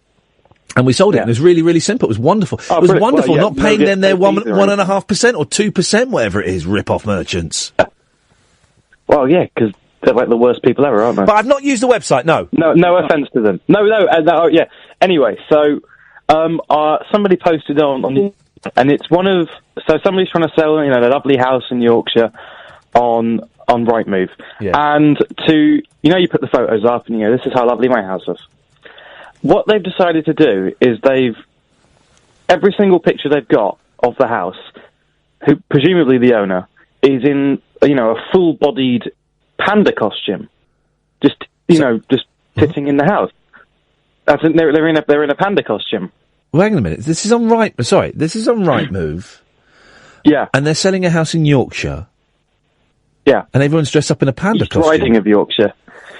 And we sold it. And it was really, really simple. It was wonderful. It was wonderful not paying them their 1.5% or 2%, whatever it is, rip-off merchants. Well, yeah, because they're like the worst people ever, aren't they? But I've not used the website, no. No offence to them. No, yeah. Anyway, so, somebody posted on, and it's so somebody's trying to sell, a lovely house in Yorkshire on Rightmove. Yeah. And you put the photos up and this is how lovely my house is. What they've decided to do is every single picture they've got of the house, who, presumably the owner, is in, a full-bodied panda costume, just sitting in the house. As in they're in a panda costume. Well, hang on a minute. This is on Rightmove. Yeah. And they're selling a house in Yorkshire. Yeah. And everyone's dressed up in a panda costume. Riding of Yorkshire.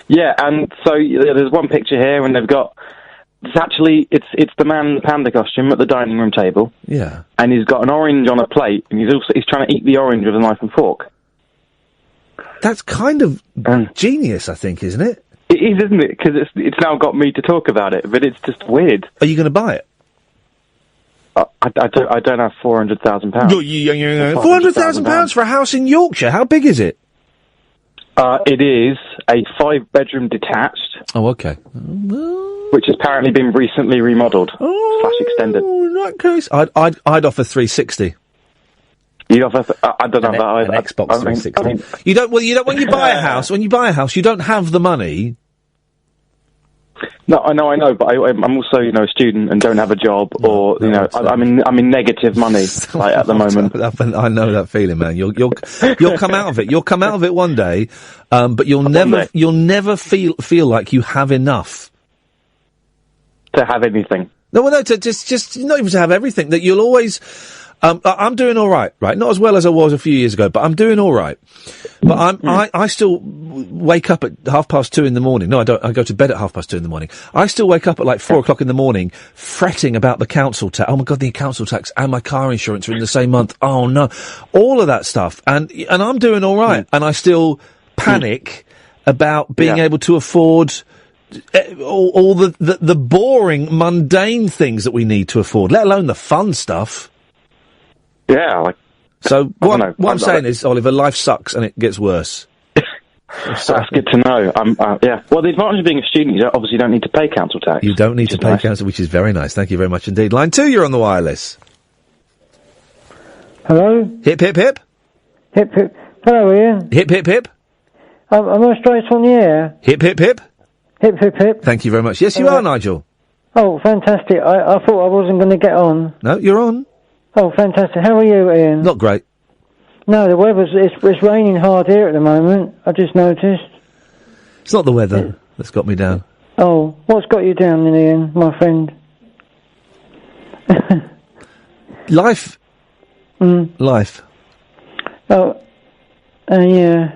Yeah, and so there's one picture here, and they've got. It's the man in the panda costume at the dining room table. Yeah. And he's got an orange on a plate, and he's trying to eat the orange with a knife and fork. That's kind of genius, I think, isn't it? It is, isn't it? Because it's now got me to talk about it, but it's just weird. Are you going to buy it? I don't have £400,000. £400,000 for a house in Yorkshire? How big is it? It is a 5-bedroom detached. Oh, okay. Which has apparently been recently remodelled / extended. In that case, I'd offer 360. You'd offer? I don't know that either. An Xbox 360. You don't. Well, you don't. When you buy a house, you don't have the money. No, I know, but I'm also, a student and don't have a job, I'm in negative money at the moment. I know that feeling, man. You'll come out of it. You'll come out of it one day, but you'll never feel like you have enough to have anything. No, to just not even to have everything. That you'll always. I'm doing all right, right? Not as well as I was a few years ago, but I'm doing all right. But I still wake up at 2:30 in the morning. No, I don't. I go to bed at 2:30 in the morning. I still wake up at like 4 o'clock in the morning, fretting about the council tax. Oh my God, the council tax and my car insurance are in the same month. Oh no, all of that stuff. And I'm doing all right. And I still panic about being able to afford all the boring, mundane things that we need to afford, let alone the fun stuff. Yeah, so what I'm saying is, Oliver, life sucks and it gets worse. That's good to know. Yeah. Well, the advantage of being a student, you obviously don't need to pay council tax. You don't need to pay council, which is very nice. Thank you very much indeed. Line 2, you're on the wireless. Hello? Hip, hip, hip. Hip, hip. Hello, Ian. Hip, hip, hip. Am I straight on the air? Hip, hip, hip. Hip, hip, hip. Thank you very much. Yes, you are, Nigel. Oh, fantastic. I thought I wasn't going to get on. No, you're on. Oh, fantastic. How are you, Ian? Not great. No, the weather's... It's raining hard here at the moment. I just noticed. It's not the weather that's got me down. Oh, what's got you down then, Ian, my friend? Life. Life. Oh, yeah.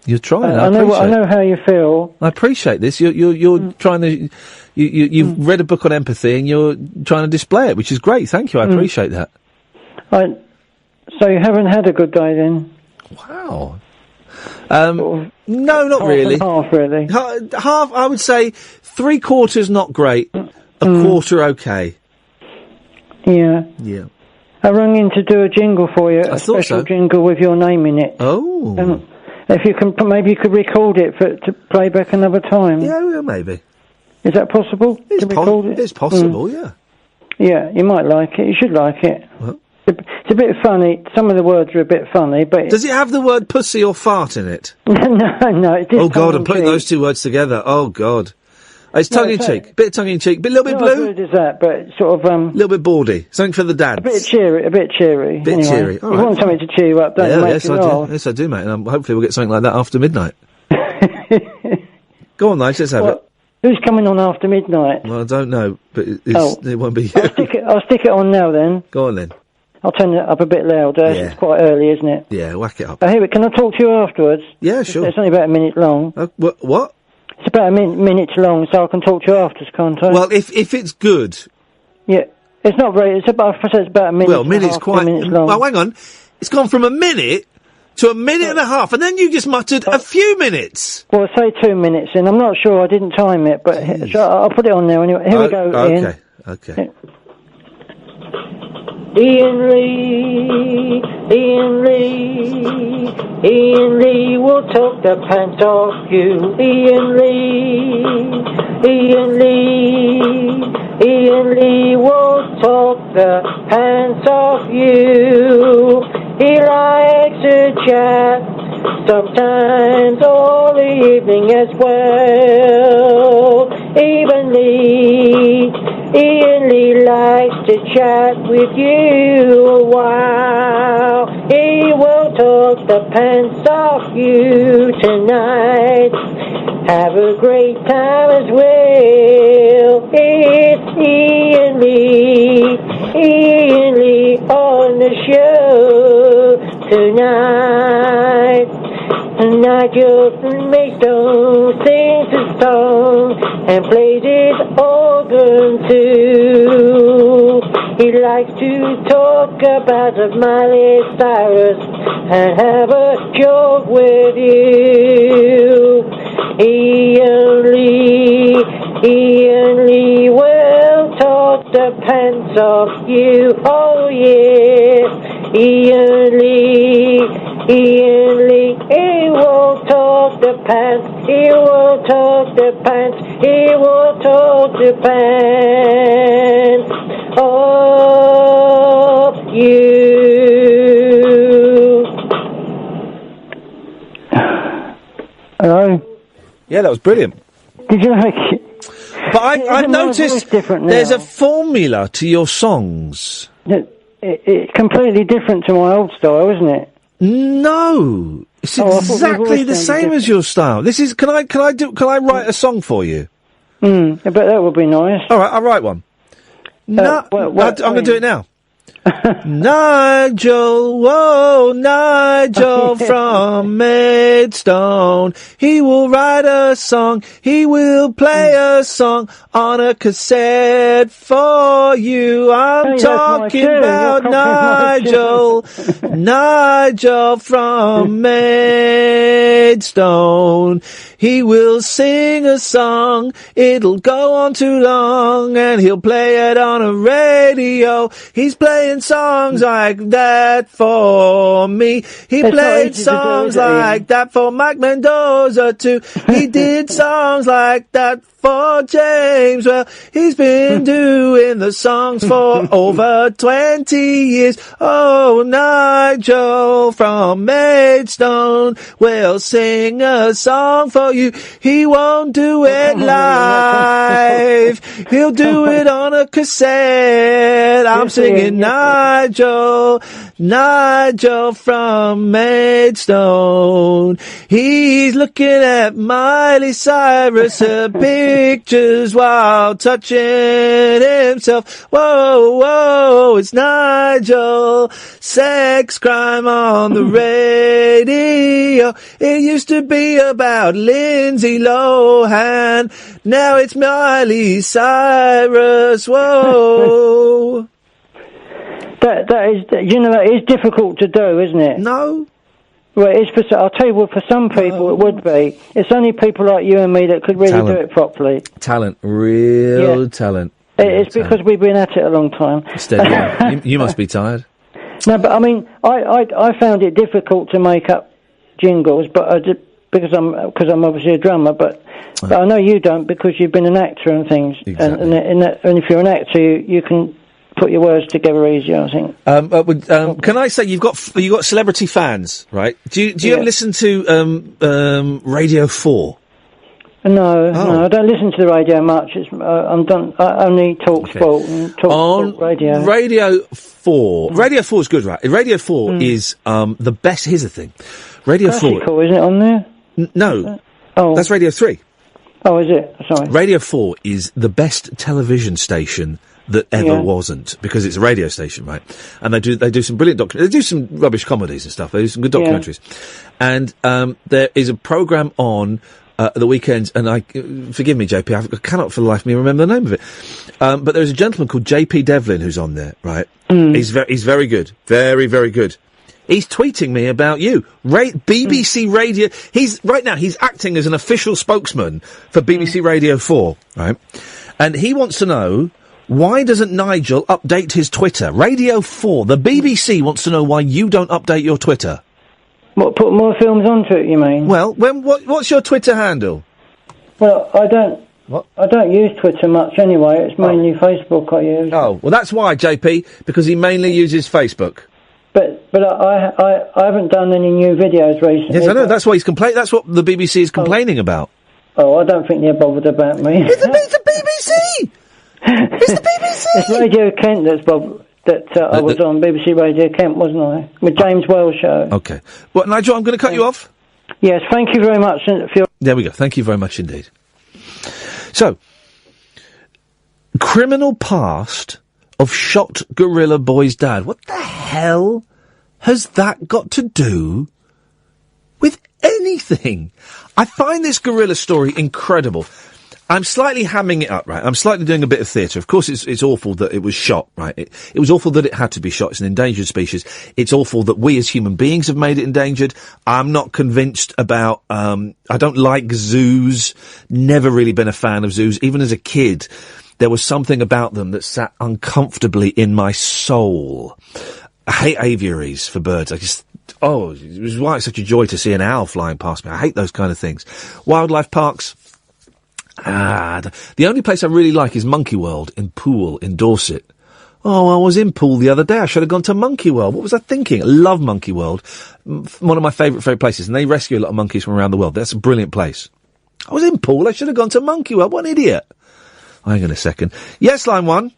You're trying. I know how you feel. I appreciate this. You're trying to. You've read a book on empathy and you're trying to display it, which is great. Thank you. I appreciate that. So you haven't had a good day then? Wow. No, not really. Half, really. Half. I would say 3/4 not great. A quarter okay. Yeah. Yeah. I rang in to do a jingle for you. A special jingle with your name in it. Oh. If you can, maybe you could record it to play back another time. Yeah, well, maybe. Is that possible? It's possible, yeah. Yeah, you might like it. You should like it. Well. It's a bit funny. Some of the words are a bit funny, but... Does it have the word pussy or fart in it? No. It Oh, God, I'm putting those two words together. Oh, God. It's tongue-in-cheek. Bit of tongue-in-cheek. A little bit blue. Not as good as that, but sort of... A little bit bawdy. Something for the dads. A bit cheery. Bit cheery. All right. You want something to cheer you up, don't you? Yes, I do. Yes, I do, mate. And hopefully we'll get something like that after midnight. Go on, Nigel, let's have it. Who's coming on after midnight? Well, I don't know, but it won't be you. I'll stick it on now, then. Go on, then. I'll turn it up a bit louder. Yeah. It's quite early, isn't it? Yeah, whack it up. Can I talk to you afterwards? Yeah, sure. It's only about a minute long. What? It's about a minute long, so I can talk to you afterwards, can't I? Well, if it's good... Yeah. It's not very... It's about a minute. Well, minute's quite... 2 minutes long. Well, hang on. It's gone from a minute to a minute and a half, and then you just muttered a few minutes. Well, say 2 minutes, and I'm not sure. I didn't time it, but I'll put it on there anyway. Here we go, Ian. Okay. Iain Lee will talk the pants off you. Iain Lee will talk the pants off you. He likes to chat, sometimes all the evening as well. Iain Lee likes to chat with you a while. He will talk the pants off you tonight. Have a great time as well. It's Iain Lee on the show tonight. Nigel from Maidstone sings a song and plays his organ too. He likes to talk about Miley Cyrus and have a joke with you. Iain Lee will talk the pants off you. Oh yeah, Iain Lee, he will talk the pants, he will talk the pants, he will talk the pants off you. Hello? Yeah, that was brilliant. Did you like it? But I've noticed there's a formula to your songs. It's completely different to my old style, isn't it? No, it's exactly the same as your style. This is. Can I write a song for you? I bet that would be nice. All right, I'll write one. I'm going to do it now. Nigel, whoa, Nigel from Maidstone. He will write a song, he will play a song on a cassette for you. I'm talking about Nigel, Nigel from Maidstone. He will sing a song, it'll go on too long, and he'll play it on a radio. He's playing songs songs like that for me. He played songs like that for Mike Mendoza too. He did songs like that for James. Well, he's been doing the songs for over 20 years. Oh, Nigel from Maidstone will sing a song for you. He won't do it live. He'll do it on a cassette. I'm singing Nigel from Maidstone. He's looking at Miley Cyrus, her pictures while touching himself. Whoa, whoa, it's Nigel. Sex crime on the radio. It used to be about Lindsay Lohan. Now it's Miley Cyrus. Whoa. That is difficult to do, isn't it? No. Well, I'll tell you what, for some people it would be. It's only people like you and me that could really do it properly. Talent. Real talent. It's because we've been at it a long time. Steady. you must be tired. No, but I mean, I found it difficult to make up jingles, but I did because I'm obviously a drummer. But I know you don't because you've been an actor and things. Exactly. And if you're an actor, you can put your words together easier, I think. Can I say you've got celebrity fans, right? Do you ever listen to Radio 4? No, I don't listen to the radio much. I only talk sport and talk radio. Radio 4. Radio 4 is good, right? Radio 4 is the best. Here's the thing. Radio 4. Isn't it on there? No. That's Radio 3. Oh, is it? Sorry. Radio 4 is the best television station that ever wasn't, because it's a radio station, right? And they do some brilliant they do some rubbish comedies and stuff. They do some good documentaries. And there is a programme on the weekends, and forgive me, JP, I cannot for the life of me remember the name of it. But there's a gentleman called JP Devlin who's on there, right? He's very good. Very, very good. He's tweeting me about you. BBC Radio. Right now, he's acting as an official spokesman for BBC Radio 4, right? And he wants to know, why doesn't Nigel update his Twitter? Radio 4, the BBC wants to know why you don't update your Twitter. What, put more films onto it, you mean? Well, what's your Twitter handle? Well, I don't use Twitter much anyway. It's mainly Facebook I use. Oh, well, that's why, JP, because he mainly uses Facebook. But I haven't done any new videos recently. Yes, I know. That's why he's That's what the BBC is complaining about. Oh, I don't think they're bothered about me. It's the BBC. It's the BBC. It's Radio Kent I was on BBC Radio Kent, wasn't I? With James Wells show. Okay. Well, Nigel, I'm going to cut you off. Yes, thank you very much for your... There we go. Thank you very much indeed. So, criminal past of shot gorilla boy's dad. What the hell has that got to do with anything? I find this gorilla story incredible. I'm slightly hamming it up, right? I'm slightly doing a bit of theatre. Of course, it's awful that it was shot, right? It was awful that it had to be shot. It's an endangered species. It's awful that we as human beings have made it endangered. I'm not convinced about, I don't like zoos. Never really been a fan of zoos. Even as a kid, there was something about them that sat uncomfortably in my soul. I hate aviaries for birds. It was why it's such a joy to see an owl flying past me. I hate those kind of things. Wildlife parks. The only place I really like is Monkey World in Poole in Dorset. Oh, I was in Poole the other day. I should have gone to Monkey World. What was I thinking? I love Monkey World. One of my favourite places. And they rescue a lot of monkeys from around the world. That's a brilliant place. I was in Poole. I should have gone to Monkey World. What an idiot. Hang on a second. Yes, line one.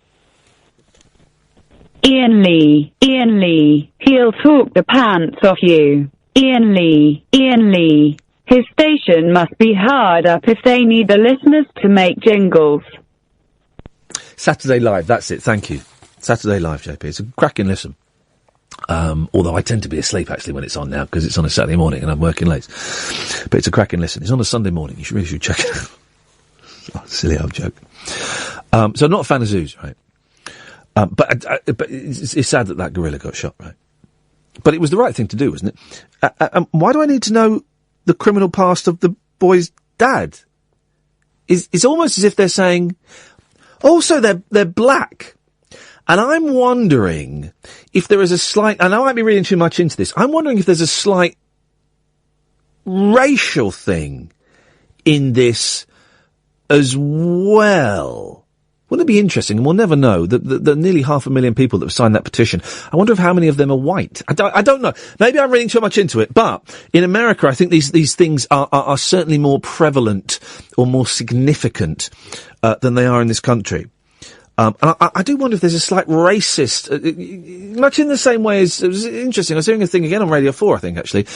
Iain Lee. He'll talk the pants off you. Iain Lee. His station must be hard up if they need the listeners to make jingles. Saturday Live, that's it, thank you. Saturday Live, JP. It's a cracking listen. Although I tend to be asleep, actually, when it's on now, because it's on a Saturday morning and I'm working late. But it's a cracking listen. It's on a Sunday morning. You really should check it out. Oh, silly old joke. So I'm not a fan of zoos, right? But it's sad that gorilla got shot, right? But it was the right thing to do, wasn't it? Why do I need to know the criminal past of the boy's dad? It's almost as if they're saying, also they're black. And I'm wondering if there is a slight, and I might be reading too much into this, I'm wondering if there's a slight racial thing in this as well. Wouldn't it be interesting, and we'll never know, the nearly 500,000 people that have signed that petition, I wonder if how many of them are white. I don't know. Maybe I'm reading too much into it, but in America I think these things are certainly more prevalent or more significant than they are in this country. And I do wonder if there's a slight racist, much in the same way as, it was interesting, I was hearing a thing again on Radio 4, I think, actually,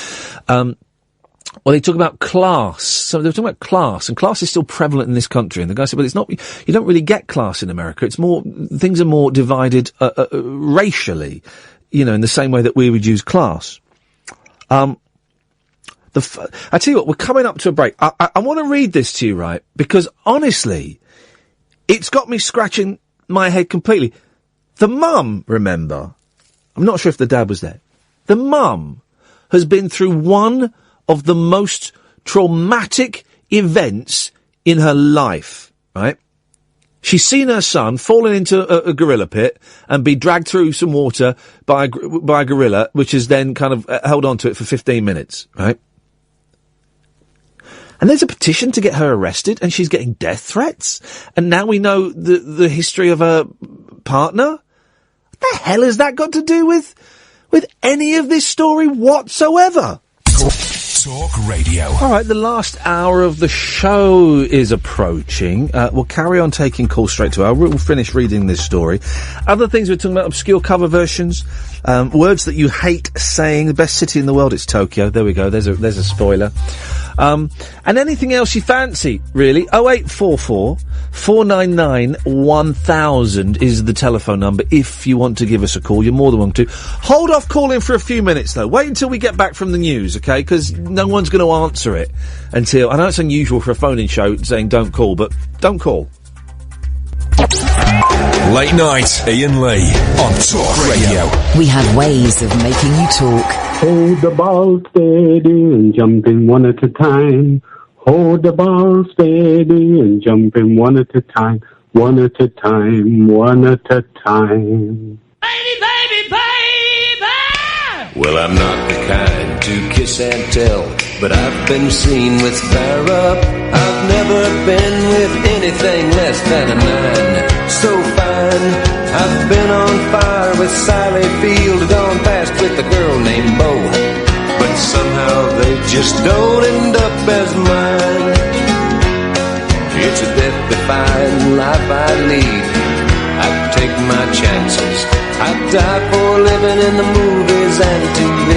well, they talk about class. So they were talking about class, and class is still prevalent in this country. And the guy said, well, it's not, you don't really get class in America. It's more, things are more divided, racially, you know, in the same way that we would use class. I tell you what, we're coming up to a break. I want to read this to you, right? Because honestly, it's got me scratching my head completely. The mum, remember, I'm not sure if the dad was there. The mum has been through one of the most traumatic events in her life, right? She's seen her son falling into a gorilla pit and be dragged through some water by a gorilla, which has then kind of held on to it for 15 minutes, right? And there's a petition to get her arrested, and she's getting death threats. And now we know the history of her partner. What the hell has that got to do with any of this story whatsoever? Talk Radio. All right, the last hour of the show is approaching. We'll carry on taking calls straight to hour. We'll finish reading this story. Other things we're talking about, obscure cover versions, words that you hate saying. The best city in the world, it's Tokyo. There we go. There's a spoiler. And anything else you fancy, really. 0844 499 1000 is the telephone number if you want to give us a call. You're more than welcome to. Hold off calling for a few minutes, though. Wait until we get back from the news, okay? Because no one's going to answer it until... I know it's unusual for a phone-in show saying don't call, but don't call. Late night, Iain Lee on Talk Radio. We have ways of making you talk. Hold the ball steady and jump in one at a time. Hold the ball steady and jump in one at a time. One at a time, one at a time. Well, I'm not the kind to kiss and tell, but I've been seen with fire up. I've never been with anything less than a 9. So fine, I've been on fire with Sally Field, gone past with a girl named Bo, but somehow they just don't end up as mine. It's a death-defying life I lead. I take my chances. I die for living in the movies and TV.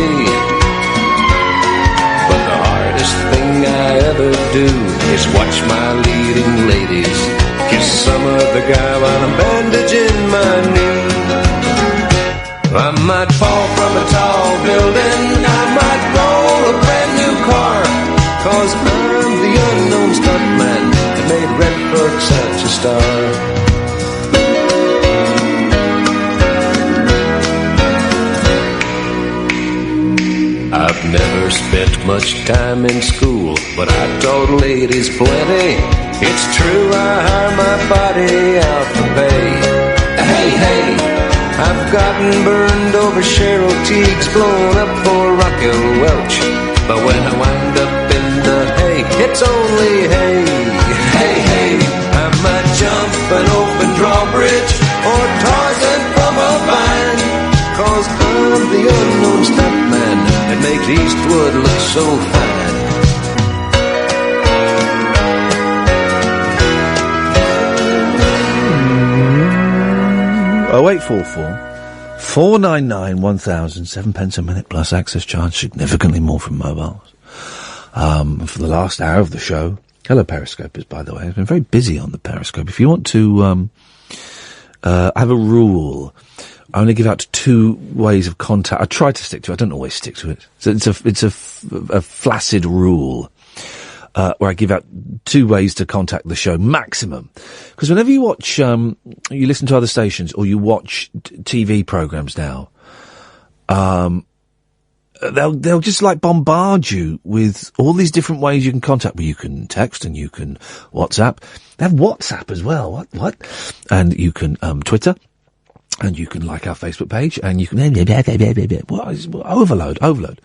But the hardest thing I ever do is watch my leading ladies kiss some other guy while I'm bandaging my knee. I might fall from a tall building, I might roll a brand new car, 'cause I'm the unknown stuntman that made Redford such a star. I've never spent much time in school, but I taught ladies plenty. It's true, I hire my body out for pay. Hey, hey, I've gotten burned over Cheryl Teague's, blown up for Raquel Welch. But when I wind up in the hay, it's only hay. Hey, hey, I might jump an open drawbridge or Tarzan from a vine, 'cause I'm the unknown stuntman that makes Eastwood look so fine. 0844 499 1000, 7 pence a minute plus access charge, significantly more from mobiles. For the last hour of the show, hello Periscopers, by the way. I've been very busy on the Periscope. If you want to have a rule, I only give out 2 ways of contact. I try to stick to it. I don't always stick to it. So it's a flaccid rule, where I give out 2 ways to contact the show, maximum. Because whenever you watch, you listen to other stations or you watch TV programs now, they'll just like bombard you with all these different ways you can contact me. You can text and you can WhatsApp. They have WhatsApp as well. What? And you can, Twitter. And you can like our Facebook page, and you can overload.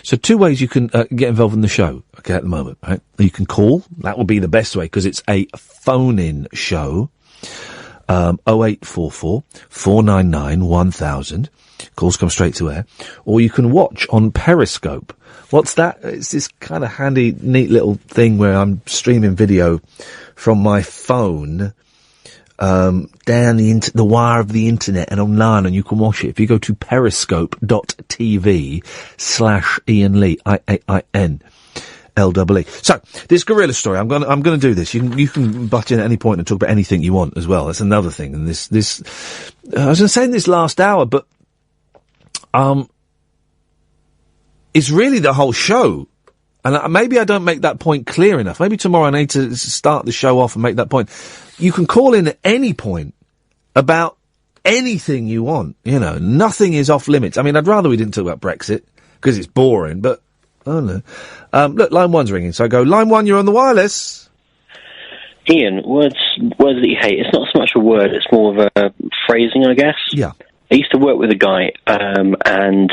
So 2 ways you can get involved in the show. Okay, at the moment, right? You can call. That would be the best way because it's a phone-in show. 0844 499 1000. Calls come straight to air. Or you can watch on Periscope. What's that? It's this kind of handy, neat little thing where I'm streaming video from my phone down the wire of the internet and online, and you can watch it if you go to periscope.tv/Iain Lee, IAIN LEE. So this gorilla story, I'm gonna do this. You can butt in at any point and talk about anything you want as well. That's another thing. And this I was gonna say in this last hour, but it's really the whole show. And maybe I don't make that point clear enough. Maybe tomorrow I need to start the show off and make that point. You can call in at any point about anything you want. You know, nothing is off limits. I mean, I'd rather we didn't talk about Brexit because it's boring, but I don't know. Look, line 1's ringing, so I go, line 1, you're on the wireless. Iain, words that you hate. It's not so much a word, it's more of a phrasing, I guess. Yeah. I used to work with a guy, and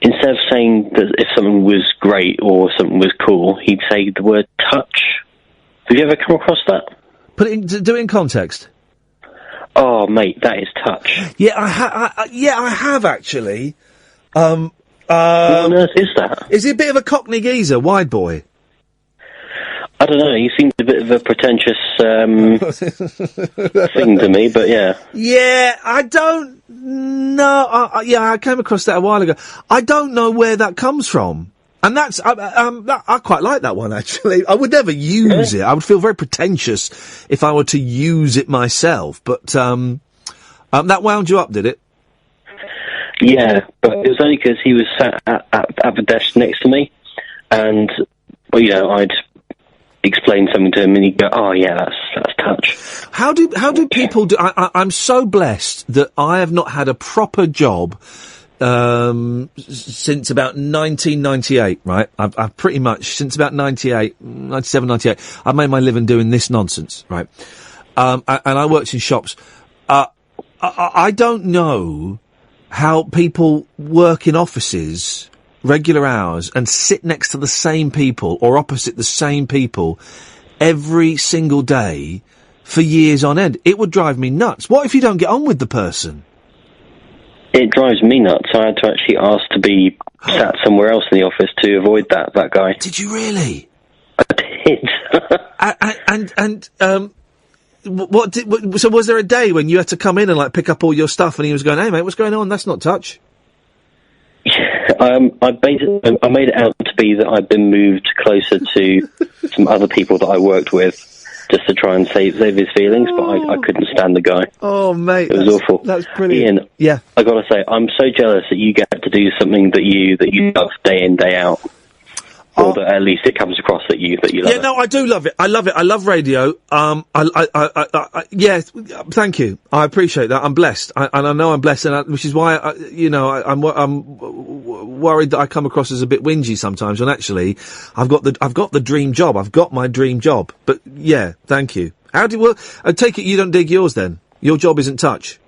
instead of saying that if something was great or something was cool, he'd say the word touch. Have you ever come across that? Do it in context. Oh, mate, that is touch. Yeah, I have actually. What on earth is that? Is he a bit of a Cockney geezer, wide boy? I don't know, he seemed a bit of a pretentious thing to me, but yeah. Yeah, I don't know. I came across that a while ago. I don't know where that comes from. And that's, I quite like that one, actually. I would never use it. I would feel very pretentious if I were to use it myself. But, that wound you up, did it? Yeah, but it was only because he was sat at the desk next to me, and, well, you know, I'd explain something to him, and he'd go, "Oh yeah, that's touch." How do people do? I'm so blessed that I have not had a proper job since about 1998. Right, I've pretty much since about 97, 98. I've made my living doing this nonsense. Right, and I worked in shops. I don't know how people work in offices regular hours and sit next to the same people or opposite the same people every single day for years on end. It would drive me nuts. What if you don't get on with the person? It drives me nuts. I had to actually ask to be sat somewhere else in the office to avoid that guy. Did you really? I did. So was there a day when you had to come in and like pick up all your stuff and he was going, "Hey mate, what's going on? That's not touch." I made it out to be that I'd been moved closer to some other people that I worked with, just to try and save his feelings, but I couldn't stand the guy. Oh, mate, it was awful. That's brilliant. Iain, yeah, I gotta say, I'm so jealous that you get to do something that you love day in, day out. Or that at least it comes across that you love it. Yeah, no, I do love it. I love it. I love radio. Yeah, thank you. I appreciate that. I'm blessed. And I know I'm blessed, which is why, I'm worried that I come across as a bit whingy sometimes, when actually, I've got the dream job. I've got my dream job. But, yeah, thank you. I take it you don't dig yours then? Your job isn't touch?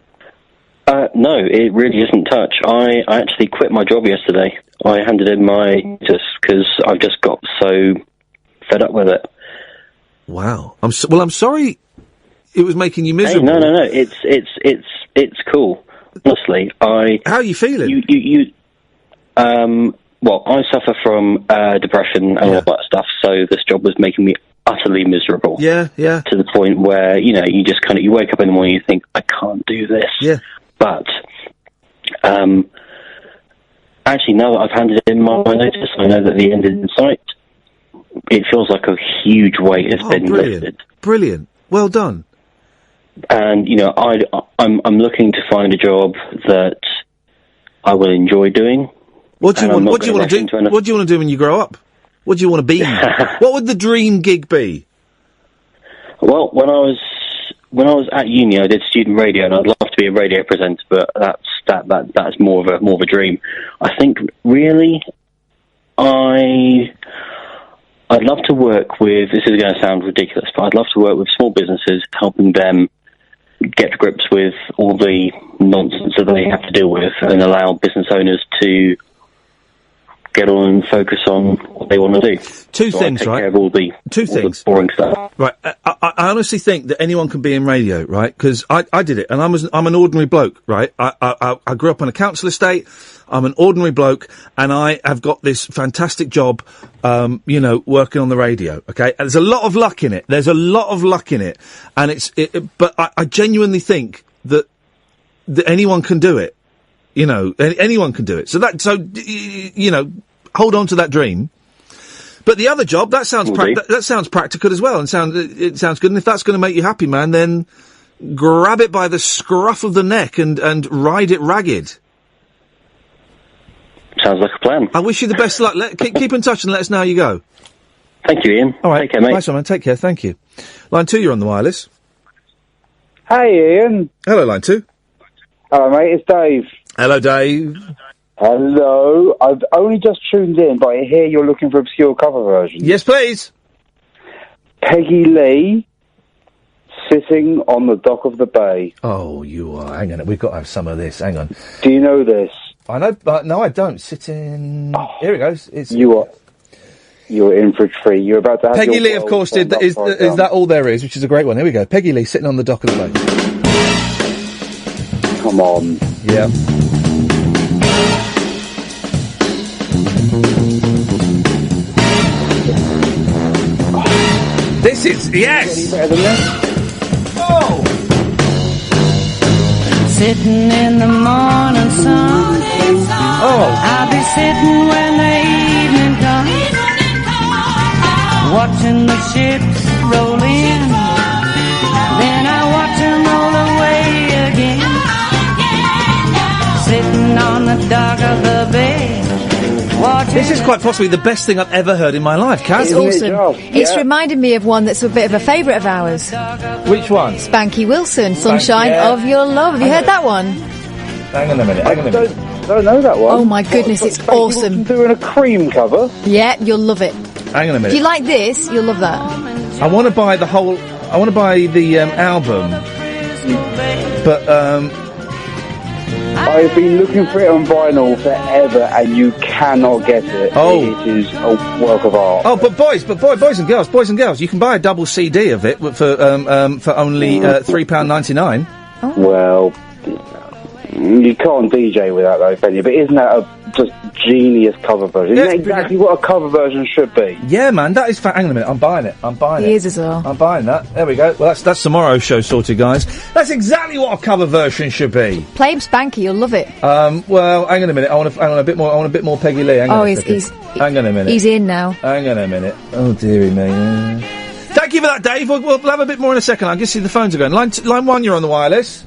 No, it really isn't touch. I actually quit my job yesterday. I handed in my notice because I've just got so fed up with it. Wow. I'm sorry it was making you miserable. Hey, no. It's cool. Honestly, how are you feeling? Well, I suffer from depression and all that stuff, so this job was making me utterly miserable. Yeah. To the point where, you just you wake up in the morning and you think, I can't do this. Yeah. But, actually, now that I've handed in my notice, I know that the end is in sight. It feels like a huge weight has been lifted. Brilliant. Well done. And, I'm looking to find a job that I will enjoy doing. What do you want to do? What do you want to do when you grow up? What do you want to be? What would the dream gig be? Well, when I was at uni, I did student radio, and I'd love to be a radio presenter, but that's more of a dream. I think really, I'd love to work with. This is going to sound ridiculous, but I'd love to work with small businesses, helping them get to grips with all the nonsense that they have to deal with and allow business owners to get on and focus on what they want to do. Two things, I take right? care of all the boring stuff. Right, I honestly think that anyone can be in radio, right? Because I did it, and I'm an ordinary bloke, right? I grew up on a council estate. I'm an ordinary bloke, and I have got this fantastic job, working on the radio. Okay, and there's a lot of luck in it. And but I genuinely think that anyone can do it. Anyone can do it. So hold on to that dream. But the other job, that sounds practical as well, and it sounds good. And if that's going to make you happy, man, then grab it by the scruff of the neck and ride it ragged. Sounds like a plan. I wish you the best of luck. Keep in touch and let us know how you go. Thank you, Ian. All right, take care, mate. Nice one, man. Take care. Thank you. Line 2, you're on the wireless. Hey, Ian. Hello, line 2. Hello, mate. It's Dave. Hello, Dave. Hello. I've only just tuned in, but I hear you're looking for obscure cover versions. Yes, please. Peggy Lee, Sitting on the Dock of the Bay. Oh, you are. Hang on. We've got to have some of this. Hang on. Do you know this? I know, but no, I don't. Sitting. Here it goes. You're in for a treat. You're about to have Peggy your Lee, of course, did. Is that all there is? Which is a great one. Here we go. Peggy Lee, Sitting on the Dock of the Bay. Come on. Yeah. This is yes. Any better than this? Oh. Sitting in the morning sun. Oh. I'll be sitting when the evening comes, watching the ships roll in. Then I watch them roll away again. Sitting on the dock of the bay. This is quite possibly the best thing I've ever heard in my life, Kaz. It's awesome. It's reminded me of one that's a bit of a favourite of ours. Which one? Spanky Wilson, Sunshine of Your Love. Have you heard that one? Hang on a minute. I don't know that one. Oh my goodness, it's awesome. Doing a Cream cover. Yeah, you'll love it. Hang on a minute. If you like this, you'll love that. I want to buy the whole. I want to buy the album, but I've been looking for it on vinyl forever, and you cannot get it. Oh. It is a work of art. Oh, but boys and girls, you can buy a double CD of it for only £3.99. Well, you can't DJ without though, can you? But isn't that a just genius cover version? Isn't that exactly what a cover version should be? Yeah, man, that is. Hang on a minute, I'm buying it. He is as well. I'm buying that. There we go. Well, that's tomorrow's show sorted, guys. That's exactly what a cover version should be. Play him Spanky, you'll love it. Well, hang on a minute. I want a bit more. I want a bit more Peggy Lee. Hang on a second. Hang on a minute. He's in now. Hang on a minute. Oh dearie me. Thank you for that, Dave. We'll have a bit more in a second. I can see the phones are going. Line 1, you're on the wireless.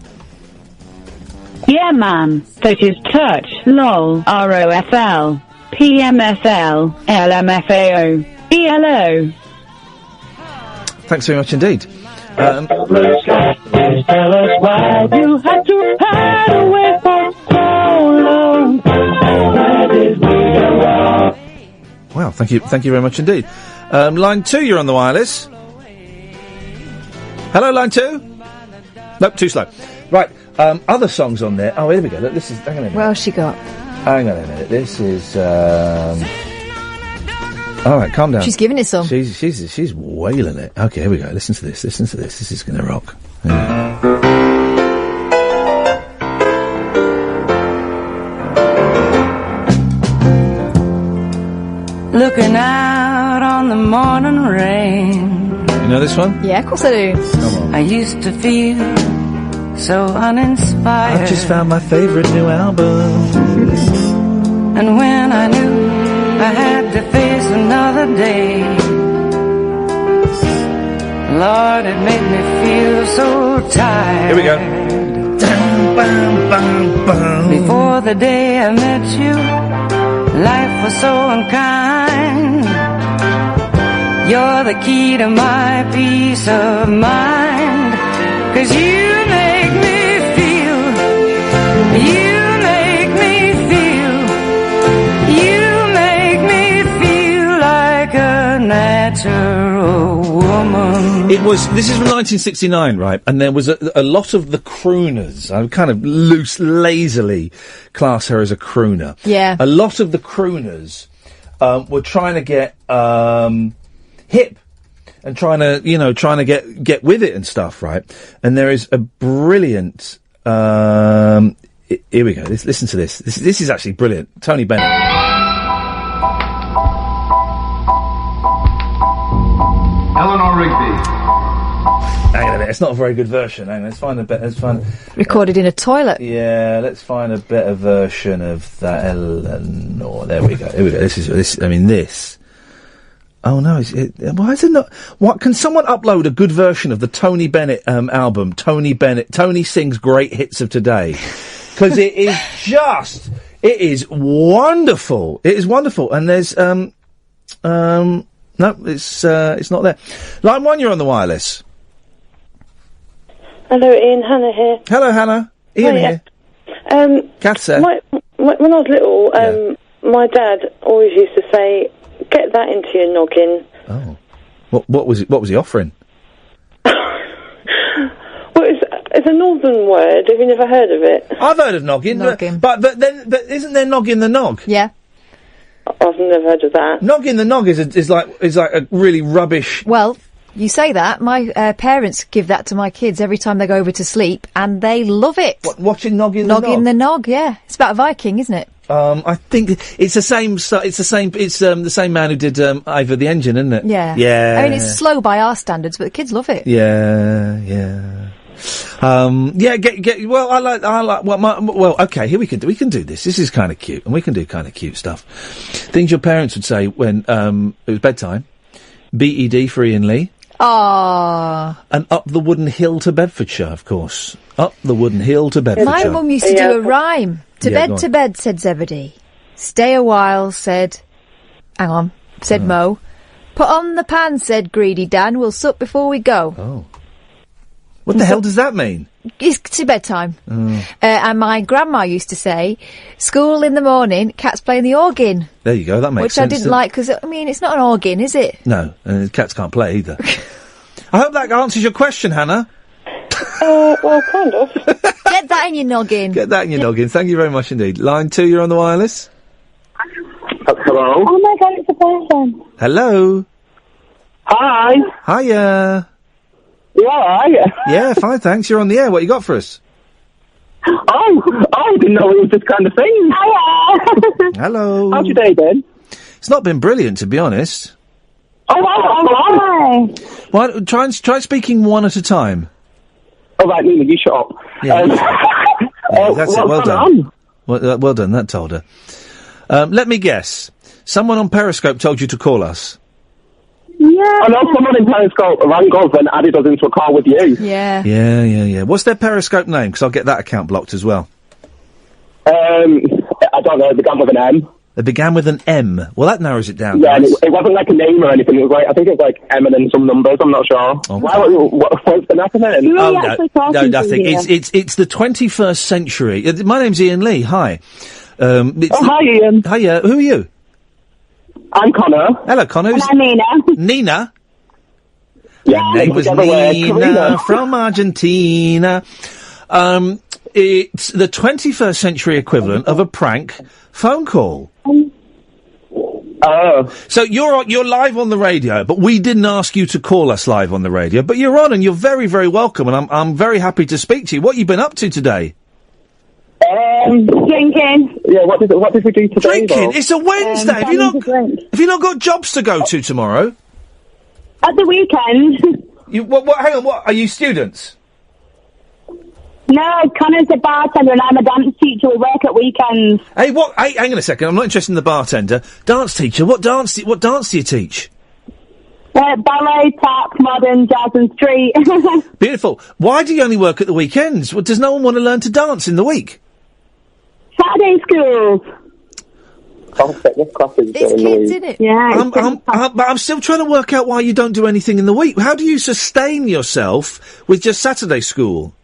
Yeah, man. That is touch, lol, ROFL, PMSL, LMFAO, ELO. Thanks very much indeed. Please tell us why you had to hide away for so long. Where did we go wrong? Wow, thank you very much indeed. Line 2, you're on the wireless. Hello, line 2? Nope, too slow. Right, other songs on there. Oh, here we go. Look, this is. Hang on a minute. What else she got? Hang on a minute. This is. All right, calm down. She's giving it some. She's wailing it. Okay, here we go. Listen to this. This is going to rock. Looking out on the morning rain. You know this one? Yeah, of course I do. Come on. I used to feel so uninspired. I've just found my favourite new album. And when I knew I had to face another day, Lord, it made me feel so tired. Here we go. Before the day I met you, life was so unkind. You're the key to my peace of mind. 'Cause you make me feel, you make me feel like a natural woman. It was. This is from 1969, right? And there was a lot of the crooners. I would kind of lazily class her as a crooner. Yeah. A lot of the crooners were trying to get hip and trying to get with it and stuff, right? And there is a brilliant. Here we go. Listen to this. This is actually brilliant. Tony Bennett. Eleanor Rigby. Hang on a minute, it's not a very good version. Hang on, let's find a bit. Recorded in a toilet. Yeah, let's find a better version of that. Eleanor. There we go. Here we go. This. I mean, this. Oh no! Why is it not? What can someone upload a good version of the Tony Bennett album? Tony sings great hits of today, because it is wonderful. It is wonderful, and there's no, it's not there. Line 1, you're on the wireless. Hello, Ian. Hannah here. Hello, Hannah. Ian here. Kath there. When I was little, my dad always used to say, "Get that into your noggin." Oh, what was it? What was he offering? Well, it's a northern word. Have you never heard of it? I've heard of noggin. But isn't there noggin the nog? Yeah. I've never heard of that. Noggin the nog is like a really rubbish. Well, you say that. My parents give that to my kids every time they go over to sleep, and they love it. What, watching Noggin the Nog? Noggin the Nog, yeah. It's about a Viking, isn't it? I think it's the same. It's the same man who did Ivor the Engine, isn't it? Yeah. Yeah. I mean, it's slow by our standards, but the kids love it. Yeah. Well, I like. Well, okay. Here we can do this. This is kind of cute, and we can do kind of cute stuff. Things your parents would say when it was bedtime. BED for Iain Lee. Ah. And up the wooden hill to Bedfordshire, of course. Up the wooden hill to Bedfordshire. My mum used to do a rhyme. To bed, said Zebedee. Stay a while, said Mo. Put on the pan, said Greedy Dan. We'll sup before we go. Oh. What the hell does that mean? It's to bedtime. And my grandma used to say, school in the morning, cats playing the organ. There you go, that makes sense. Which I didn't like, because, I mean, it's not an organ, is it? No, and cats can't play either. I hope that answers your question, Hannah. Well, kind of. Get that in your noggin. Get that in your noggin. Thank you very much indeed. Line 2, you're on the wireless. Hello? Oh my God, it's a person. Hello. Hi. Hiya. You alright? Yeah, fine, thanks. You're on the air. What you got for us? I didn't know it was this kind of thing. Hiya. Hello. How's your day been? It's not been brilliant, to be honest. Oh, Well, try speaking one at a time. Oh, right, Nina, you shut up. Yeah, that's it. Well done. Well done. That told her. Let me guess. Someone on Periscope told you to call us. Yeah. I know someone in Periscope rang us and added us into a call with you. Yeah. Yeah. What's their Periscope name? Because I'll get that account blocked as well. I don't know. It began with an M. It began with an M. Well, that narrows it down. Yeah, and it wasn't like a name or anything. It was like, I think it was like M and then some numbers. I'm not sure. Okay. What's been happening? No, nothing. It's the 21st century. My name's Iain Lee. Hi. Hi, Ian. Hiya. Who are you? I'm Connor. Hello, Connor. And I'm Nina. Nina? Yeah. Her name was Nina from Argentina. It's the 21st century equivalent of a prank phone call. So you're live on the radio, but we didn't ask you to call us live on the radio. But you're on, and you're very, very welcome, and I'm very happy to speak to you. What have you been up to today? Drinking. Yeah, what did we do today? Drinking? It's a Wednesday. Have you not got jobs to go to tomorrow? At the weekend. Hang on, what? Are you students? No, Connor's a bartender and I'm a dance teacher. We work at weekends. Hey, hang on a second. I'm not interested in the bartender. Dance teacher. What dance do you teach? Ballet, tap, modern, jazz and street. Beautiful. Why do you only work at the weekends? Well, does no one want to learn to dance in the week? Saturday schools. It's kids, isn't it? Yeah. But I'm still trying to work out why you don't do anything in the week. How do you sustain yourself with just Saturday school?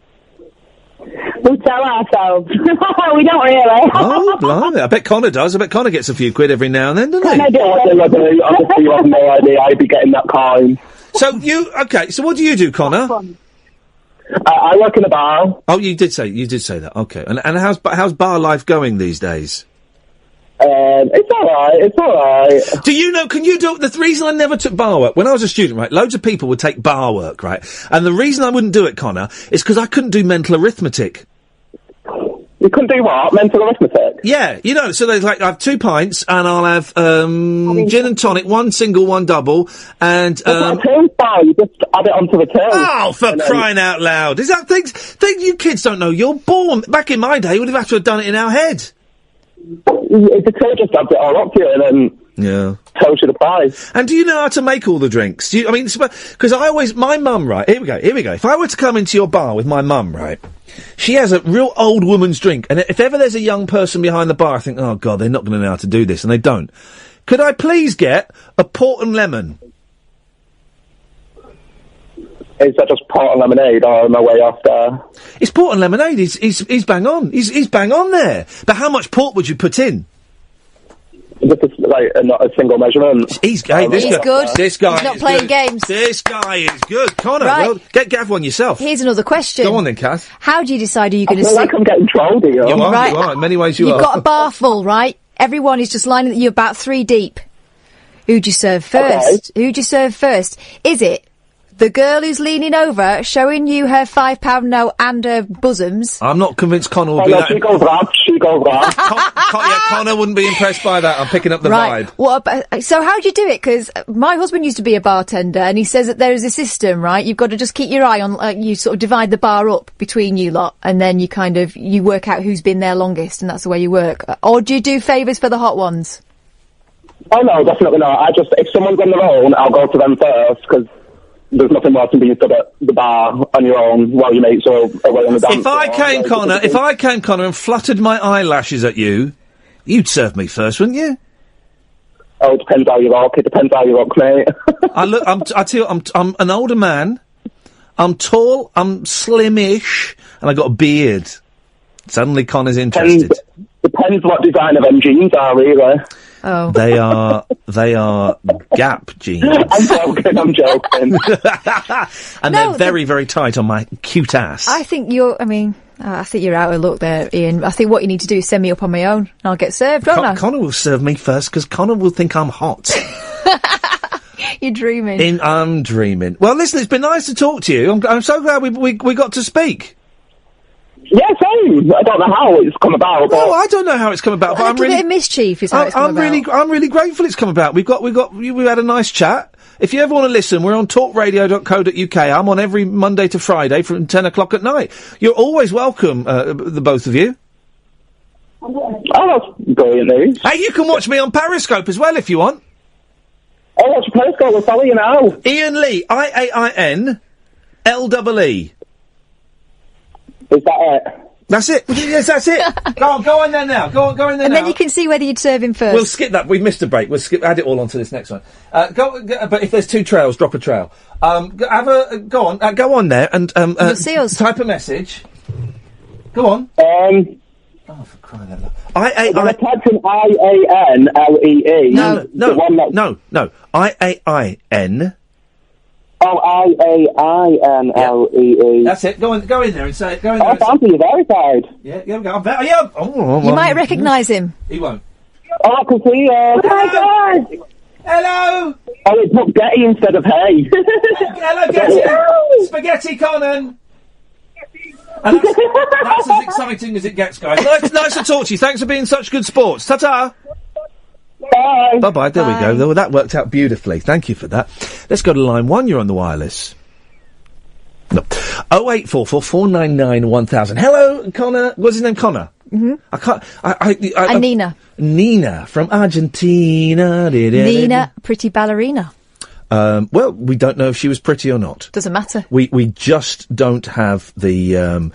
We tell ourselves. We don't really. Oh, blimey. I bet Connor does. I bet Connor gets a few quid every now and then, doesn't he? Honestly, you have no idea I'd be getting that coin. So what do you do, Connor? I work in a bar. Oh, you did say that. Okay. And how's bar life going these days? It's alright. Do you know, can you do, the reason I never took bar work, when I was a student, right, loads of people would take bar work, right, and the reason I wouldn't do it, Connor, is because I couldn't do mental arithmetic. You couldn't do what? Mental arithmetic? Yeah, so there's I have 2 pints, and I'll have, gin and tonic, 1 single, 1 double, and, It's not a till bar, you just add it onto the till. Oh, for crying out loud. Is that things you kids don't know? You're born, back in my day, we would have had to have done it in our head. The till just adds it all up to you, and then... Yeah. Tells you the price. And do you know how to make all the drinks? Because my mum, right, here we go. If I were to come into your bar with my mum, right, she has a real old woman's drink, and if ever there's a young person behind the bar, I think, oh God, they're not going to know how to do this, and they don't. Could I please get a port and lemon? Is that just port and lemonade, or am I way off there? It's port and lemonade, he's bang on. He's bang on there. But how much port would you put in? Just not a single measurement. He's good. This guy He's not is playing good. games. This guy is good. Connor, Right. well, have one yourself. Here's another question. Go on then, Kath. How do you decide who you're going to I feel like I'm getting trolled here. You are, Right. you are. In many ways you You've are. got a bar full, right? Everyone is just lining you about 3 deep. Who'd you serve first? Who'd you serve first? Is it the girl who's leaning over, showing you her £5 note and her bosoms? I'm not convinced Connor would be that... She goes round. Connor wouldn't be impressed by that. I'm picking up the Right. vibe. What about, so how do you do it? Because my husband used to be a bartender, and he says that there is a system, right? You've got to just keep your eye on, you sort of divide the bar up between you lot, and then you work out who's been there longest, and that's the way you work. Or do you do favours for the hot ones? Oh no, definitely not. If someone's on their own, I'll go to them first, because there's nothing worse than being stood at the bar on your own while your mates are away on the dance If I came, Connor, and fluttered my eyelashes at you, you'd serve me first, wouldn't you? Oh, it depends how you rock. It depends how you rock, mate. I tell you, I'm an older man. I'm tall. I'm slimish, and I got a beard. Suddenly, Connor's interested. Depends what design of them jeans are, really. Oh. They are Gap jeans. I'm joking. And they're very, very tight on my cute ass. I think you're out of luck there, Ian. I think what you need to do is send me up on my own, and I'll get served, won't I? Connor will serve me first, because Connor will think I'm hot. You're dreaming. I'm dreaming. Well, listen, it's been nice to talk to you. I'm so glad we got to speak. Yeah, same. I don't know how it's come about. No, I don't know how it's come about. But A little bit of mischief is how it's come about. I'm really grateful it's come about. We've had a nice chat. If you ever want to listen, we're on talkradio.co.uk. I'm on every Monday to Friday from 10 o'clock at night. You're always welcome, the both of you. Oh, that's brilliant news. Hey, you can watch me on Periscope as well if you want. Oh, what's Periscope? We'll follow you now. Iain Lee, IAIN LEE. Is that it? That's it. Yes, that's it. Go on there now. Go in there now. And then you can see whether you'd serve him first. We'll skip that. We've missed a break. Add it all onto this next one. But if there's 2 trails, drop a trail. Go on there and You'll see us. Type a message. Go on. Oh, for crying out loud. I typed in IANLEE. No. IAIN. Oh, IAINLEE. That's it. Go in there and say it. Go in there. Oh, fancy, you're verified. Yeah, I'm You might recognise him. He won't. Oh, I can see you. Oh my God! Hello! Oh, it's not Getty instead of Hey. Hello, Getty! Spaghetti Conan! And that's as exciting as it gets, guys. Nice to talk to you. Thanks for being such good sports. Ta-ta! Bye. Bye-bye. There we go. That worked out beautifully. Thank you for that. Let's go to line 1. You're on the wireless. No. 0844 499 1000. Hello, Connor. What's his name? Connor? Mm-hmm. I can't... Nina. Nina from Argentina. Nina, pretty ballerina. Well, we don't know if she was pretty or not. Doesn't matter. We just don't have the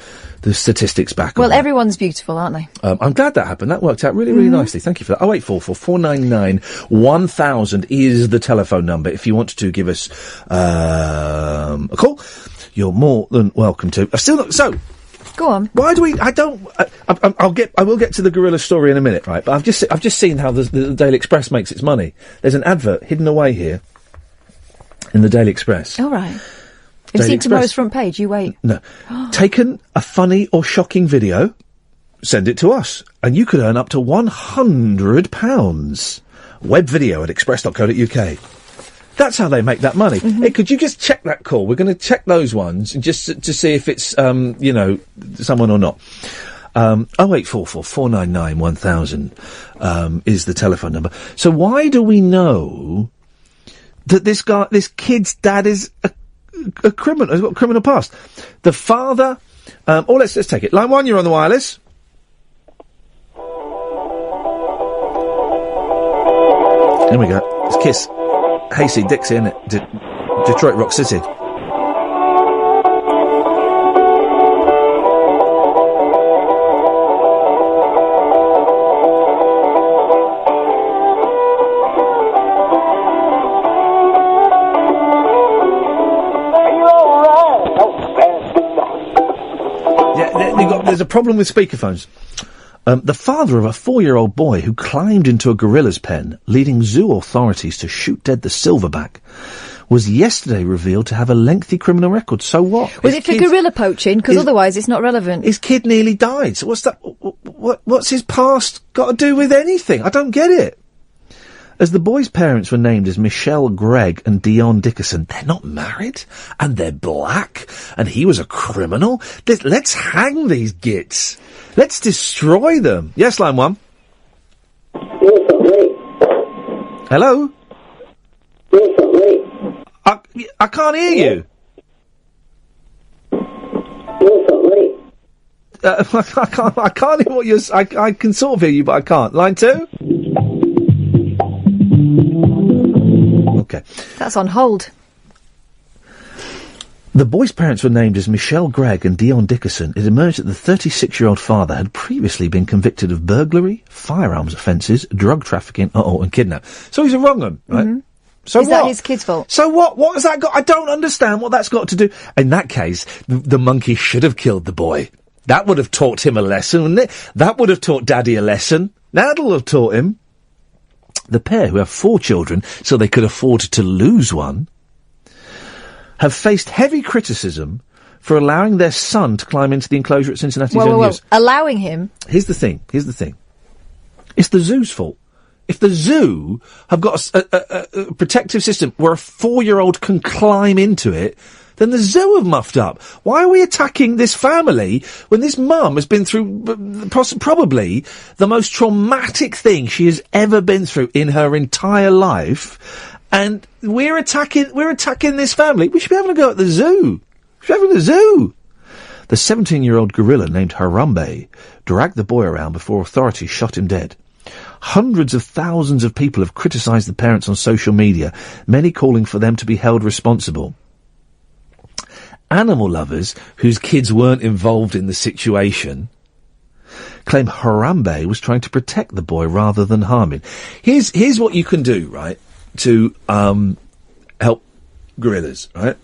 statistics back. Well, everyone's beautiful, aren't they? I'm glad that happened. That worked out really, really nicely. Thank you for that. 0844 499 1000 is the telephone number. If you want to give us a call, you're more than welcome to. I've still not. So. Go on. Why do we? I don't. I will get to the gorilla story in a minute, right? But I've just seen how the Daily Express makes its money. There's an advert hidden away here. In the Daily Express. All right. Have you Daily seen Express. tomorrow's front page? You wait. No. Taken a funny or shocking video, send it to us, and you could earn up to £100. Web video at express.co.uk. That's how they make that money. Hey, could you just check that call? We're going to check those ones just to see if it's, someone or not. 0844 499 1000 is the telephone number. So why do we know that this kid's dad is a criminal, has got a criminal past? The father, let's take it. Line 1, you're on the wireless. Here we go. It's Kiss. Hasty Dixie, isn't it? Detroit Rock City. There's a problem with speakerphones. The father of a 4-year-old boy who climbed into a gorilla's pen, leading zoo authorities to shoot dead the silverback, was yesterday revealed to have a lengthy criminal record. So what? Was it for gorilla poaching? Because otherwise it's not relevant. His kid nearly died. So what's that? What's his past got to do with anything? I don't get it. As the boy's parents were named as Michelle Gregg and Dion Dickerson, they're not married, and they're black, and he was a criminal. Let's hang these gits. Let's destroy them. Yes, line 1. Hello? I can't hear you. I can't hear what you're... I can sort of hear you, but I can't. Line 2? Okay. That's on hold. The boy's parents were named as Michelle Gregg and Dion Dickerson. It emerged that the 36-year-old father had previously been convicted of burglary, firearms offences, drug trafficking, and kidnap. So he's a wrong 'un, right? Mm-hmm. So Is what? that his kid's fault? So what? What has that got? I don't understand what that's got to do. In that case, the monkey should have killed the boy. That would have taught him a lesson, wouldn't it? That would have taught Daddy a lesson. That'll have taught him. The pair, who have 4 children, so they could afford to lose one, have faced heavy criticism for allowing their son to climb into the enclosure at Cincinnati Zoo News. Allowing him? Here's the thing. It's the zoo's fault. If the zoo have got a protective system where a 4-year-old can climb into it, then the zoo have muffed up. Why are we attacking this family when this mum has been through probably the most traumatic thing she has ever been through in her entire life? And we're attacking this family. We should be having a go at the zoo. We should be having a zoo. The 17-year-old gorilla named Harambe dragged the boy around before authorities shot him dead. Hundreds of thousands of people have criticised the parents on social media, many calling for them to be held responsible. Animal lovers, whose kids weren't involved in the situation, claim Harambe was trying to protect the boy rather than harm him. Here's what you can do, right, to help gorillas, right?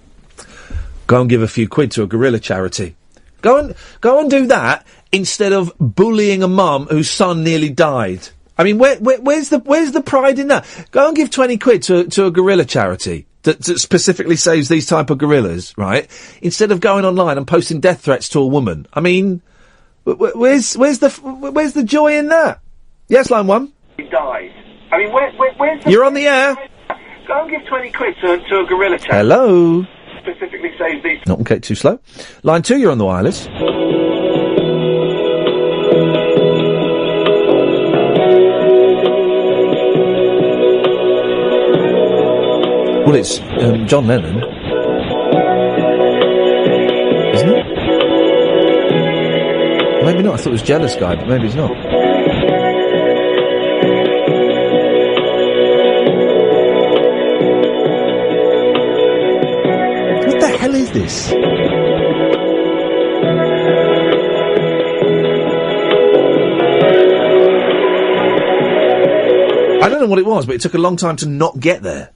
Go and give a few quid to a gorilla charity. Go and do that instead of bullying a mum whose son nearly died. I mean, where's the pride in that? Go and give 20 quid to a gorilla charity that specifically saves these type of gorillas, right? Instead of going online and posting death threats to a woman. I mean, where's the joy in that? Yes, line 1. He died. I mean, where's the... You're on the air. Go and give 20 quid to a gorilla charity. Hello. Specifically saves these... Not okay, too slow. Line 2, you're on the wireless. Well, it's John Lennon, isn't it? Maybe not. I thought it was Jealous Guy, but maybe it's not. What the hell is this? I don't know what it was, but it took a long time to not get there.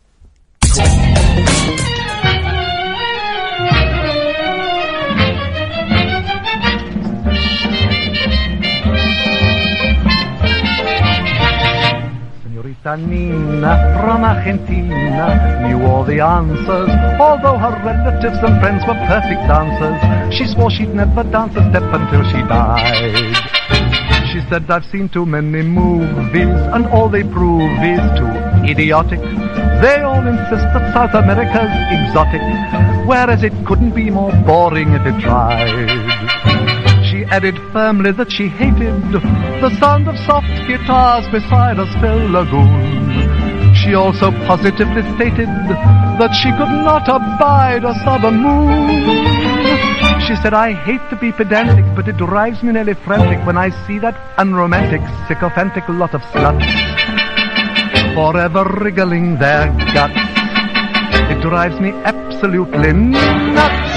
Nina from Argentina knew all the answers, although her relatives and friends were perfect dancers. She swore she'd never dance a step until she died. She said, I've seen too many movies, and all they prove is too idiotic. They all insist that South America's exotic, whereas it couldn't be more boring if it tried. She added firmly that she hated the sound of soft guitars beside a still lagoon. She also positively stated that she could not abide a southern moon. She said, I hate to be pedantic, but it drives me nearly frantic when I see that unromantic, sycophantic lot of sluts forever wriggling their guts. It drives me absolutely nuts.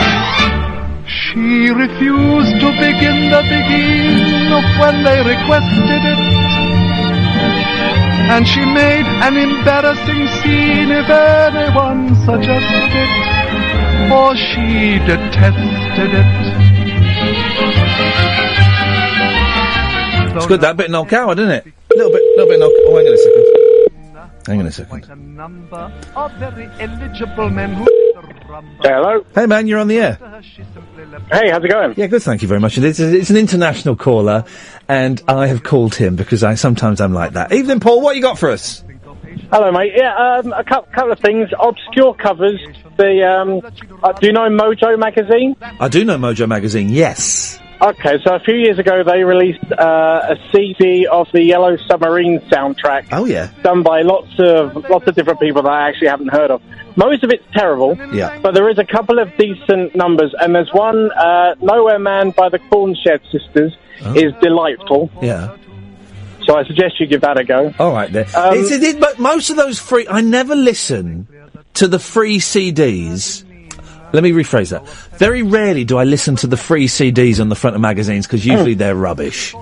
She refused to begin the begin when they requested it, and she made an embarrassing scene if anyone suggested it, for she detested it. It's good, that bit Noel Coward, isn't it? A little bit Noel. Oh, hang on a second. Hello. Hey, man, you're on the air. Hey, how's it going? Yeah, good, thank you very much. It's an international caller, and I have called him because sometimes I'm like that. Evening, Paul, what you got for us? Hello, mate. Yeah, a couple of things. Obscure covers. Do you know Mojo magazine? I do know Mojo magazine, yes. Okay, so a few years ago they released a CD of the Yellow Submarine soundtrack. Oh yeah, done by lots of different people that I actually haven't heard of. Most of it's terrible. Yeah, but there is a couple of decent numbers, and there's one, Nowhere Man by the Cornshed Sisters, is delightful. Yeah. So I suggest you give that a go. All right, then. But most of those free, I never listen to the free CDs. Let me rephrase that. Very rarely do I listen to the free CDs on the front of magazines, because usually they're rubbish.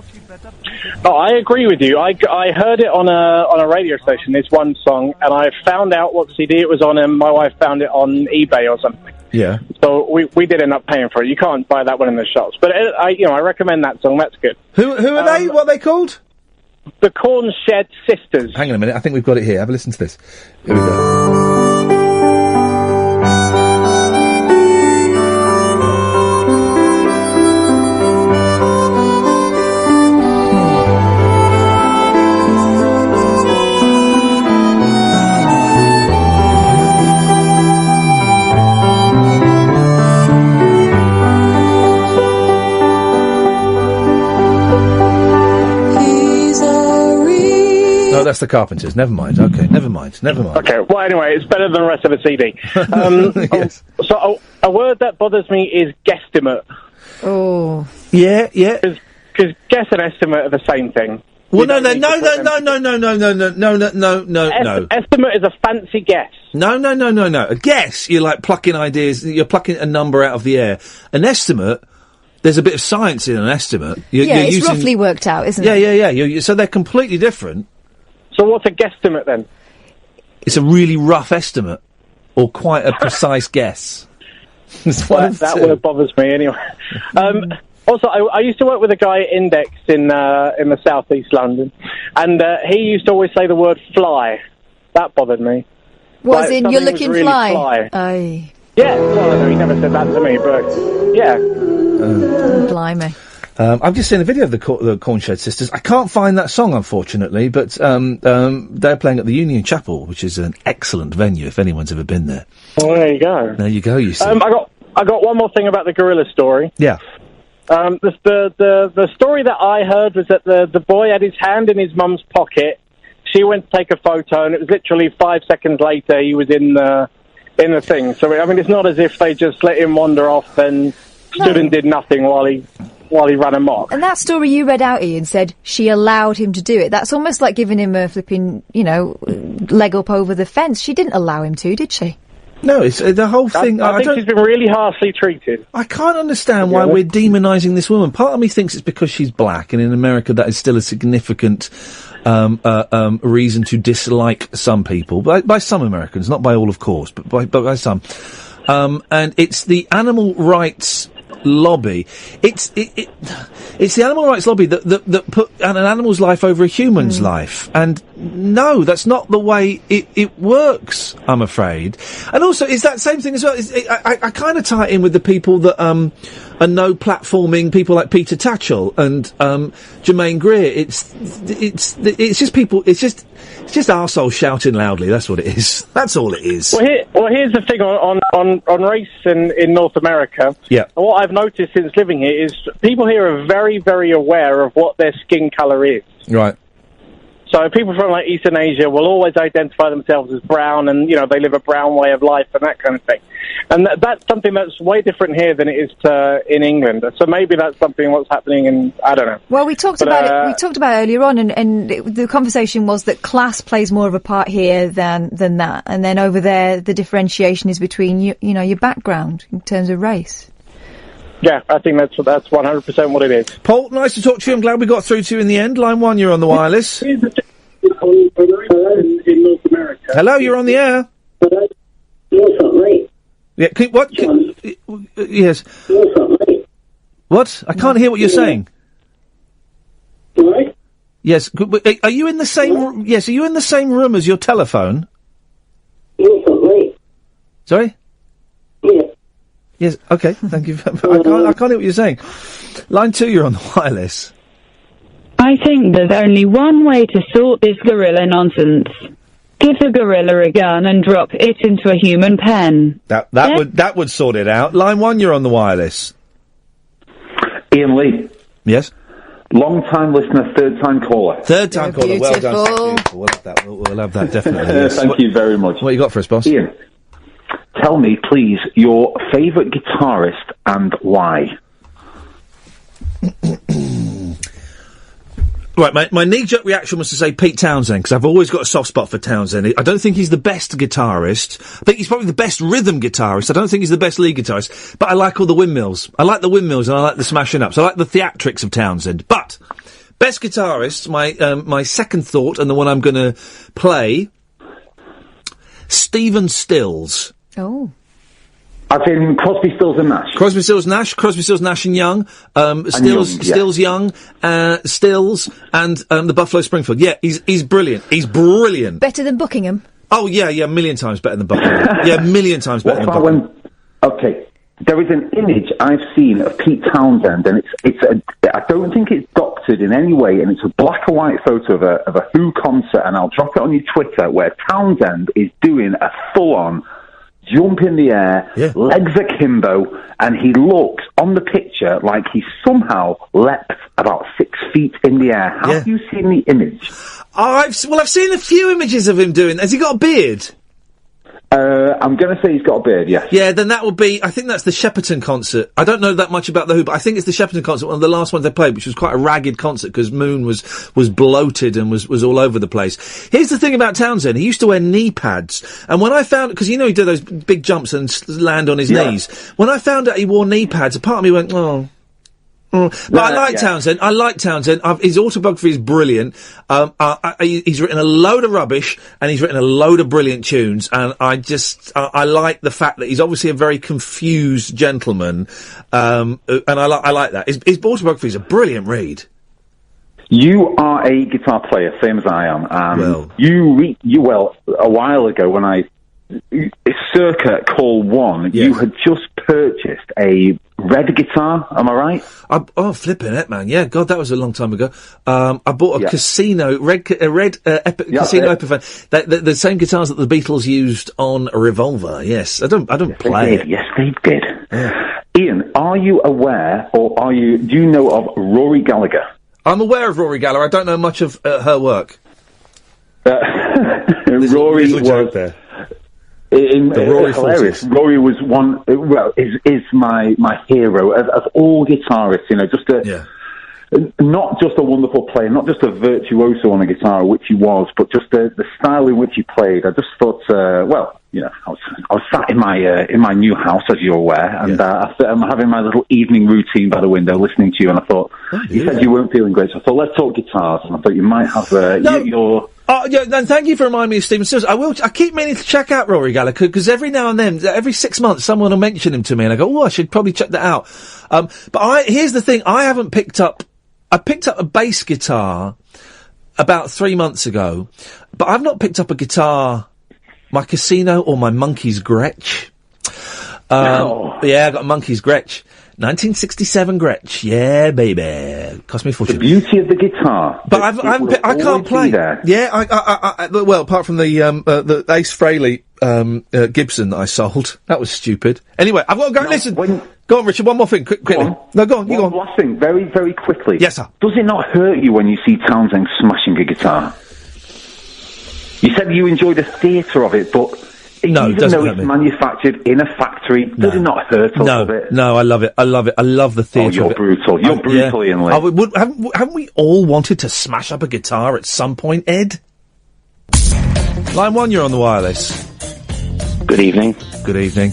Oh, I agree with you. I heard it on a radio station, this one song, and I found out what CD it was on, and my wife found it on eBay or something. Yeah. So we did end up paying for it. You can't buy that one in the shops, but I recommend that song. That's good. Who are they? What are they called? The Cornshed Sisters. Hang on a minute. I think we've got it here. Have a listen to this. Here we go. No, that's the Carpenters. Never mind. Okay, never mind. Okay, well, anyway, it's better than the rest of the CD. Yes. So a word that bothers me is guesstimate. Oh. Yeah. Because guess and estimate are the same thing. Well, no. Estimate is a fancy guess. No. A guess, you're like plucking ideas, you're plucking a number out of the air. An estimate, there's a bit of science in an estimate. It's roughly worked out, isn't it? Yeah. So they're completely different. So what's a guesstimate then? It's a really rough estimate, or quite a precise guess. That word bothers me anyway. Also, I used to work with a guy at Index in the southeast London, and he used to always say the word fly. That bothered me. Was like, in you're looking really fly? Aye. Yeah, well, he never said that to me, but yeah. Blimey. I've just seen a video of the Cornshed Sisters. I can't find that song, unfortunately, but they're playing at the Union Chapel, which is an excellent venue if anyone's ever been there. Well, there you go. There you go, you see. I got one more thing about the gorilla story. Yeah. The story that I heard was that the boy had his hand in his mum's pocket. She went to take a photo, and it was literally 5 seconds later he was in the thing. So, I mean, it's not as if they just let him wander off and stood and did nothing while he ran amok. And that story you read out, Ian, said she allowed him to do it. That's almost like giving him a flipping, leg up over the fence. She didn't allow him to, did she? No, it's the whole thing. I think she's been really harshly treated. I can't understand why we're demonising this woman. Part of me thinks it's because she's black, and in America that is still a significant reason to dislike some people. By some Americans, not by all, of course, but by some. And it's the animal rights lobby. It's the animal rights lobby that put an animal's life over a human's life. And no, that's not the way it works, I'm afraid. And also, it's that same thing as well. I kind of tie it in with the people that are no platforming people like Peter Tatchell and Jermaine Greer. It's just people. It's just arseholes shouting loudly. That's what it is. That's all it is. Well, here's the thing on race in North America. Yeah. And what I've noticed since living here is people here are very, very aware of what their skin colour is. Right. So people from like Eastern Asia will always identify themselves as brown, and they live a brown way of life and that kind of thing. And that's something that's way different here than it is in England. So maybe that's something what's happening in, I don't know. Well, we talked about it. We talked about it earlier on, and the conversation was that class plays more of a part here than that, and then over there the differentiation is between your background in terms of race. Yeah, I think that's 100% what it is. Paul, nice to talk to you. I'm glad we got through to you in the end. Line 1, you're on the wireless. In North America. Hello, you're on the air. Yeah, what? Yes. What? I can't hear what you're saying. Right? Yes. Are you in the same? Yes. Are you in the same room as your telephone? Sorry. Yeah. Yes. Okay. Thank you. I can't hear what you're saying. Line 2, you're on the wireless. I think there's only one way to sort this gorilla nonsense. Give the gorilla a gun and drop it into a human pen. That would sort it out. Line 1, you're on the wireless. Iain Lee. Yes. Long time listener, third time caller. Third time caller. Well done. Beautiful. We'll have that. We'll have that definitely. Yes. Thank you very much. What you got for us, boss? Iain, tell me, please, your favourite guitarist and why. Right, my knee-jerk reaction was to say Pete Townsend, because I've always got a soft spot for Townsend. I don't think he's the best guitarist. I think he's probably the best rhythm guitarist. I don't think he's the best lead guitarist. But I like all the windmills. I like the windmills and I like the smashing ups. I like the theatrics of Townsend. But, best guitarist, my second thought, and the one I'm going to play, Stephen Stills. Oh. As in Crosby, Stills and Nash. Crosby, Stills, Nash and Young. Stills, Young, Stills, and the Buffalo Springfield. Yeah, he's brilliant. He's brilliant. Better than Buckingham? Oh, yeah, a million times better than Buckingham. Yeah, a million times better than Buckingham. Okay, there is an image I've seen of Pete Townsend, and I don't think it's doctored in any way, and it's a black and white photo of a Who concert, and I'll drop it on your Twitter, where Townsend is doing a full-on jump in the air, legs akimbo, and he looks on the picture like he somehow leapt about 6 feet in the air. Have you seen the image? I've seen a few images of him doing. Has he got a beard? I'm going to say he's got a beard, yes. Yeah, then that would be, I think that's the Shepperton concert. I don't know that much about the Who, but I think it's the Shepperton concert, one of the last ones they played, which was quite a ragged concert because Moon was bloated and was all over the place. Here's the thing about Townsend, he used to wear knee pads, and when I found, because he did those big jumps and land on his knees, when I found out he wore knee pads, a part of me went, oh. But I like Townsend. I like Townsend. His autobiography is brilliant. He's written a load of rubbish and he's written a load of brilliant tunes. And I like the fact that he's obviously a very confused gentleman. And I like that. His autobiography is a brilliant read. You are a guitar player, same as I am. You a while ago when circa call 1, you had just purchased a red guitar, am I right? Flipping it, man. Yeah, God, that was a long time ago. I bought a Casino, Casino Epiphone. The same guitars that the Beatles used on Revolver, yes. I don't play it. Yes, they did. Yeah. Iain, are you aware, do you know of Rory Gallagher? I'm aware of Rory Gallagher. I don't know much of her work. Rory was there. Hilarious. Rory was one. Is my hero of all guitarists. Not just a wonderful player, not just a virtuoso on a guitar, which he was, but just the style in which he played. I just thought, I was sat in my new house, as you're aware, and I'm having my little evening routine by the window, listening to you, and I thought you said you weren't feeling great, so I thought let's talk guitars, and I thought you might have your Oh, yeah, and thank you for reminding me of Stephen Stills. I keep meaning to check out Rory Gallagher, because every now and then, every 6 months, someone will mention him to me, and I go, oh, I should probably check that out. But here's the thing, I picked up a bass guitar about 3 months ago, but I've not picked up a guitar, my Casino or my Monkey's Gretsch. Yeah, I got a Monkey's Gretsch. 1967 Gretsch, yeah, baby. Cost me a fortune. The beauty of the guitar. But I can't play. Yeah, I well, apart from the Ace Frehley Gibson that I sold, that was stupid. Anyway, I've got to go. Listen, go on, Richard. One more thing, quickly. No, go on. You go on. Last thing, very, very quickly. Yes, sir. Does it not hurt you when you see Townsend smashing a guitar? You said you enjoy the theatre of it, but. No, even though it's manufactured in a factory, does it not hurt a little bit? No, I love it. I love the theatre. Oh, you're brutal. You're brutal, Iain Lee. Haven't we all wanted to smash up a guitar at some point, Ed? Line 1, you're on the wireless. Good evening. Good evening.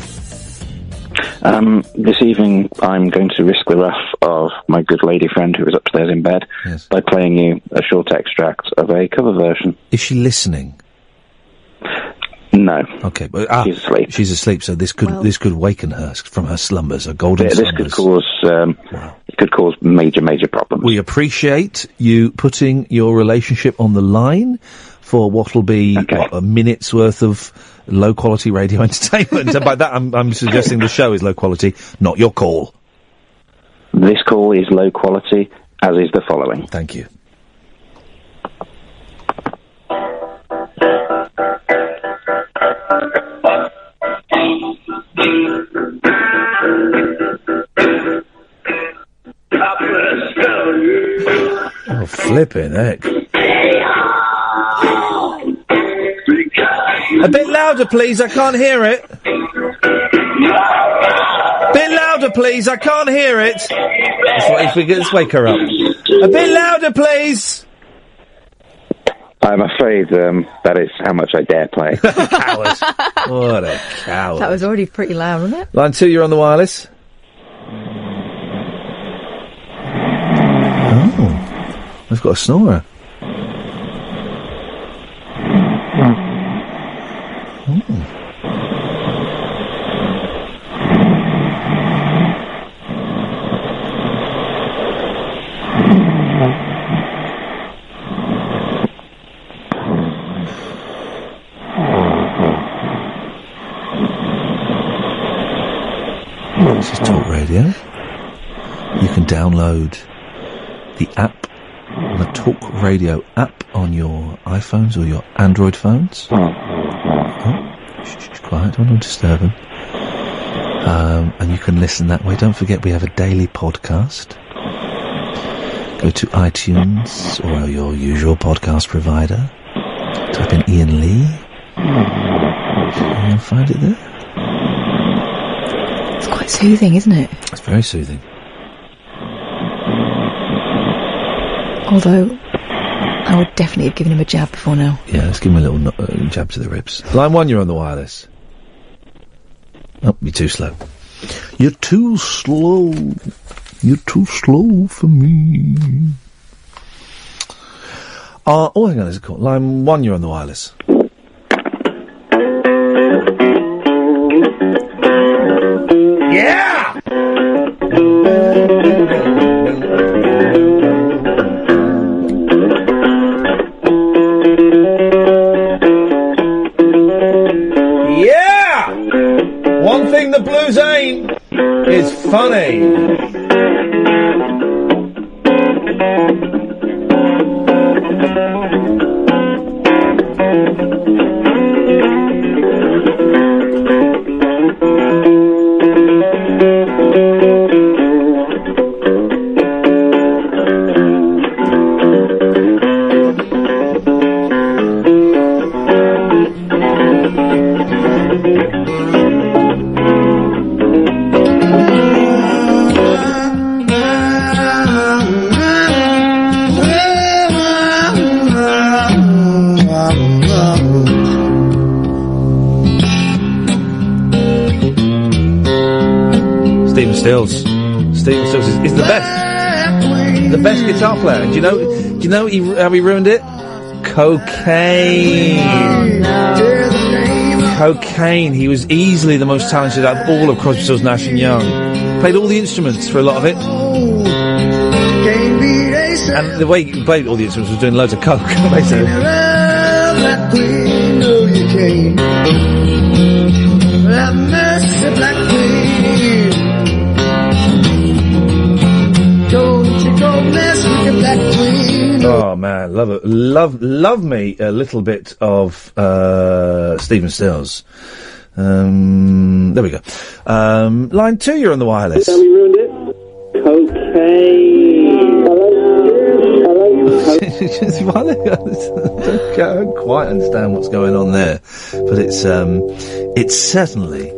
This evening I'm going to risk the wrath of my good lady friend who is upstairs in bed by playing you a short extract of a cover version. Is she listening? No. Okay, but she's asleep. She's asleep, so this could waken her from her slumbers, her golden slumbers. This could cause major problems. We appreciate you putting your relationship on the line for what'll be a minute's worth of low quality radio entertainment. And by that, I'm suggesting the show is low quality, not your call. This call is low quality, as is the following. Thank you. Oh, flipping heck. A bit louder, please, I can't hear it. Bit louder, please, I can't hear it. Let's wake her up. A bit louder, please. I'm afraid that is how much I dare play. Coward. What a coward. That was already pretty loud, wasn't it? Line 2, you're on the wireless. Oh, we've got a snorer. This is Talk Radio. You can download the app, the Talk Radio app on your iPhones or your Android phones. Shh, quiet, don't disturb them. And you can listen that way. Don't forget we have a daily podcast. Go to iTunes or your usual podcast provider. Type in Iain Lee. And find it there. It's quite soothing, isn't it? It's very soothing. Although, I would definitely have given him a jab before now. Yeah, let's give him a little jab to the ribs. Line 1, you're on the wireless. Oh, you're too slow. You're too slow. You're too slow for me. Hang on, there's a call. Line 1, you're on the wireless. Yeah! Yeah! One thing the blues ain't is funny. Stephen Stills is the best guitar player. And do you know how he ruined it? Cocaine. Cocaine. He was easily the most talented out of all of Crosby, Stills, Nash and Young. Played all the instruments for a lot of it. And the way he played all the instruments was doing loads of coke, basically. Oh man, love it. Love me a little bit of Stephen Stills. There we go. Line 2, you're on the wireless. We ruined it. Cocaine. I don't quite understand what's going on there, but it's certainly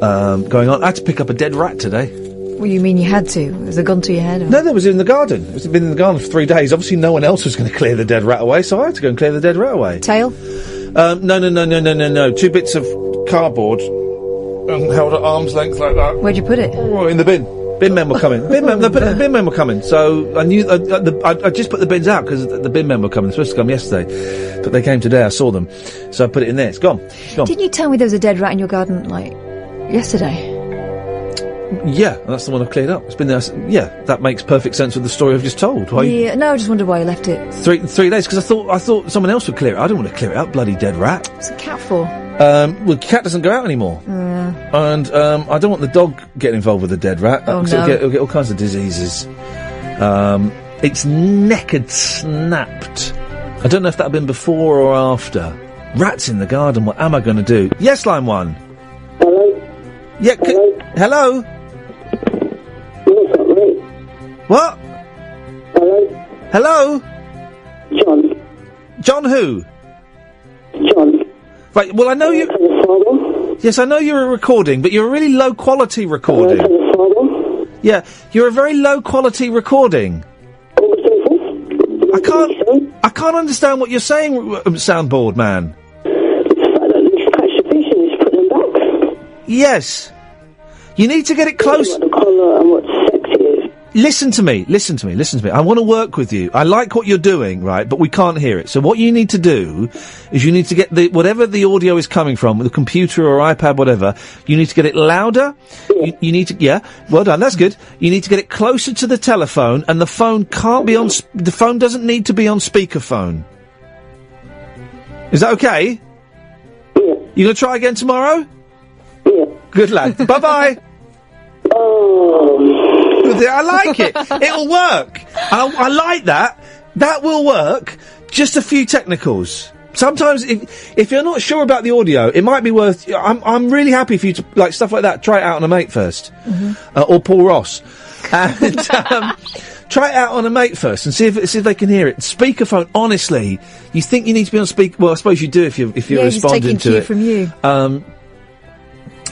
going on. I had to pick up a dead rat today. Well, you mean you had to? Was a gun to your head? Or? No, that was in the garden. It's been in the garden for 3 days. Obviously, no one else was going to clear the dead rat away, so I had to go and clear the dead rat away. Tail? No. 2 bits of cardboard held at arm's length like that. Where'd you put it? Oh, in the bin. Bin men were coming. Bin men were coming. So I knew I just put the bins out because the bin men were coming. They were supposed to come yesterday, but they came today. I saw them, so I put it in there. It's gone. Didn't you tell me there was a dead rat in your garden like yesterday? Yeah, and that's the one I've cleared up. It's been there. Yeah, that makes perfect sense with the story I've just told. Yeah, no, I just wondered why you left it. 3 days because I thought someone else would clear it. I don't want to clear it up. Bloody dead rat. What's a cat for? Well, cat doesn't go out anymore. And I don't want the dog getting involved with the dead rat. Oh, no. It'll get all kinds of diseases. Its neck had snapped. I don't know if that had been before or after. Rats in the garden, what am I going to do? Yes, line 1. Hello? Yeah, hello? What's up, mate? What? Hello? Hello? John. John who? John. Right, well, I know you... Yes, I know you're a recording, but you're a really low-quality recording. Yeah, you're a very low-quality recording. I can't understand what you're saying, soundboard man. Yes. You need to get it close. Listen to me. I want to work with you. I like what you're doing, right, but we can't hear it. So what you need to do is you need to get whatever the audio is coming from, the computer or iPad, whatever, you need to get it louder. You need to, yeah, well done, that's good. You need to get it closer to the telephone, and the phone can't be on, the phone doesn't need to be on speakerphone. Is that okay? Yeah. You gonna try again tomorrow? Yeah. Good lad. Bye-bye. Oh. I like it. It'll work. I like that. That will work. Just a few technicals. Sometimes, if you're not sure about the audio, it might be worth. I'm really happy for you to like stuff like that. Try it out on a mate first, or Paul Ross, and try it out on a mate first and see if they can hear it. Speakerphone. Honestly, you think you need to be on speaker? Well, I suppose you do if you're responding to it. From you.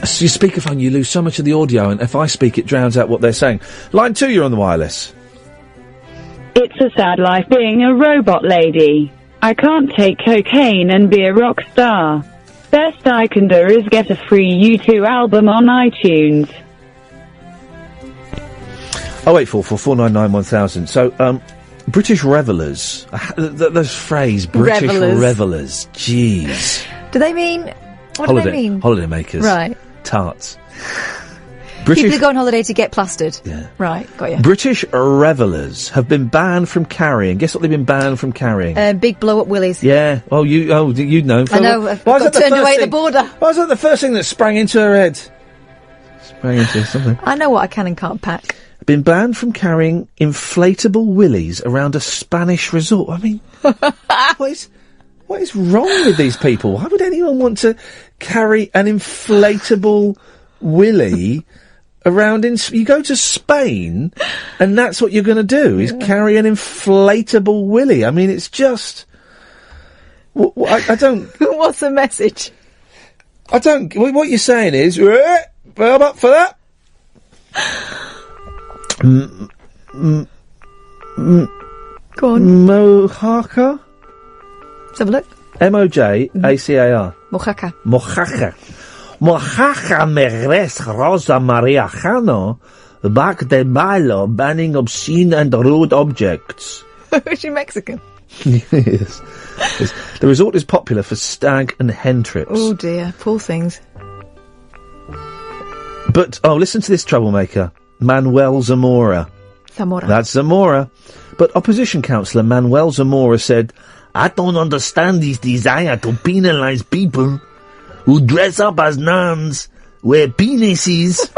So your speakerphone, you lose so much of the audio, and if I speak, it drowns out what they're saying. Line 2, you're on the wireless. It's a sad life being a robot lady. I can't take cocaine and be a rock star. Best I can do is get a free U2 album on iTunes. 08444991000. So, British revellers. This phrase, British revellers. Jeez. Do they mean... What do they mean? Holiday makers. Right. Tarts. People who go on holiday to get plastered. Yeah. Right, got you. British revellers have been banned from carrying. Guess what they've been banned from carrying? Big blow-up willies. Yeah. Well, you know. I know. I got turned away at the border. Why was that the first thing that sprang into her head? Sprang into something. I know what I can and can't pack. Been banned from carrying inflatable willies around a Spanish resort. I mean, what is wrong with these people? Why would anyone want to carry an inflatable willy around you go to Spain and that's what you're going to do, is carry an inflatable willy. I mean, it's just... I don't... What's the message? I don't... What you're saying is... I'm up for that. Go on. Mojacar? Let's have a look. M-O-J-A-C-A-R. Mojaca. Mojaca. Mojaca Meres Rosa Maria Jano back de bailo banning obscene and rude objects. Is she Mexican? Yes. The resort is popular for stag and hen trips. Oh dear, poor things. But, listen to this troublemaker. Manuel Zamora. That's Zamora. But opposition councillor Manuel Zamora said, I don't understand this desire to penalise people who dress up as nuns, wear penises,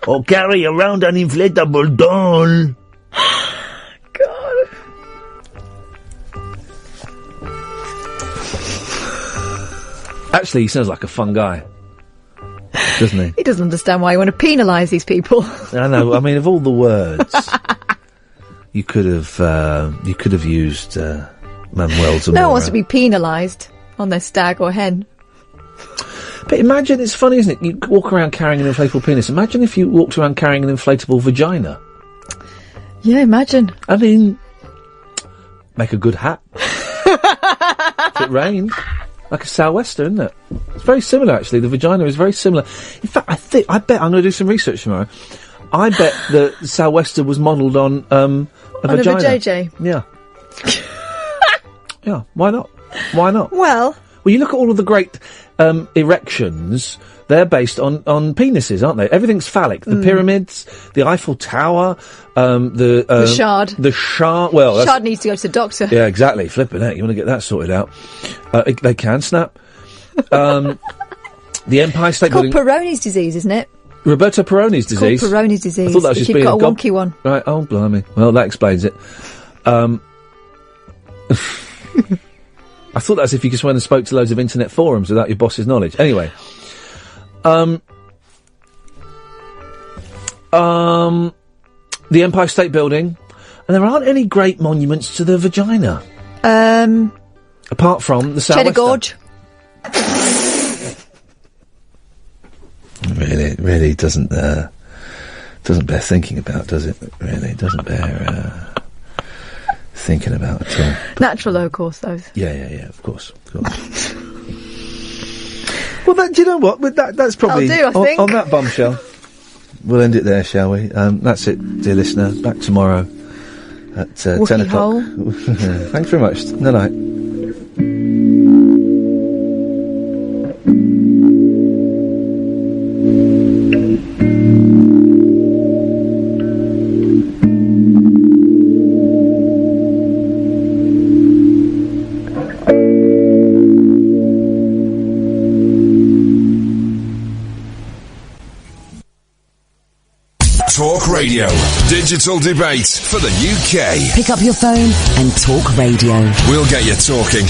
or carry around an inflatable doll. God. Actually, he sounds like a fun guy. Doesn't he? He doesn't understand why you want to penalise these people. I know. I mean, of all the words, you could have used Manuel Zamora. No one wants to be penalised on their stag or hen. But imagine, it's funny, isn't it? You walk around carrying an inflatable penis. Imagine if you walked around carrying an inflatable vagina. Yeah, imagine. I mean, make a good hat. If it rained. Like a sou'wester, isn't it? It's very similar, actually. The vagina is very similar. In fact, I bet I'm going to do some research tomorrow. I bet the sou'wester was modelled on a vagina. On a vajayjay. Yeah. Yeah, why not? Why not? Well, you look at all of the great erections, they're based on penises, aren't they? Everything's phallic. The pyramids, the Eiffel Tower, the Shard. The Shard, well... that's- Shard needs to go to the doctor. Yeah, exactly. Flipping it. You want to get that sorted out. They can snap. The Empire State It's called Building... Peyronie's disease, isn't it? Roberto Peroni's disease. Called Peyronie's disease. I thought that was if just you've being got a wonky one. Right, oh, blimey. Well, that explains it. I thought that's if you just went and spoke to loads of internet forums without your boss's knowledge. Anyway. The Empire State Building. And there aren't any great monuments to the vagina. Apart from the Cheddar Southwester. Gorge. Really doesn't bear thinking about, does it? Really doesn't bear thinking about at all. Natural, though, of course, those. Yeah, of course. Well, do you know what? That's probably... That'll do, I think. On that bombshell, we'll end it there, shall we? That's it, dear listener. Back tomorrow at 10 o'clock. Hole. Thanks very much. Night. Talk Radio. Digital debate for the UK. Pick up your phone and talk radio. We'll get you talking.